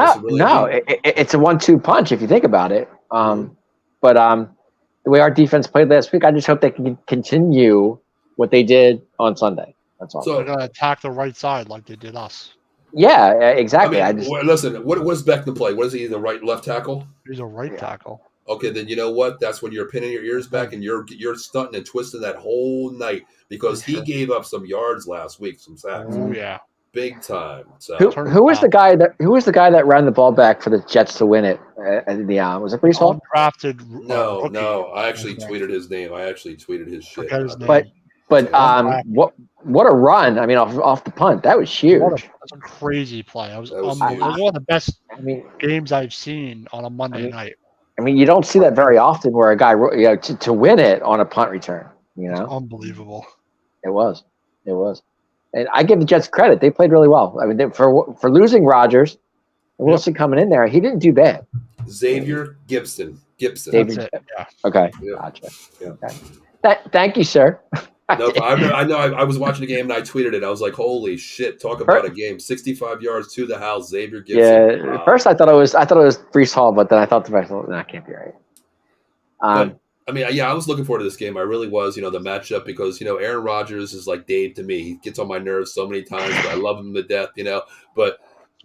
S3: it's a 1-2 punch if you think about it. But the way our defense played last week, I just hope they can continue what they did on Sunday. That's all.
S2: So they're gonna attack the right side like they did us.
S3: Yeah, exactly.
S1: Listen. What does Beckham play? What is he? The right, left tackle?
S2: He's a right tackle.
S1: Okay, then you know what? That's when you're pinning your ears back and you're stunting and twisting that whole night because he gave up some yards last week, some sacks.
S2: Oh yeah,
S1: big time. So
S3: who was the guy that ran the ball back for the Jets to win it? Was it Breece Hall?
S2: Undrafted.
S1: No. I actually tweeted his name. I actually tweeted his shit.
S3: But what a run! I mean, off the punt, that was huge.
S2: That's a crazy play. It was one of the best games I've seen on a Monday night.
S3: I mean, you don't see that very often where a guy to win it on a punt return.
S2: It's unbelievable.
S3: It was, and I give the Jets credit; they played really well. I mean, for losing Rodgers and Wilson coming in there, he didn't do bad.
S1: Xavier Gibson.
S2: That's it. Yeah.
S3: Okay, gotcha. Yeah. Okay. Thank you, sir.
S1: No, I know. I was watching the game and I tweeted it. I was like, "Holy shit! Talk about a game! 65 yards to the house, Xavier Gibson."
S3: Yeah. Wow. First, I thought it was Breece Hall, but then I thought that can't be right.
S1: I was looking forward to this game. I really was. The matchup because Aaron Rodgers is like Dave to me. He gets on my nerves so many times, but I love him to death. But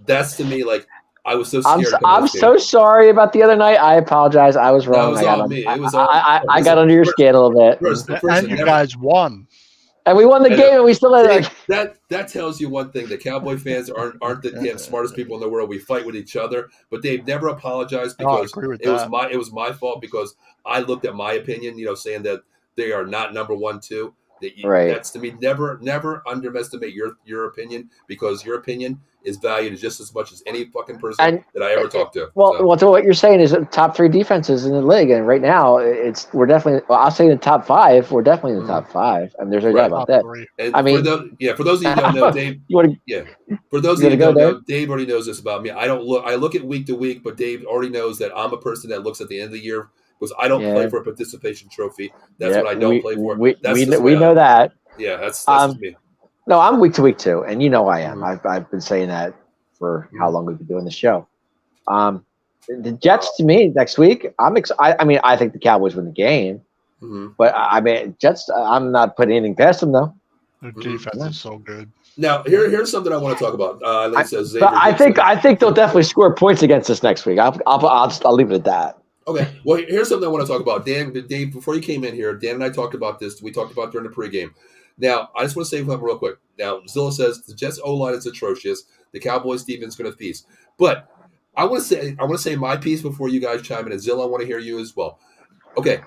S1: that's to me like. I was so scared.
S3: I'm so sorry about the other night. I apologize. I was wrong.
S1: That was on me.
S3: I got under your skin a little bit.
S2: And you guys won.
S3: And we won the game, and we still had
S1: that tells you one thing: the Cowboy fans aren't the smartest people in the world. We fight with each other, but they've never apologized because it was my fault because I looked at my opinion, saying that they are not number 1, 2. That's to me. Never underestimate your opinion because your opinion is valued just as much as any fucking person that I ever talked to.
S3: Well, so what you're saying is top 3 defenses in the league, and right now we're definitely. Well, I'll say in the top 5. We're definitely in the top 5. I mean, there's no doubt about that.
S1: And for those of you who don't know, Dave. For those of you who don't know, Dave already knows this about me. I look at week to week, but Dave already knows that I'm a person that looks at the end of the year. Because I don't play for a participation trophy. That's what I don't play for. We
S3: know that.
S1: Yeah, that's me.
S3: No, I'm week to week too, and I am. I've been saying that for how long we've been doing the show. The Jets to me next week. I think the Cowboys win the game, but Jets. I'm not putting anything past them though.
S2: The defense is so good.
S1: Now here's something I want to talk about.
S3: I think they'll definitely score points against us next week. I'll leave it at that.
S1: Okay. Well, here's something I want to talk about. Dan, Dave, before you came in here, Dan and I talked about this. We talked about during the pregame. Now, I just want to say something real quick. Now, Zilla says the Jets O-line is atrocious. The Cowboys defense is going to feast. But I want to say my piece before you guys chime in. And Zilla, I want to hear you as well. Okay.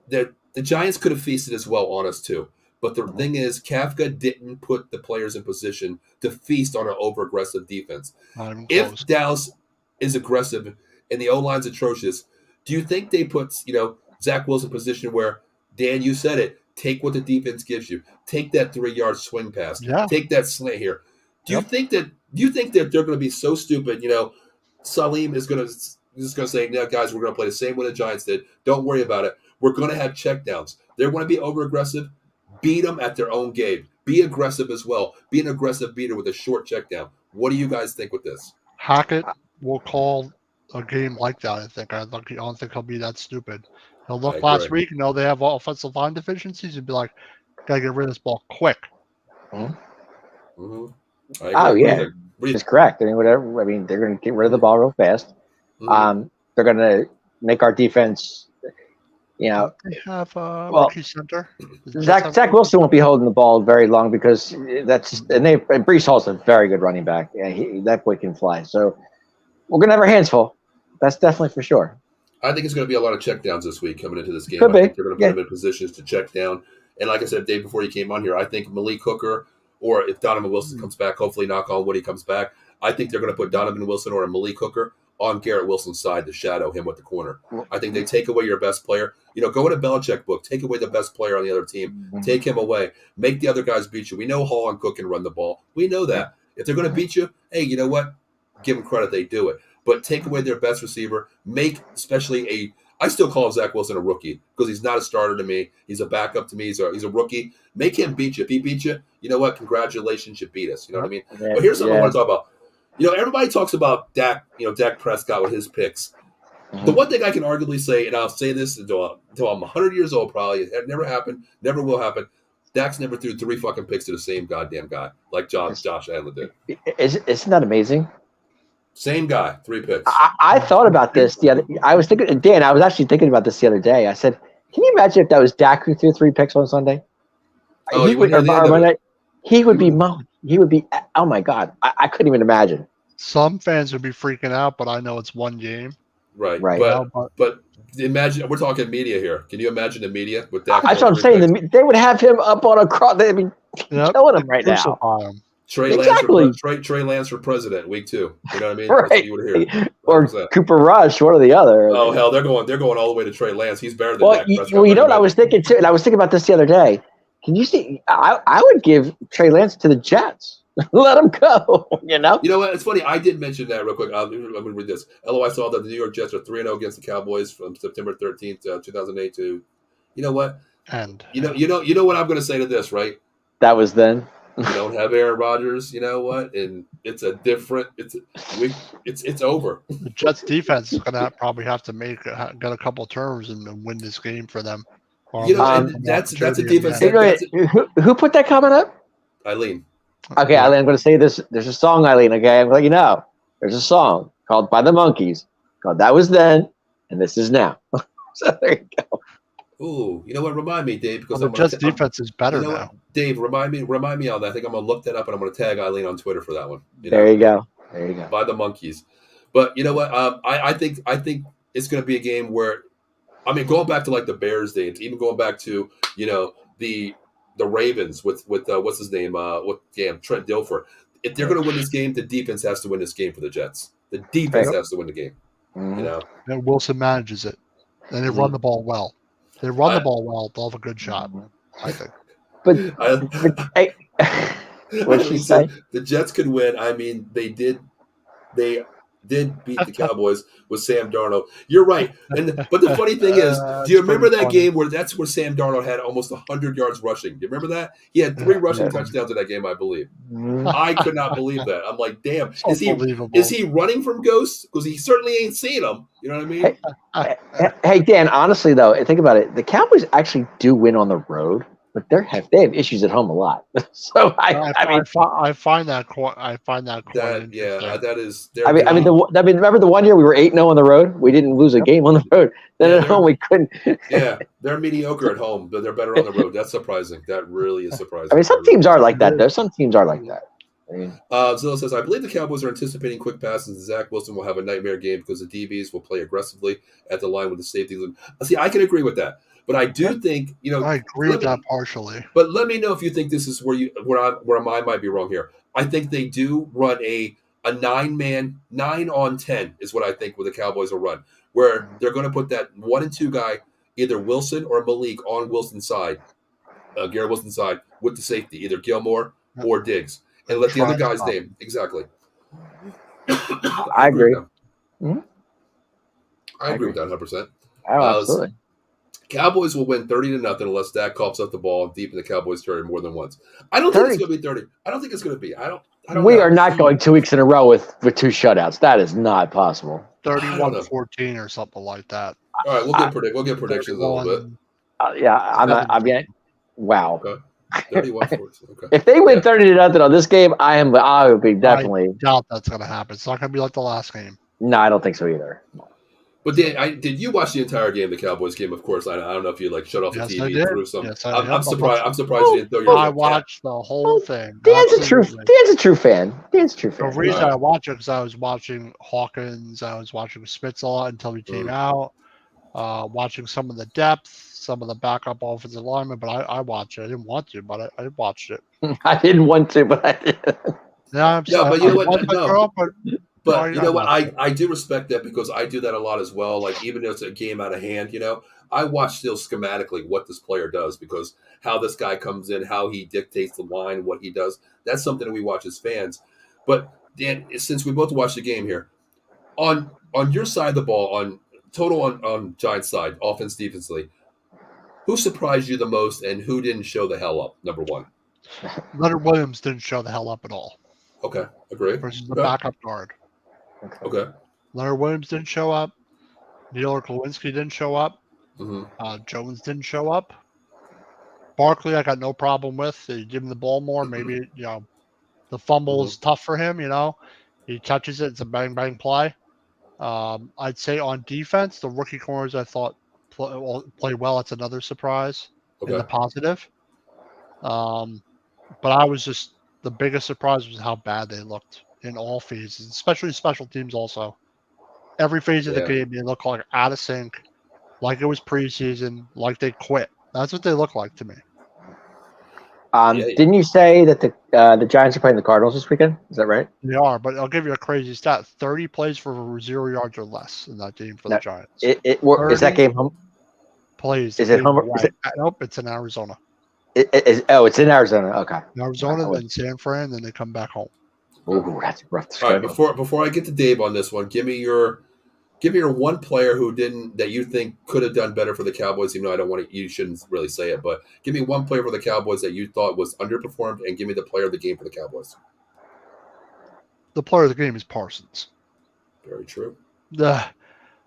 S1: The Giants could have feasted as well on us too. But the thing is, Kafka didn't put the players in position to feast on an over-aggressive defense. If Dallas is aggressive and the O-line's atrocious, do you think they put, Zach Wilson in a position where, Dan, you said it, take what the defense gives you. Take that 3-yard swing pass.
S2: Yeah.
S1: Take that slant here. Do you think that they're going to be so stupid, Salim is going to say, "No, guys, we're going to play the same way the Giants did. Don't worry about it. We're going to have checkdowns. They're going to be over-aggressive. Beat them at their own game. Be aggressive as well. Be an aggressive beater with a short checkdown." What do you guys think with this?
S2: Hackett will call a game like that. I don't think he'll be that stupid. He'll look last week and know they have offensive line deficiencies and be like, "Gotta get rid of this ball quick."
S3: Oh yeah, it's correct. I mean, whatever. I mean, they're going to get rid of the ball real fast. They're going to make our defense. You know,
S2: they have a rookie center.
S3: Zach Wilson won't be holding the ball very long because and Breece Hall's a very good running back. Yeah, that boy can fly. So we're going to have our hands full. That's definitely for sure.
S1: I think it's going to be a lot of checkdowns this week coming into this game.
S3: Could
S1: I think they're going to put him in positions to check down. And like I said, Dave, before you came on here, I think Malik Hooker, or if Donovan Wilson comes back, hopefully knock on wood he comes back, I think they're going to put Donovan Wilson or Malik Hooker on Garrett Wilson's side to shadow him with the corner. I think they take away your best player. Go in a Belichick book. Take away the best player on the other team. Take him away. Make the other guys beat you. We know Hall and Cook can run the ball. We know that. If they're going to beat you, hey, you know what? Give them credit. They do it. But take away their best receiver. Make especially I still call Zach Wilson a rookie because he's not a starter to me. He's a backup to me. He's a rookie. Make him beat you. If he beat you, you know what? Congratulations, you beat us. You know what I mean? But here's something I want to talk about. Everybody talks about Dak, Dak Prescott with his picks. The one thing I can arguably say, and I'll say this until I'm 100 years old probably, it never happened, never will happen. Dak's never threw 3 fucking picks to the same goddamn guy like Josh Allen did.
S3: Isn't that amazing?
S1: Same guy, 3 picks.
S3: I thought about this I was actually thinking about this the other day. I said, can you imagine if that was Dak who threw 3 picks on Sunday?
S1: Oh, he would
S3: be mowing. He would be, oh my God. I couldn't even imagine.
S2: Some fans would be freaking out, but I know it's one game.
S1: Right. But imagine, we're talking media here. Can you imagine the media with Dak?
S3: That's what I'm saying. They would have him up on a cross. They'd be killing him right now.
S1: Trey Lance for president, week 2. You know what I mean?
S3: Right.
S1: That's what you would hear.
S3: Or Cooper Rush, one or the other.
S1: Oh hell, they're going all the way to Trey Lance. He's better than Dak Prescott.
S3: Well, you know what I was thinking too, and I was thinking about this the other day. Can you see? I would give Trey Lance to the Jets. Let him go. You know
S1: what? It's funny. I did mention that real quick. I'm going to read this. I saw that the New York Jets are 3-0 against the Cowboys from September 13th, 2008 to. You know what?
S2: And
S1: you know what I'm going to say to this, right?
S3: That was then.
S1: You don't have Aaron Rodgers. You know what? And it's a different. It's over.
S2: The Jets defense is going to probably have to get a couple of turns and win this game for them.
S1: That's a defense.
S3: Who put that comment up?
S1: Eileen.
S3: Okay, Eileen, I'm going to say this. There's a song, Eileen, okay? I'm going to let you know. There's a song called By the Monkees called That Was Then, and This Is Now. So there you go.
S1: Ooh, you know what? Remind me, Dave. Because
S2: the Jets defense is better now.
S1: Dave, remind me on that. I think I'm going to look that up, and I'm going to tag Eileen on Twitter for that one.
S3: There you go.
S1: By the Monkees. But you know what? I think it's going to be a game where, going back to like the Bears days, even going back to, the Ravens with what's his name? Trent Dilfer. If they're going to win this game, the defense has to win this game for the Jets. The defense has to win the game.
S2: And Wilson manages it, and they run the ball well. They run the ball well. They'll have a good shot, I think.
S3: But hey, what'd she say?
S1: The Jets could win. They did beat the Cowboys with Sam Darnold. You're right. But the funny thing is, do you remember that game where that's where Sam Darnold had almost 100 yards rushing? Do you remember that? He had 3 rushing touchdowns in that game, I believe. I could not believe that. I'm like, damn, is he running from ghosts? Because he certainly ain't seen them. You know what I
S3: mean? Hey, Dan, honestly, though, think about it. The Cowboys actually do win on the road. But they have issues at home a lot. So
S2: I find that quite
S1: that is.
S3: Remember the one year we were 8-0 on the road? We didn't lose a game on the road. Then at home we couldn't.
S1: Yeah, they're mediocre at home, but they're better on the road. That's surprising. That really is surprising.
S3: Some teams are like that, though. Some teams are like that.
S1: Zilla says, I believe the Cowboys are anticipating quick passes, and Zach Wilson will have a nightmare game because the DBs will play aggressively at the line with the safeties. See, I can agree with that. But I do think,
S2: I agree with that partially.
S1: But let me know if you think this is where I might be wrong here. I think they do run a 9-man, 9-on-10 is what I think with the Cowboys will run, where they're going to put that 1 and 2 guy, either Wilson or Malik, on Wilson's side, Garrett Wilson's side, with the safety, either Gilmore or Diggs, and let the other guys name. Exactly.
S3: I agree.
S1: I agree with that 100%.
S3: Oh, absolutely.
S1: Cowboys will win 30-0 unless Dak coughs up the ball deep in the Cowboys' territory more than once. I don't think it's going to be 30. I don't think it's going to be. I don't.
S3: We are not going 2 weeks in a row with 2 shutouts. That is not possible.
S2: 31-14 or something like that.
S1: All right, we'll get predictions a little bit.
S3: Wow.
S1: Okay. 31-14. Okay.
S3: If they win 30-0 on this game, I would be definitely.
S2: I doubt that's going to happen. It's not going to be like the last game.
S3: No, I don't think so either.
S1: But Dan, did you watch the entire game, the Cowboys game? Of course, I don't know if you shut off the TV and threw some.
S2: Yes,
S1: I'm surprised. I'm surprised you didn't throw your.
S2: I watched the whole thing.
S3: Dan's a true fan. The
S2: reason I watched it because I was watching Hawkins, I was watching Spitz a lot until he came out. Watching some of the depth, some of the backup offensive linemen, but I watched it. I didn't want to, but I watched it.
S3: I didn't want to, but I did.
S1: But you know what? No. But you know what? I do respect that because I do that a lot as well. Like even though it's a game out of hand, I watch still schematically what this player does because how this guy comes in, how he dictates the line, what he does. That's something that we watch as fans. But Dan, since we both watched the game here, on your side of the ball, on Giants side, offense, defensively, who surprised you the most and who didn't show the hell up? Number one,
S2: Leonard Williams didn't show the hell up at all.
S1: Okay, agree.
S2: Versus the backup guard.
S1: Okay.
S2: Leonard Williams didn't show up. Neil Lewinsky didn't show up.
S1: Mm-hmm.
S2: Jones didn't show up. Barkley, I got no problem with. You give him the ball more. Maybe the fumble is tough for him. He touches it. It's a bang bang play. I'd say on defense, the rookie corners I thought play well. It's another surprise in the positive. But I was just the biggest surprise was how bad they looked in all phases, especially special teams. Also, every phase of the game they look like out of sync, like it was preseason, like they quit. That's what they look like to me.
S3: Didn't you say that the Giants are playing the Cardinals this weekend? Is that right?
S2: They are, but I'll give you a crazy stat: 30 plays for 0 yards or less in that game for the Giants.
S3: Is that game home?
S2: Plays.
S3: Is it home?
S2: Nope, it's in Arizona.
S3: It's in Arizona. Okay.
S2: In Arizona, then San Fran, then they come back home.
S3: Ooh, that's rough.
S1: All right, before I get to Dave on this one, give me your one player that you think could have done better for the Cowboys. Even though you shouldn't really say it, but give me one player for the Cowboys that you thought was underperformed, and give me the player of the game for the Cowboys.
S2: The player of the game is Parsons.
S1: Very true.
S2: Then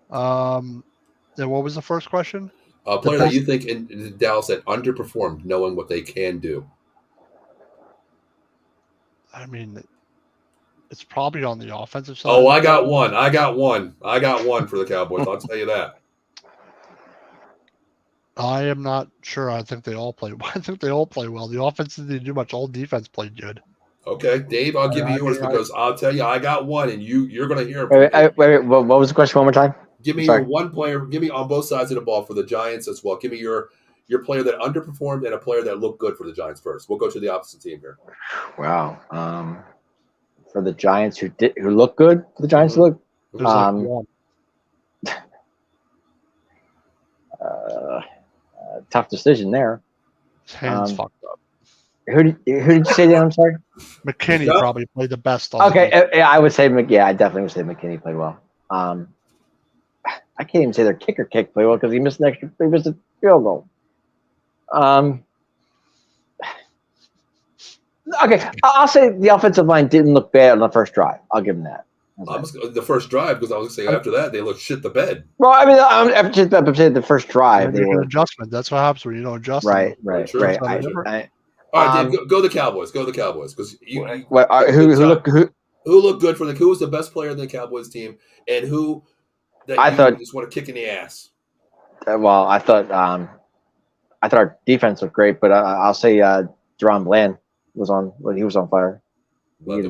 S2: what was the first question?
S1: A player that you think in Dallas that underperformed, knowing what they can do.
S2: I mean, it's probably on the offensive side.
S1: Oh, I got one for the Cowboys. I'll tell you that.
S2: I am not sure. I think they all play. I think they all play well. The offense didn't do much. All defense played good.
S1: Okay, Dave, I'll give you yours because I'll tell you I got one, and you're going to hear
S3: it. Wait. What was the question one more time?
S1: Give me your one player. Give me on both sides of the ball for the Giants as well. Give me your player that underperformed and a player that looked good for the Giants first. We'll go to the opposite team here.
S3: Wow. For the Giants who look good, for the Giants to look. Tough decision there.
S2: His hands fucked up.
S3: Who did you say that? I'm sorry.
S2: McKinney probably played the best.
S3: I would say I definitely would say McKinney played well. I can't even say their kicker played well because he missed a field goal. Okay, I'll say the offensive line didn't look bad on the first drive. I'll give them that.
S1: The first drive, because I was going to say after that, they looked shit the bed.
S3: Well, I mean, I'm saying the first drive.
S2: They were adjustment. That's what happens when you don't adjust.
S1: Right. All right, Dave, go the Cowboys. Go the Cowboys. Because who looked good for who was the best player in the Cowboys team, and who I thought just want to kick in the ass.
S3: Well, I thought our defense looked great, but I'll say Deron Bland was on fire.
S1: Led the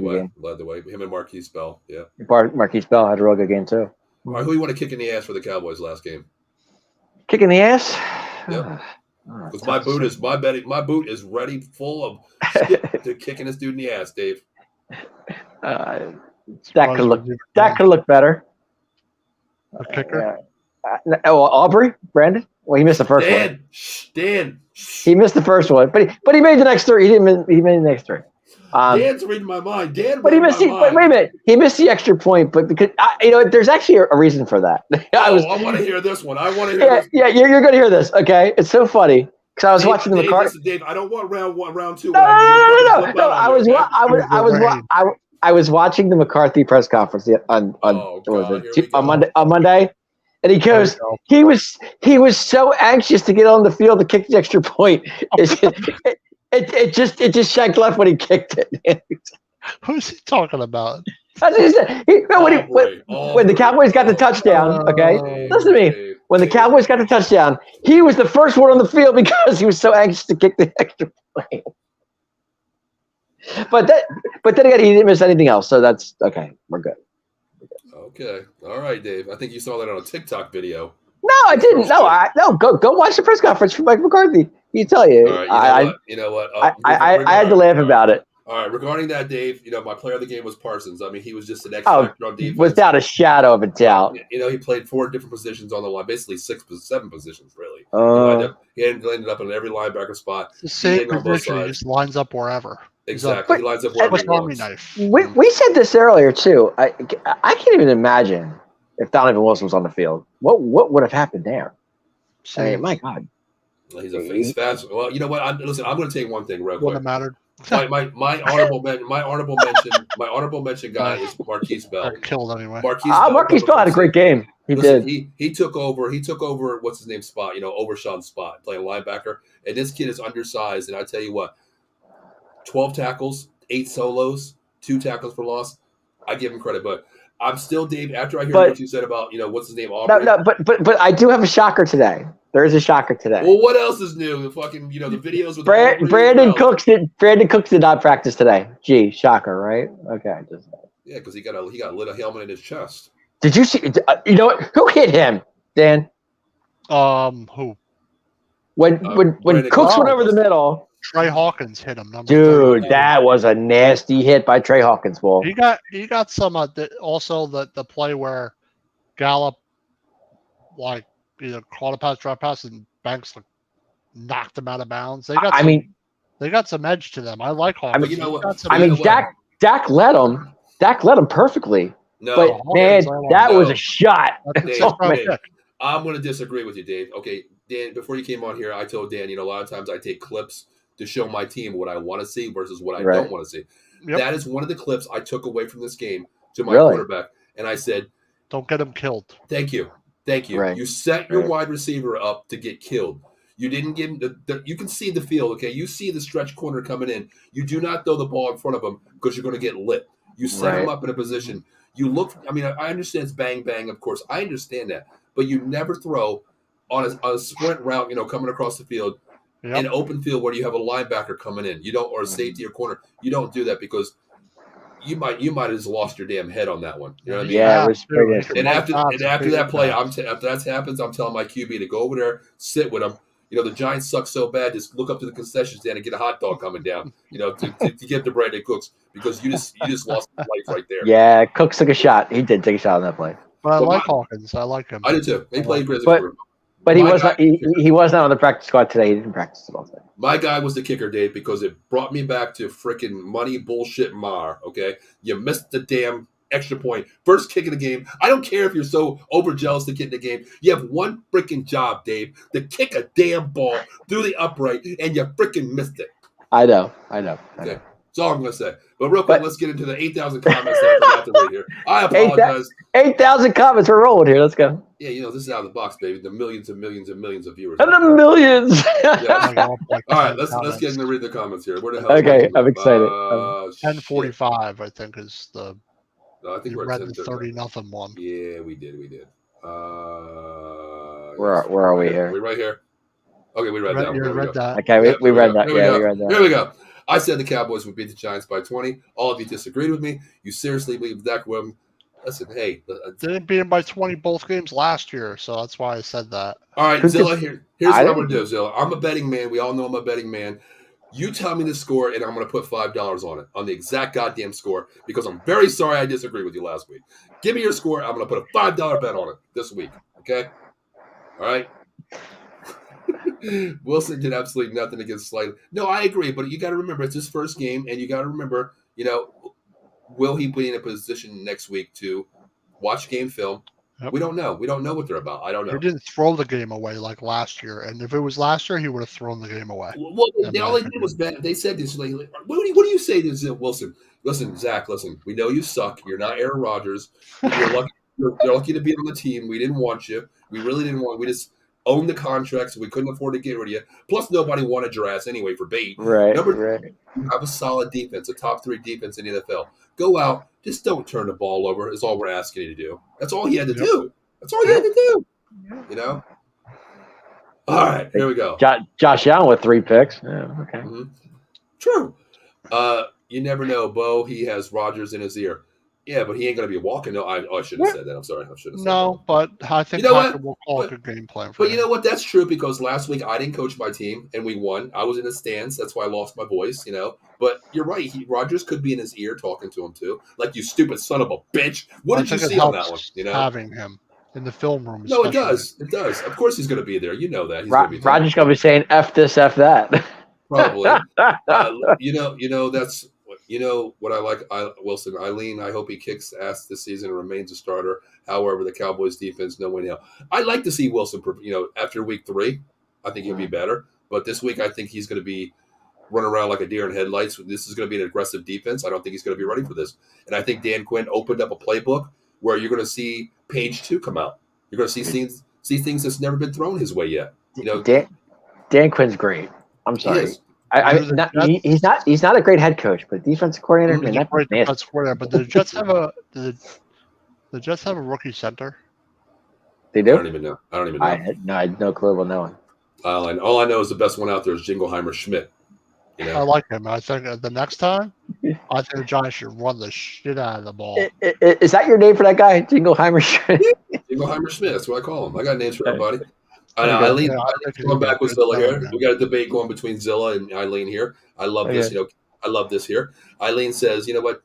S1: way. Him and Marquise Bell, yeah.
S3: Marquise Bell had a real good game too.
S1: All right, who you want to kick in the ass for the Cowboys last game?
S3: Kick in the ass?
S1: Yeah. Because my boot is ready, full of to kicking this dude in the ass, Dave.
S3: That could look better.
S2: A kicker?
S3: Aubrey, Brandon. Well, he missed the first one.
S1: Dan.
S3: He missed the first one, but he made the next three. He made the next three.
S1: Dan's reading my mind.
S3: But he missed. Wait a minute. He missed the extra point, but because there's actually a reason for that.
S1: I want to hear this one. I want to hear. This.
S3: Yeah, you're going to hear this. Okay, it's so funny because I was watching the car.
S1: Dave, I don't want round two.
S3: No. I I was watching the McCarthy press conference on Monday, and he goes, he was so anxious to get on the field to kick the extra point. It just shanked left when he kicked it.
S2: Who's he talking about?
S3: When the Cowboys got the touchdown, okay? Listen to me. When the Cowboys got the touchdown, he was the first one on the field because he was so anxious to kick the extra point. But then again, he didn't miss anything else, so that's okay. We're good.
S1: Okay, all right, Dave. I think you saw that on a TikTok video.
S3: No, I didn't. No, go watch the press conference from Mike McCarthy. He tell you.
S1: All right, you know what?
S3: I had to laugh about it.
S1: All right, regarding that, Dave, my player of the game was Parsons. I mean, he was just an X factor on defense.
S3: Without a shadow of a doubt.
S1: He played 4 different positions on the line, basically 7 positions, really. He ended up in every linebacker spot.
S2: The same position, he just lines up wherever.
S1: Exactly, he lines up wherever he wants.
S3: We said this earlier, too. I can't even imagine if Donovan Wilson was on the field. What would have happened there? I mean, my God.
S1: He's fast. Well, you know what? I'm going to take one thing real quick.
S2: Wouldn't have mattered.
S1: My honorable mention guy is Marquise Bell.
S2: Killed anyway.
S3: Marquise Bell had a great game. He did.
S1: He took over. What's his name spot? Overshawn's spot, playing linebacker. And this kid is undersized. And I tell you what, 12 tackles, 8 solos, 2 tackles for loss. I give him credit, but I'm still, Dave. After I hear what you said about what's his name, Aubrey.
S3: No, but I do have a shocker today. There is a shocker today.
S1: Well, what else is new? The fucking, the videos with
S3: Brandon Cooks did not practice today. Gee, shocker, right? Okay,
S1: yeah, because he got a little helmet in his chest.
S3: Did you see? You know what? Who hit him, Dan?
S2: Who?
S3: When Cooks went over the middle.
S2: Trey Hawkins hit him.
S3: Dude, that was a nasty hit by Trey Hawkins. Bull.
S2: He got some also the play where Gallup either caught a pass, drop pass, and Banks knocked him out of bounds. They got some edge to them. I like Hawkins.
S3: Dak led him. Dak led him perfectly.
S1: No,
S3: but man, that was a shot.
S1: Dave, I'm going to disagree with you, Dave. Okay, Dan. Before you came on here, I told Dan, a lot of times I take clips to show my team what I want to see versus what I don't want to see. Yep. That is one of the clips I took away from this game to my quarterback, and I said,
S2: "Don't get him killed."
S1: Thank you. Right. You set your wide receiver up to get killed. You didn't give him you can see the field, okay? You see the stretch corner coming in. You do not throw the ball in front of him because you're going to get lit. You set him up in a position. You look. I mean, I understand it's bang bang. Of course, I understand that, but you never throw on a sprint route. Coming across the field. Yep. In open field where you have a linebacker coming in, you don't, or a safety or corner, you don't do that because you might have just lost your damn head on that one. You know what I mean?
S3: Yeah, it was pretty.
S1: And after that play, after that happens, I'm telling my QB to go over there, sit with him. The Giants suck so bad, just look up to the concession stand and get a hot dog coming down. To give to Brandon Cooks because you just lost life right there.
S3: Yeah, Cooks took a shot. He did take a shot on that play.
S2: But I like Hawkins. I like him.
S1: I do too. He played great.
S3: But he was not. He was not on the practice squad today. He didn't practice at all today.
S1: My guy was the kicker, Dave, because it brought me back to freaking money bullshit Mar. Okay, you missed the damn extra point. First kick of the game. I don't care if you're so overjealous to get in the game. You have one freaking job, Dave, to kick a damn ball through the upright, and you freaking missed it.
S3: I know.
S1: Okay. That's all I'm going to say. But real quick, let's get into the 8,000 comments that I forgot to read here. I apologize.
S3: 8,000 comments. We're rolling here. Let's go.
S1: Yeah, this is out of the box, baby. The millions and millions and millions of viewers.
S3: And the millions.
S1: Yes. All right, let's get into read the comments here. Where the hell?
S3: Okay, I'm excited.
S2: 10:45, I think, is the.
S1: No, I think
S2: you
S1: we're
S2: read
S1: at
S2: the 30-0 one.
S1: Yeah, we did.
S3: Where are we here?
S1: We're right here. Okay, we read that.
S2: We read that.
S3: Okay, we read that. Yeah, we read that.
S1: Here we go. I said the Cowboys would beat the Giants by 20. All of you disagreed with me. You seriously believe Dak Williams? Listen, hey.
S2: They didn't beat him by 20 both games last year, so that's why I said that.
S1: All right, Zilla, here's what I'm going to do, Zilla. I'm a betting man. We all know I'm a betting man. You tell me the score, and I'm going to put $5 on it, on the exact goddamn score, because I'm very sorry I disagreed with you last week. Give me your score. I'm going to put a $5 bet on it this week, okay? All right? Wilson did absolutely nothing against Slade. No, I agree, but you got to remember it's his first game, and you got to remember, will he be in a position next week to watch game film,
S2: Yep.
S1: We don't know. We don't know what they're about. I don't know.
S2: He didn't throw the game away like last year, and if it was last year, he would have thrown the game away.
S1: Well, all they did was bet. They said this. Like, what do you say to Wilson? Listen, Zach. Listen, we know you suck. You're not Aaron Rodgers. You're lucky. You're lucky to be on the team. We didn't want you. We really didn't want. We just owned the contract, so we couldn't afford to get rid of you. Plus, nobody wanted your ass anyway for bait.
S3: Right.
S1: You have a solid defense, a top 3 defense in the NFL. Go out. Just don't turn the ball over. Is all we're asking you to do. That's all he had to do. That's all he had to do. You know. All right, here we go.
S3: Josh Allen with 3 picks. Yeah, okay.
S1: Mm-hmm. True. You never know, Bo. He has Rodgers in his ear. Yeah, but he ain't going to be walking. No, I shouldn't have said that. I'm sorry. I shouldn't have said that.
S2: No, but I think we'll call a good game plan for him.
S1: But you know what? That's true because last week I didn't coach my team and we won. I was in the stands. That's why I lost my voice, you know. But you're right. Rodgers could be in his ear talking to him too. Like, you stupid son of a bitch. What did you see on that one? You know,
S2: having him in the film room.
S1: No, it does. It does. Of course he's going to be there. You know that.
S3: Rodgers going to be saying F this, F that.
S1: Probably. That's what I like. Wilson, Eileen, I hope he kicks ass this season and remains a starter. However, the Cowboys defense, no way now. I'd like to see Wilson, after week 3. I think he'll be better. But this week, I think he's going to be running around like a deer in headlights. This is going to be an aggressive defense. I don't think he's going to be ready for this. And I think Dan Quinn opened up a playbook where you're going to see page 2 come out. You're going to see things that's never been thrown his way yet. You know,
S3: Dan Quinn's great. I'm sorry. He's not a great head coach, but defensive coordinator.
S2: He's a great defensive coordinator. But the Jets have a rookie center.
S3: They do.
S1: I don't even know.
S3: I had no clue about that one.
S1: All I know is the best one out there is Jingleheimer Schmidt. You know?
S2: I like him. I think the next time, I think the Giants should run the shit out of the ball.
S3: Is that your name for that guy, Jingleheimer Schmidt?
S1: Jingleheimer Schmidt. That's what I call him. I got names for everybody. Eileen, going back with Zilla here. We got a debate going between Zilla and Eileen here. I love this. I love this here. Eileen says, you know what?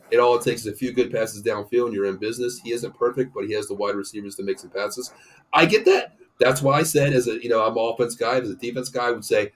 S1: It all takes is a few good passes downfield, and you're in business. He isn't perfect, but he has the wide receivers to make some passes. I get that. That's why I said, I'm an offense guy. As a defense guy, I would say,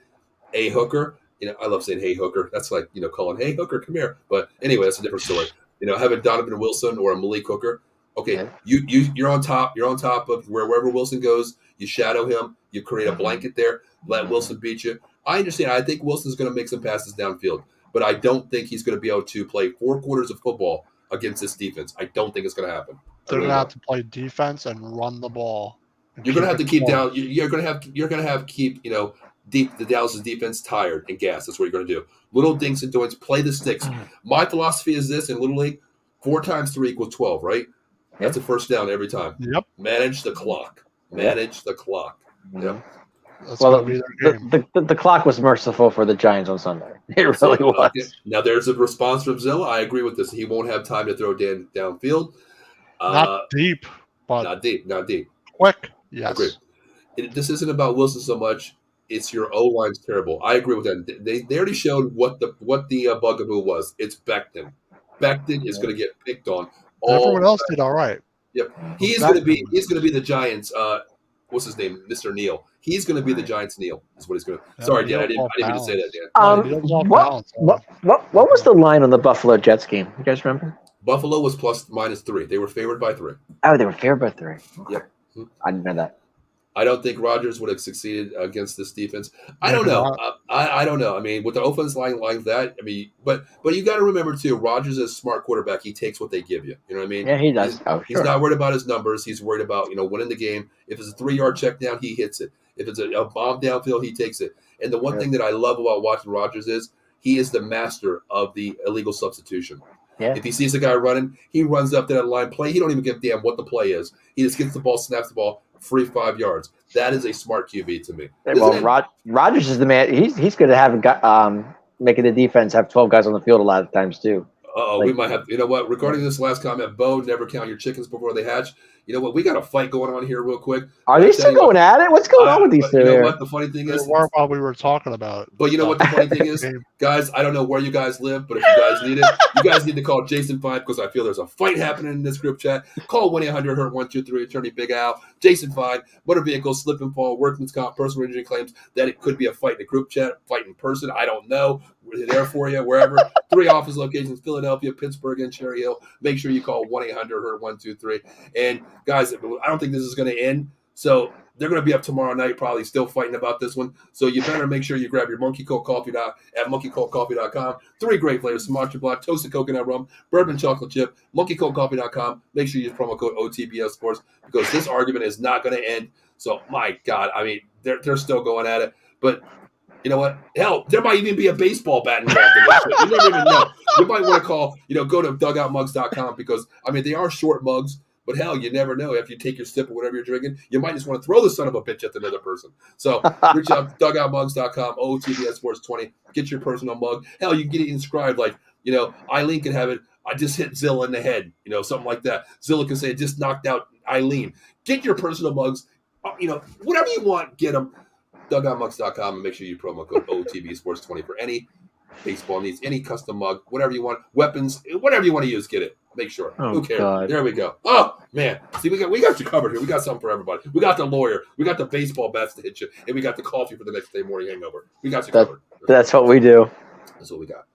S1: "Hey Hooker." I love saying "Hey Hooker." That's like calling "Hey Hooker, come here." But anyway, that's a different story. Having Donovan Wilson or a Malik Hooker. Okay, you're on top. You're on top of wherever Wilson goes. You shadow him. You create a blanket there. Let Wilson beat you. I understand. I think Wilson's going to make some passes downfield, but I don't think he's going to be able to play 4 quarters of football against this defense. I don't think it's going to happen.
S2: They're going to have to play defense and run the ball.
S1: You're going to have to keep down. You're going to have to keep the Dallas defense tired and gassed. That's what you're going to do. Little dinks and doinks. Play the sticks. My philosophy is this in Little League: 4 times 3 equals 12. Right? That's a first down every time.
S2: Yep.
S1: Manage the clock. Manage the clock. Yep.
S3: Well, the clock was merciful for the Giants on Sunday. It really was.
S1: Now, there's a response from Zilla. I agree with this. He won't have time to throw downfield.
S2: Not deep, but
S1: not deep.
S2: Quick. Yes.
S1: Agreed. This isn't about Wilson so much. It's your O-line's terrible. I agree with that. They already showed what the bugaboo was. It's Becton. Becton is going to get picked on.
S2: Everyone else did all right.
S1: Yep. He's going to be the Giants. What's his name? Mr. Neal. He's going to be the Giants' Neal. Is what he's going to. Sorry, Dan. I didn't mean to say that, Dan.
S3: What was the line on the Buffalo Jets game? You guys remember?
S1: Buffalo was +-3. They were favored by 3.
S3: Oh, they were favored by 3. Okay.
S1: Yep.
S3: I didn't know that.
S1: I don't think Rodgers would have succeeded against this defense. I don't know. I don't know. I mean, with the offense line like that, but you got to remember too, Rodgers is a smart quarterback. He takes what they give you. You know what I mean?
S3: Yeah, he does.
S1: He's not worried about his numbers. He's worried about winning the game. If it's a 3-yard check down, he hits it. If it's a bomb downfield, he takes it. And the one thing that I love about watching Rodgers is he is the master of the illegal substitution.
S3: Yeah.
S1: If he sees a guy running, he runs up to that line play. He don't even give a damn what the play is. He just gets the ball, snaps the ball, free 5 yards. That is a smart QB to me.
S3: Well, Rodgers is the man. He's going to have making the defense have 12 guys on the field a lot of times too.
S1: We might have. You know what? Regarding this last comment, Bo, never count your chickens before they hatch. You know what? We got a fight going on here real quick.
S3: Are they still going at it? What's going on with these two?
S1: You know what? The funny thing is,
S2: we were talking about.
S1: But you know what the funny thing is, guys? I don't know where you guys live, but if you guys need it, you guys need to call Jason 5 because I feel there's a fight happening in this group chat. Call 1-800-HURT-123 Attorney Big Al. Jason 5, motor vehicle slip and fall, workman's comp, personal injury claims. That it could be a fight in the group chat, fight in person. I don't know. We're there for you wherever. 3 office locations: Philadelphia, Philadelphia, Pittsburgh, and Cherry Hill, make sure you call 1-800-HERT-123. And guys, I don't think this is going to end. So they're going to be up tomorrow night, probably still fighting about this one. So you better make sure you grab your Monkey Cold Coffee at monkeycoldcoffee.com. 3 great flavors: Sumatra Black, toasted coconut rum, bourbon chocolate chip. monkeycoldcoffee.com. Make sure you use promo code OTBS Sports, because this argument is not going to end. So my God, I mean, they're still going at it. But you know what? Hell, there might even be a baseball bat involved in this shit. You never even know. You might want to call, go to dugoutmugs.com, because, I mean, they are short mugs, but hell, you never know. After you take your sip or whatever you're drinking, you might just want to throw the son of a bitch at another person. So reach out to dugoutmugs.com, OTBS Sports 20. Get your personal mug. Hell, you can get it inscribed like, Eileen can have it. I just hit Zilla in the head, something like that. Zilla can say, it just knocked out Eileen. Get your personal mugs. Whatever you want, get them. dugoutmugs.com, and make sure you promo code OTB Sports 20 for any baseball needs, any custom mug, whatever you want, weapons, whatever you want to use, get it. Make sure. Who cares? God. There we go. Oh man, see, we got you covered here. We got something for everybody. We got the lawyer, we got the baseball bats to hit you, and we got the coffee for the next day morning hangover. We got you covered.
S3: That's what we do.
S1: That's what we got.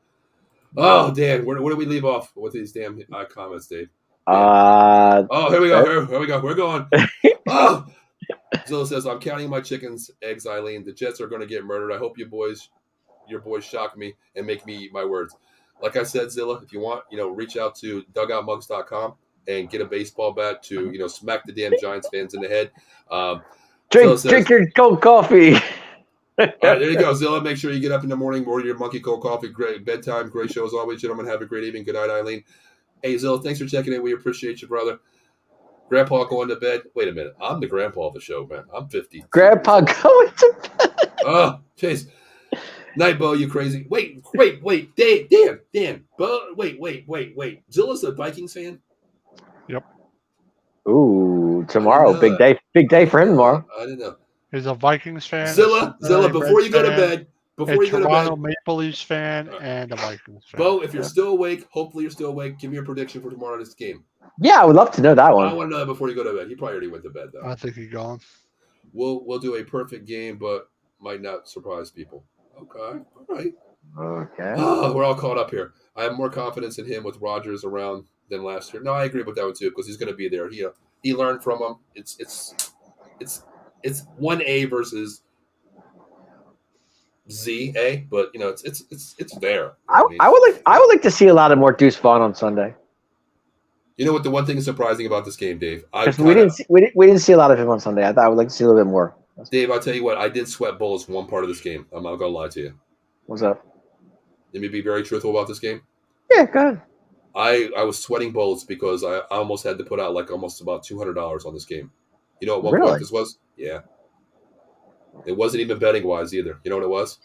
S1: Oh, Dan, where do we leave off with these damn comments, Dave? Here we go. Here we go. We're going. Oh. Zilla says, I'm counting my chickens, eggs, Eileen. The Jets are going to get murdered. I hope your boys shock me and make me eat my words. Like I said, Zilla, if you want, reach out to dugoutmugs.com and get a baseball bat to, smack the damn Giants fans in the head.
S3: Drink your cold coffee.
S1: All right, there you go, Zilla. Make sure you get up in the morning, order your Monkey Cold Coffee. Great bedtime, great show as always, gentlemen. Have a great evening. Good night, Eileen. Hey, Zilla, thanks for checking in. We appreciate you, brother. Grandpa going to bed. Wait a minute. I'm the grandpa of the show, man. I'm 50.
S3: Grandpa going to bed.
S1: Oh, jeez. Night, Bo, you crazy. Wait. Dan. Bo, wait. Zilla's a Vikings fan?
S2: Yep.
S3: Ooh, tomorrow. Big day. Big day for him tomorrow.
S1: I didn't know.
S2: He's a Vikings fan.
S1: Zilla, before you go to bed. Before you go to bed.
S2: Toronto Maple Leafs fan and a Vikings fan.
S1: Bo, if you're still awake, hopefully you're still awake, give me a prediction for tomorrow night's game.
S3: Yeah, I would love to know that one.
S1: I want to know that before you go to bed. He probably already went to bed, though.
S2: I think he's gone.
S1: We'll do a perfect game, but might not surprise people. Okay. All right.
S3: Okay.
S1: Oh, we're all caught up here. I have more confidence in him with Rodgers around than last year. No, I agree with that one too, because he's going to be there. He learned from him. It's 1A versus ZA, but it's there.
S3: I would like to see a lot of more Deuce Vaughn on Sunday.
S1: You know what? The one thing is surprising about this game, Dave.
S3: We didn't see a lot of him on Sunday. I would like to see a little bit more.
S1: Dave, I'll tell you what. I did sweat bullets one part of this game. I'm not gonna lie to you.
S3: What's up?
S1: Let me be very truthful about this game.
S3: Yeah, go ahead.
S1: I was sweating bullets because I almost had to put out almost about $200 on this game. You know what point this was? Yeah. It wasn't even betting wise either. You know what it was?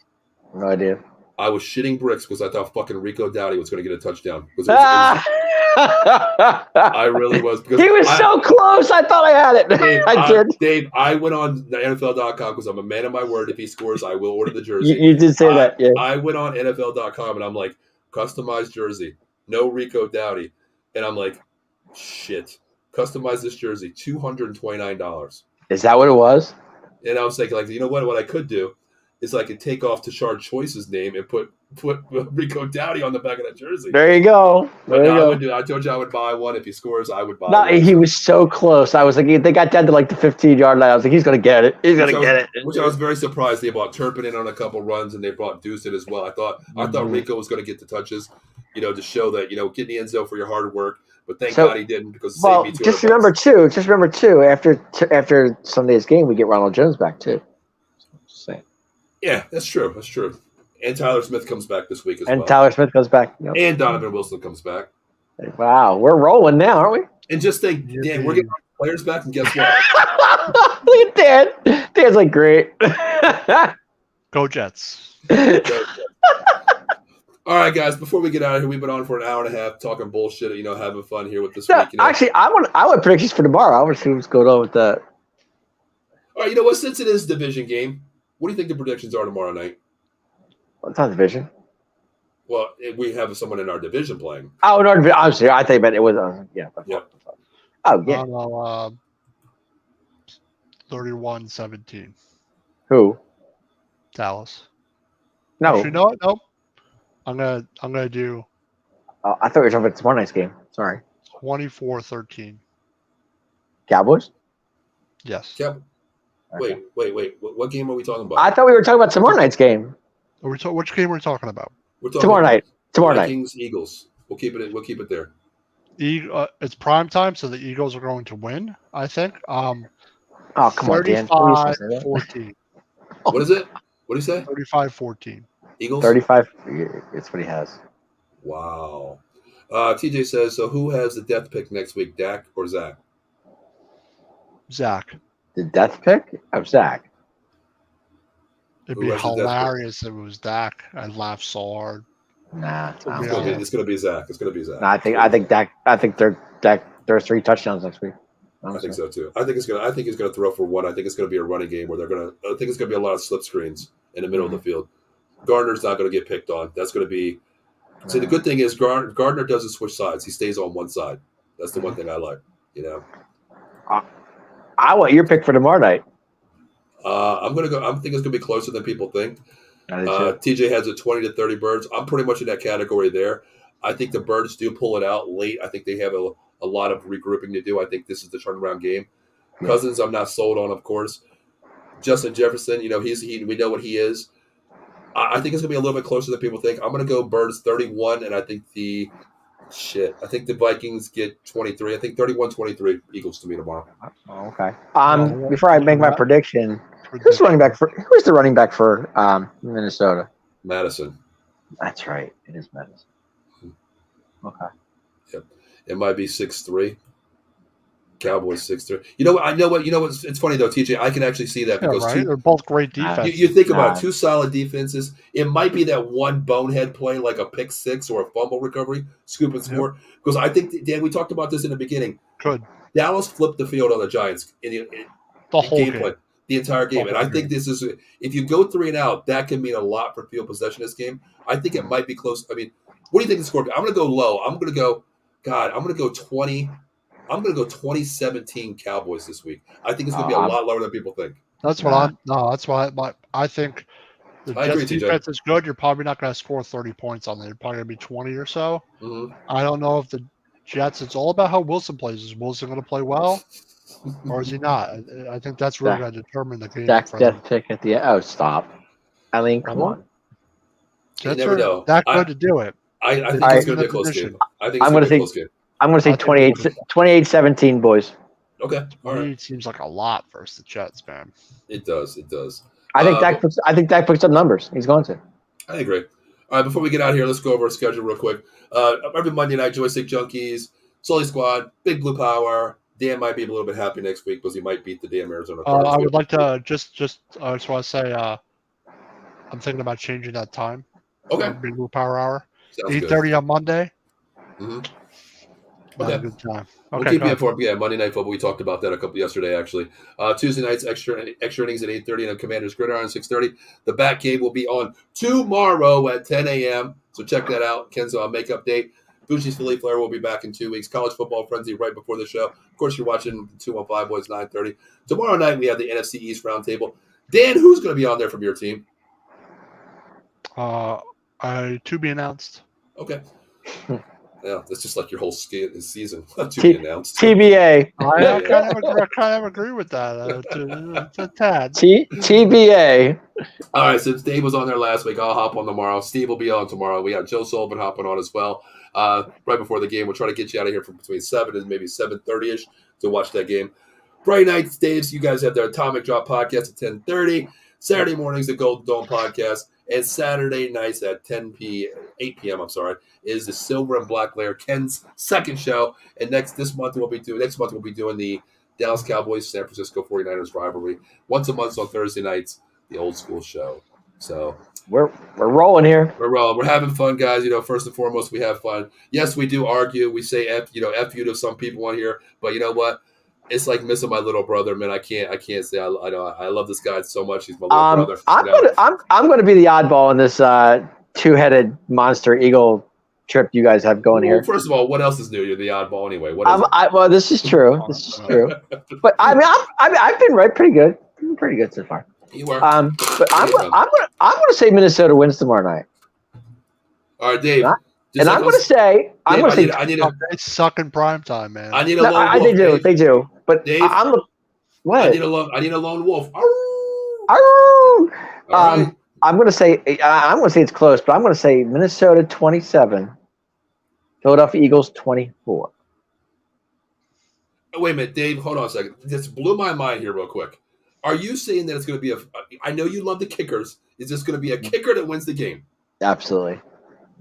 S3: No idea.
S1: I was shitting bricks because I thought fucking Rico Dowdy was going to get a touchdown. I really was. Because
S3: he was so close. I thought I had it.
S1: Dave, Dave, I went on NFL.com because I'm a man of my word. If he scores, I will order the jersey.
S3: You did say that, yeah.
S1: I went on NFL.com and I'm like, customized jersey, no Rico Dowdy. And I'm like, shit, customize this jersey, $229.
S3: Is that what it was?
S1: And I was thinking, you know what I could do is I could take off Tashard Choice's name and put Rico Dowdy on the back of that jersey.
S3: There you go.
S1: I told you I would buy one. If he scores, I would buy one.
S3: He was so close. I was like, they got down to the 15-yard line. I was like, he's going to get it. He's going to get it.
S1: Which I was very surprised. They brought Turpin in on a couple runs, and they brought Deuce in as well. I thought Rico was going to get the touches, to show that, get in the end zone for your hard work. But thank God he didn't, because it saved me $200.
S3: Just remember too, after Sunday's game, we get Ronald Jones back too.
S1: Yeah, that's true. That's true. And Tyler Smith comes back this week as well.
S3: And Tyler Smith comes back. Yep.
S1: And Donovan Wilson comes back.
S3: Wow, we're rolling now, aren't we?
S1: And just think, Dan, we're getting our players back, and guess what?
S3: Look at Dan. Dan's like, great.
S2: Go Jets.
S1: All right, guys, before we get out of here, we've been on for an hour and a half talking bullshit, having fun here with this week.
S3: Actually, I want predictions for tomorrow. I want to see what's going on with that.
S1: All right, you know what? Since it is a division game, what do you think the predictions are tomorrow night?
S3: It's not division.
S1: Well, we have someone in our division playing.
S3: Oh, in our division. I'm sorry. I think it was, yeah.
S1: Yep.
S3: Oh, yeah.
S2: 31-17.
S3: Who?
S2: Dallas.
S3: No.
S2: Actually, no. I'm gonna do
S3: I thought we were talking about tomorrow night's game. Sorry.
S2: 24-13.
S3: Cowboys?
S2: Yes.
S1: Wait. What game are we talking about?
S3: I thought we were talking about tomorrow night's game.
S2: Which game are we talking about?
S1: We're talking
S3: Tomorrow night.
S1: Vikings, Eagles. We'll keep it there.
S2: It's prime time, so the Eagles are going to win, I think.
S3: Oh, come on, Dan.
S2: 35-14.
S1: What is it? What do you say?
S2: 35-14.
S1: Eagles?
S3: 35. It's what he has.
S1: Wow. TJ says, so who has the death pick next week, Dak or Zach?
S2: Zach.
S3: The death pick? Of Zach.
S2: It'd be hilarious if it was Dak. I'd laugh so hard.
S3: Nah.
S1: It's gonna be Zach. It's gonna be Zach.
S3: No, I think Dak. I think there's 3 touchdowns next week.
S1: I think so too. I think he's gonna throw for one. I think it's gonna be a running game where I think it's gonna be a lot of slip screens in the middle of the field. Gardner's not gonna get picked on. That's gonna be. See, the good thing is Gardner doesn't switch sides. He stays on one side. That's the one thing I like.
S3: I want your pick for tomorrow night.
S1: I'm gonna go. I think it's gonna be closer than people think. TJ has a 20-30 Birds. I'm pretty much in that category there. I think the Birds do pull it out late. I think they have a lot of regrouping to do. I think this is the turnaround game. Yeah. Cousins, I'm not sold on, of course. Justin Jefferson, we know what he is. I think it's gonna be a little bit closer than people think. I'm gonna go Birds 31, and I think the Vikings get 23. I think 31-23 Eagles to me tomorrow.
S3: Oh, okay. Before I make my prediction, who's the running back for Minnesota?
S1: Madison.
S3: That's right. It is Madison. Okay.
S1: Yep. It might be 6-3. Cowboys 6-3. You know what? It's funny though, TJ. I can actually see that because
S2: they're both great defenses.
S1: You think about two solid defenses. It might be that one bonehead play, like a pick six or a fumble recovery, scoop and score. Yep. Because I think, Dan, we talked about this in the beginning. Dallas flipped the field on the Giants in
S2: the whole game.
S1: The entire game. And I think this is, if you go 3 and out, that can mean a lot for field possession this game. I think it might be close. I mean, what do you think the score? I'm going to go low. I'm going to go 20. I'm going to go 2017 Cowboys this week. I think it's going to be a lot lower than people think.
S2: That's what I think. The Jets defense is good. You're probably not going to score 30 points on there. You're probably going to be 20 or so.
S1: Mm-hmm.
S2: I don't know if the Jets, it's all about how Wilson plays. Is Wilson going to play well or is he not? I think that's really going to determine the game.
S3: Dak's death pick at the end. Oh, stop. I mean, come on.
S2: Jets are that good to do it.
S1: I think it's going to be a close game. I think it's going to be a close game.
S3: I'm going to say 28-17, boys.
S1: Okay. All right.
S2: It seems like a lot versus the Jets, man.
S1: It does.
S3: I think Dak puts up numbers. He's going to.
S1: I agree. All right, before we get out of here, let's go over our schedule real quick. Every Monday night, Joystick Junkies, Sully Squad, Big Blue Power. Dan might be a little bit happy next week because he might beat the damn Arizona Cardinals.
S2: I would like to I just want to say I'm thinking about changing that time.
S1: Okay.
S2: Big Blue Power Hour.
S1: 8:30
S2: on Monday.
S1: Mm-hmm.
S2: Okay. Good time.
S1: We'll keep you informed. Yeah, Monday Night Football. We talked about that yesterday, actually. Tuesday nights, extra innings at 8:30 and Commanders Gridiron at 6:30. The back game will be on tomorrow at 10 a.m. So check that out. Ken's makeup date. Bougie's Philly Flair will be back in 2 weeks. College Football Frenzy right before the show. Of course, you're watching 215 Boys 9:30. Tomorrow night, we have the NFC East Roundtable. Dan, who's going to be on there from your team?
S2: To be announced.
S1: Okay. Yeah, that's just like your whole season. To be announced.
S3: TBA.
S2: I kind of agree with that. It's a tad.
S3: TBA.
S1: All right, since Dave was on there last week, I'll hop on tomorrow. Steve will be on tomorrow. We have Joe Sullivan hopping on as well. Right before the game, we'll try to get you out of here from between 7 and maybe 7:30ish to watch that game. Friday nights, Dave's, you guys have the Atomic Drop podcast at 10:30. Saturday mornings, the Golden Dome podcast. And Saturday nights at 8 p.m. Is the Silver and Black Layer, Ken's second show. And next month we'll be doing the Dallas Cowboys San Francisco 49ers rivalry. Once a month on Thursday nights, the old school show. So
S3: we're rolling here.
S1: We're rolling. We're having fun, guys. First and foremost, we have fun. Yes, we do argue. We say F you to some people on here, but you know what? It's like missing my little brother, man. I can't say I love this guy so much. He's my little brother.
S3: I'm gonna be the oddball in this two-headed monster eagle trip you guys have going here.
S1: First of all, what else is new? You're the oddball anyway.
S3: Well, this is true. But I mean, I've been right pretty good. Pretty good so far.
S1: You are.
S3: But I'm gonna say Minnesota wins tomorrow night.
S1: All right, Dave.
S3: And I'm going to say,
S2: they suck in prime time, man.
S1: I need a lone wolf.
S3: They do. But
S1: Dave,
S3: what?
S1: I need a lone wolf.
S3: All
S1: right.
S3: I'm going to say it's close, but I'm going to say Minnesota 27, Philadelphia Eagles 24.
S1: Wait a minute, Dave. Hold on a second. This blew my mind here, real quick. Are you saying that it's going to be I know you love the kickers. Is this going to be a kicker that wins the game?
S3: Absolutely.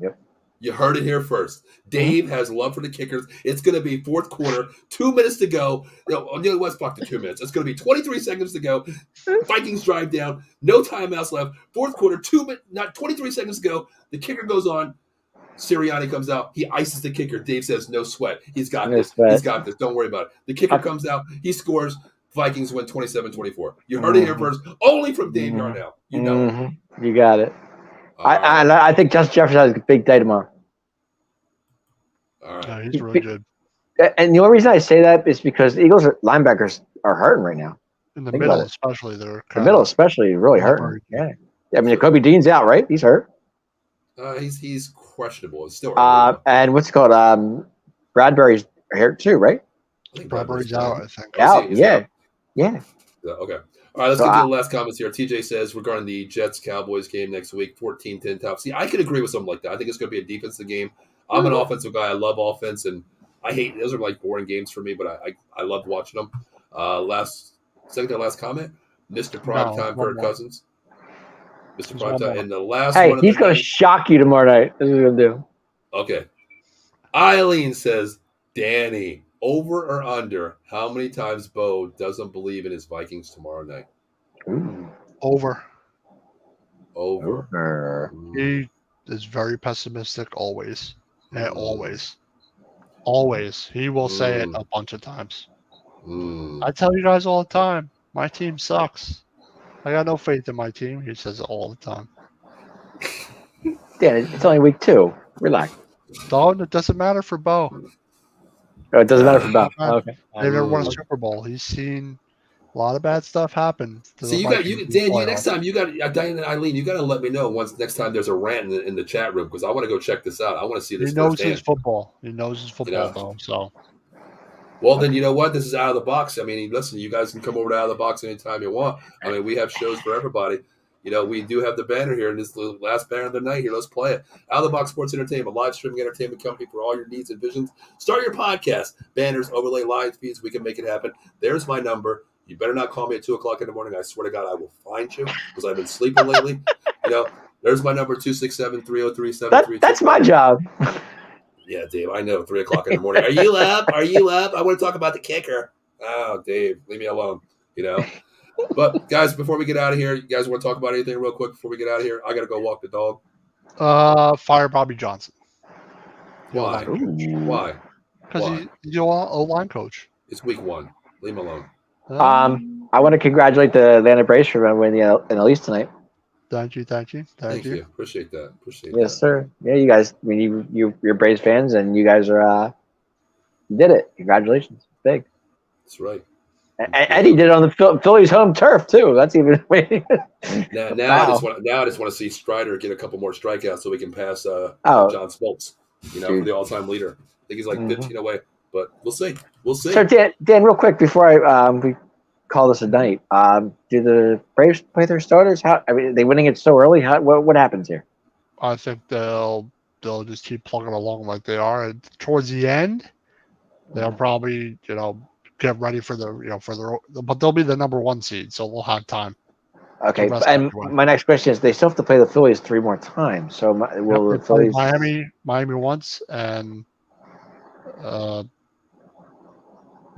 S3: Yep.
S1: You heard it here first. Dave has love for the kickers. It's going to be fourth quarter, 2 minutes to go. Let's block the 2 minutes. It's going to be 23 seconds to go. Vikings drive down. No timeouts left. Fourth quarter, 23 seconds to go. The kicker goes on. Sirianni comes out. He ices the kicker. Dave says, no sweat. He's got this. He's got this. Don't worry about it. The kicker comes out. He scores. Vikings win 27-24. You heard it here first. Only from Dave Yarnell. You know it.
S3: You got it. I think Justin Jefferson has a big day tomorrow.
S1: All right.
S2: Yeah, he's really good.
S3: And the only reason I say that is because the Eagles linebackers are hurting right now.
S2: In the middle, especially. They're
S3: really hurting. Yeah. I mean, Jacoby Dean's out, right? He's hurt.
S1: He's questionable. It's still
S3: and what's it called? Bradbury's hurt too, right?
S1: I think
S2: Bradbury's out, I think.
S3: Out, yeah.
S1: Okay. All right, let's get to the last comments here. TJ says regarding the Jets-Cowboys game next week, 14-10 top. See, I could agree with something like that. I think it's going to be a defensive game. I'm an offensive guy. I love offense, and I hate those are like boring games for me, but I loved watching them. Second to last comment, Mr. Primetime, Kirk Cousins. Mr. Primetime, and the last one.
S3: Hey, he's going to shock you tomorrow night. That's what he's going to do.
S1: Okay. Eileen says, Danny, over or under, how many times Bo doesn't believe in his Vikings tomorrow night?
S3: Ooh.
S2: Over.
S1: He
S2: is very pessimistic always. Yeah, always. He will say it a bunch of times. I tell you guys all the time, my team sucks. I got no faith in my team. He says it all the time.
S3: Yeah, it's only week 2. Relax.
S2: Dog, it doesn't matter for Bo.
S3: Oh, it doesn't matter for Bo. Okay.
S2: They've never won a Super Bowl. He's seen a lot of bad stuff happen.
S1: See, next time you got Diane and Eileen. You got to let me know next time there's a rant in the chat room because I want to go check this out. I want to see this.
S2: He knows his football. Though. So,
S1: well, then you know what? This is out of the box. I mean, listen, you guys can come over to Out of the Box anytime you want. I mean, we have shows for everybody. You know, we do have the banner here, and this is the last banner of the night here. Let's play it. Out of the Box Sports Entertainment, live streaming entertainment company for all your needs and visions. Start your podcast. Banners, overlay, live feeds. We can make it happen. There's my number. You better not call me at 2 o'clock in the morning. I swear to God, I will find you because I've been sleeping lately. You know, there's my number, 267-303-7325.
S3: That's my job.
S1: Yeah, Dave, I know, 3 o'clock in the morning. Are you up? I want to talk about the kicker. Oh, Dave, leave me alone, you know. But, guys, before we get out of here, you guys want to talk about anything real quick before we get out of here? I got to go walk the dog.
S2: Fire Bobby Johnson.
S1: Why? Why?
S2: Because he's your O-line coach.
S1: It's week 1. Leave him alone.
S3: I want to congratulate the Atlanta Braves for winning the East tonight.
S2: Thank you.
S1: Thank you. Appreciate that.
S3: Yes, sir. Yeah, you guys. I mean, you're Braves fans, and you guys are. You did it. Congratulations. Big.
S1: That's right.
S3: And Eddie did it on the Phillies' home turf too. That's even.
S1: now
S3: wow.
S1: I just want to see Strider get a couple more strikeouts so we can pass John Smoltz. You know, for the all-time leader. I think he's like 15 away. But we'll see. So
S3: Dan, real quick before we call this a night, do the Braves play their starters? Are they winning it so early? What happens here?
S2: I think they'll just keep plugging along like they are. And towards the end, they'll probably get ready for but they'll be the number 1 seed, so they'll have time.
S3: Okay, and my next question is: they still have to play the Phillies 3 more times. So will the Phillies
S2: Miami once and.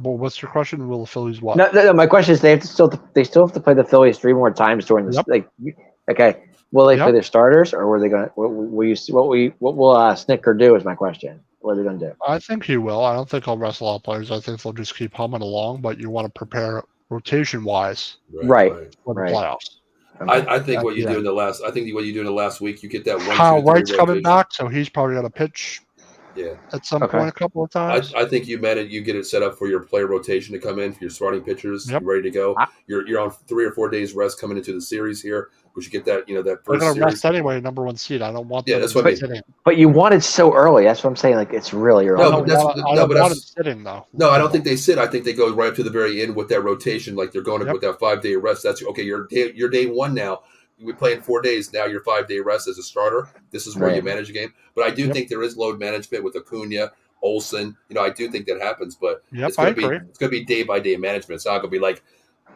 S2: Well, what's your question? Will the Phillies what?
S3: No. My question is, they still have to play the Phillies 3 more times during this.
S2: Yep.
S3: Okay, will they play their starters, or were they going? Will you see what will Snicker do? Is my question. What are they going to do?
S2: I think he will. I don't think he'll rest a lot of players. I think they'll just keep humming along. But you want to prepare rotation wise,
S3: right
S2: for the playoffs.
S3: Okay.
S1: I think what you do in the last. I think what you do in the last week, you get that 1, 2, 3
S2: Wright's
S1: rotation.
S2: coming back, so he's probably going to pitch.
S1: Yeah.
S2: At some point, a couple of times.
S1: I think you get it set up for your player rotation to come in for your starting pitchers ready to go. You're on 3 or 4 days rest coming into the series here. We should get that, that
S2: They're
S1: first
S2: going to
S1: series.
S2: rest anyway, number 1 seed. I don't want
S1: Yeah,
S2: them
S1: that's what I mean.
S2: sitting.
S3: But you want it so early. That's what I'm saying. Like, it's really early.
S2: I don't want them sitting, though.
S1: No, I don't think they sit. I think they go right up to the very end with that rotation, like they're going with that 5-day rest. That's okay. You're day one now. We play in 4 days. Now your 5-day rest as a starter. This is where you manage a game. But I do think there is load management with Acuna, Olsen. I do think that happens. But it's going to be day by day management. It's not going to be like,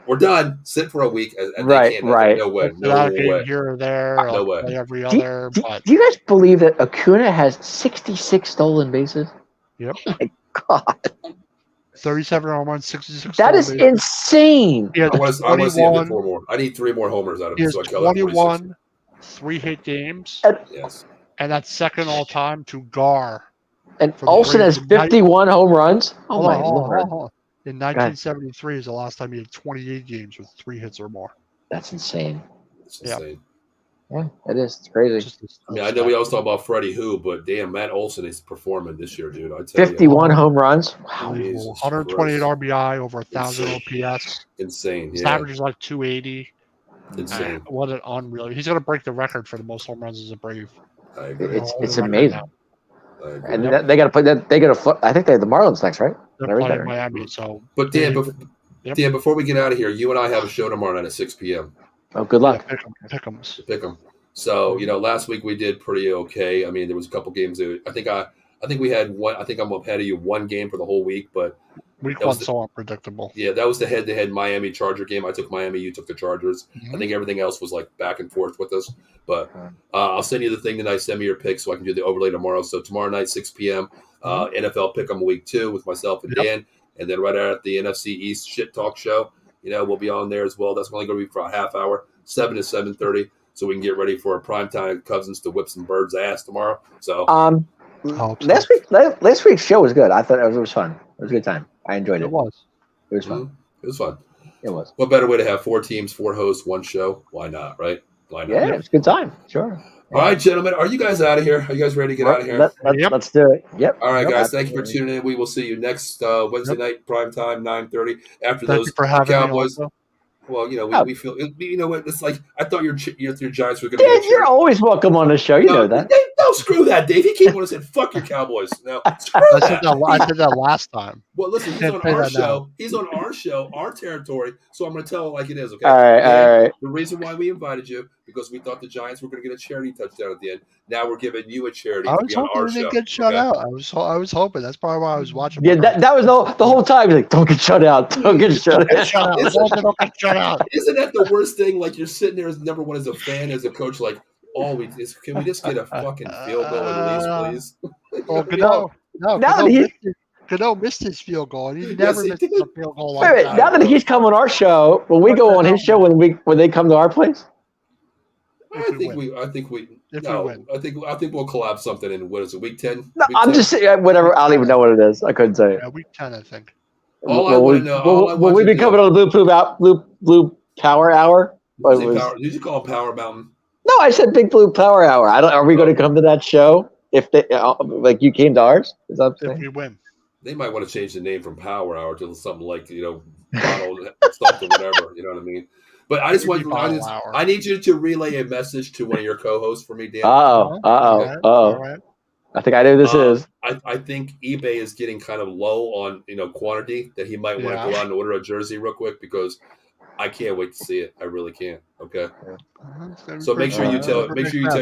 S1: we're done. Sit for a week. And
S3: right.
S1: No way. No way.
S2: Here or there.
S1: No way.
S2: Play every other.
S3: Do you guys believe that Acuna has 66 stolen bases?
S2: Yep.
S3: Oh my God.
S2: 37 home runs, 66.
S3: That is insane.
S1: I want to see him hit 4 more. I need 3 more homers out of him.
S2: He has 21 3-hit games. And that's second all time to Gar.
S3: And Olsen has 51 home runs. Oh my Lord.
S2: In 1973 is the last time he had 28 games with 3 hits or more.
S3: That's insane.
S1: It's insane.
S3: Yeah, it is. It's crazy.
S1: I know we always talk about Freddie Who, but damn, Matt Olsen is performing this year, dude. I tell
S3: 51 home runs. Wow.
S2: 128 RBI, over 1,000 OPS.
S1: Insane.
S2: His average is like 280.
S1: Insane.
S2: What an unreal. He's going to break the record for the most home runs as a Brave.
S1: I agree.
S3: It's amazing. And they got to play that. They got to. I think they have the Marlins next, right?
S2: They're playing Miami. So,
S1: but Dan, before we get out of here, you and I have a show tomorrow night at 6 p.m.
S3: Oh, good luck.
S2: Pick 'em.
S1: So last week we did pretty okay. I mean, there was a couple games. I think we had one. I think I'm ahead of you 1 game for the whole week, but
S2: week 1's so unpredictable.
S1: Yeah, that was the head-to-head Miami Charger game. I took Miami, you took the Chargers. I think everything else was like back and forth with us. But I'll send you the thing tonight. Send me your picks so I can do the overlay tomorrow. So tomorrow night, 6 p.m., NFL Pick'em Week 2 with myself and Dan. And then right at the NFC East Shit Talk Show, we'll be on there as well. That's only going to be for a half hour, 7 to 7:30, so we can get ready for a primetime Cousins to whip some birds' ass tomorrow. So
S3: last week's show was good. I thought it was fun. It was a good time. I enjoyed it.
S2: It was
S3: fun.
S1: It was fun.
S3: It was.
S1: What better way to have 4 teams, 4 hosts, 1 show? Why not, right? Why not?
S3: Yeah, it's a good time. Sure.
S1: All right, gentlemen. Are you guys out of here? Are you guys ready to get out of here?
S3: Let's do it. Yep.
S1: All right, guys. Thank you for tuning in. We will see you next Wednesday night, prime time, 9:30. After
S2: Thank
S1: those
S2: you for having
S1: Cowboys.
S2: Me also.
S1: Well, we feel. You know what? It's like I thought your Giants were going to.
S3: Dave, you're always welcome on the show. You know that.
S1: No, screw that, Dave. He came on and said, "Fuck your Cowboys." No, screw that.
S2: I said that last time.
S1: Well, listen, he's on our show. He's on our show, our territory. So I'm going to tell it like it is. Okay.
S3: All right.
S1: The reason why we invited you because we thought the Giants were going to get a charity touchdown at the end. Now we're giving you a charity.
S2: I was
S1: to be on our
S2: hoping they
S1: show.
S2: Get shut out. I was hoping. That's probably why I was watching.
S3: Yeah, that was the whole time. He's like, "Don't get shut out. Don't get shut out."
S2: Don't get shut out.
S1: Isn't that the worst thing? Like you're sitting there as number one as a fan, as a coach, like, can we just get a fucking field goal at least, please?
S2: Well, Gano missed his field goal. He never missed a field goal like that.
S3: Now that he's come on our show, when we go on his show, when they come to our place,
S1: I think we win. I think we'll collab something in what is it, week 10?
S3: No, I'm just saying whatever. I don't even know what it is. I couldn't say it.
S2: Yeah, week 10, I think.
S3: Will we be coming on the Blue Power Hour?
S1: Did you call it Power Mountain?
S3: No, I said Big Blue Power Hour. Are we going to come to that show if they like you came to ours? Is that
S2: if we win?
S1: They might want to change the name from Power Hour to something like bottled something, whatever. You know what I mean? But I just want I need you to relay a message to one of your co-hosts for me, Dan.
S3: Right. I think I know who this is.
S1: I think eBay is getting kind of low on quantity that he might want to go out and order a jersey real quick because I can't wait to see it. I really can't. Okay. So make sure you tell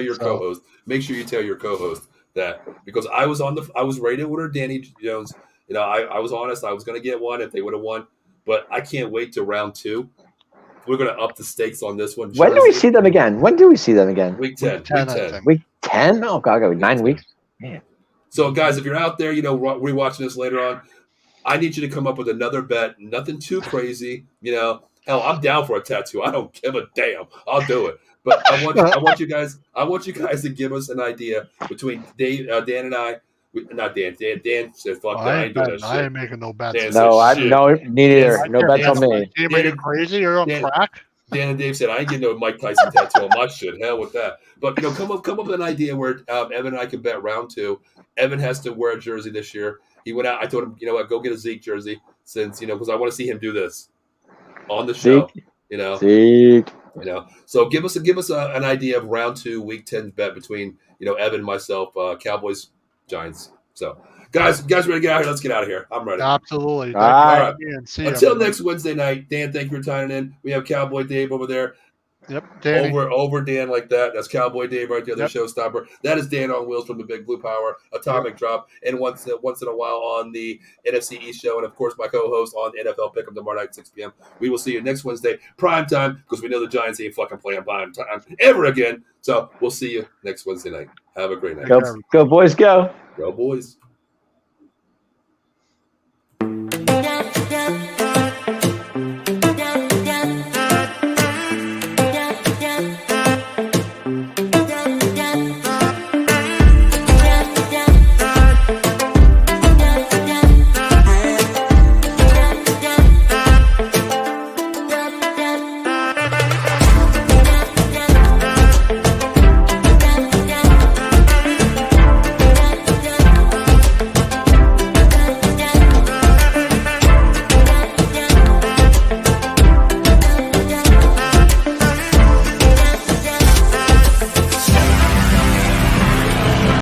S1: your co-host. Make sure you tell your co-host that because I was ready to order Danny Jones. I was honest. I was going to get one if they would have won, but I can't wait to round 2. We're going to up the stakes on this one.
S3: When do we see them again? Week 10. Week 10? Oh, God, 9 weeks? Man.
S1: So, guys, if you're out there, rewatching this later on, I need you to come up with another bet. Nothing too crazy. Hell, I'm down for a tattoo. I don't give a damn. I'll do it. But I want you guys to give us an idea between Dan and I. Not Dan. Dan said, "Fuck that. I ain't doing that shit."
S2: I ain't making no bets.
S3: No, neither. No bets on me.
S2: You making crazy? You're on crack.
S1: Dan and Dave said, "I ain't getting no Mike Tyson tattoo on my shit. Hell with that." But come up with an idea where Evan and I can bet round 2. Evan has to wear a jersey this year. He went out. I told him, go get a Zeke jersey since because I want to see him do this on the show.
S3: Zeke.
S1: So give us an idea of round 2, week 10 bet between Evan, myself, Cowboys, Giants. So guys, ready to get out of here? Let's get out of here. I'm ready.
S2: Absolutely.
S3: All right.
S2: See you,
S1: Until
S2: everybody.
S1: next Wednesday night, Dan, thank you for tuning in. We have Cowboy Dave over there.
S2: Yep, Danny.
S1: Over Dan like that. That's Cowboy Dave right there, the
S2: Yep.
S1: showstopper. That is Dan on Wheels from the Big Blue Power Atomic Drop. And once in a while on the NFC East show. And of course, my co-host on NFL Pick'em tomorrow night at 6 p.m. We will see you next Wednesday, prime time, because we know the Giants ain't fucking playing prime time ever again. So we'll see you next Wednesday night. Have a great night.
S3: Go boys, go.
S1: Go boys.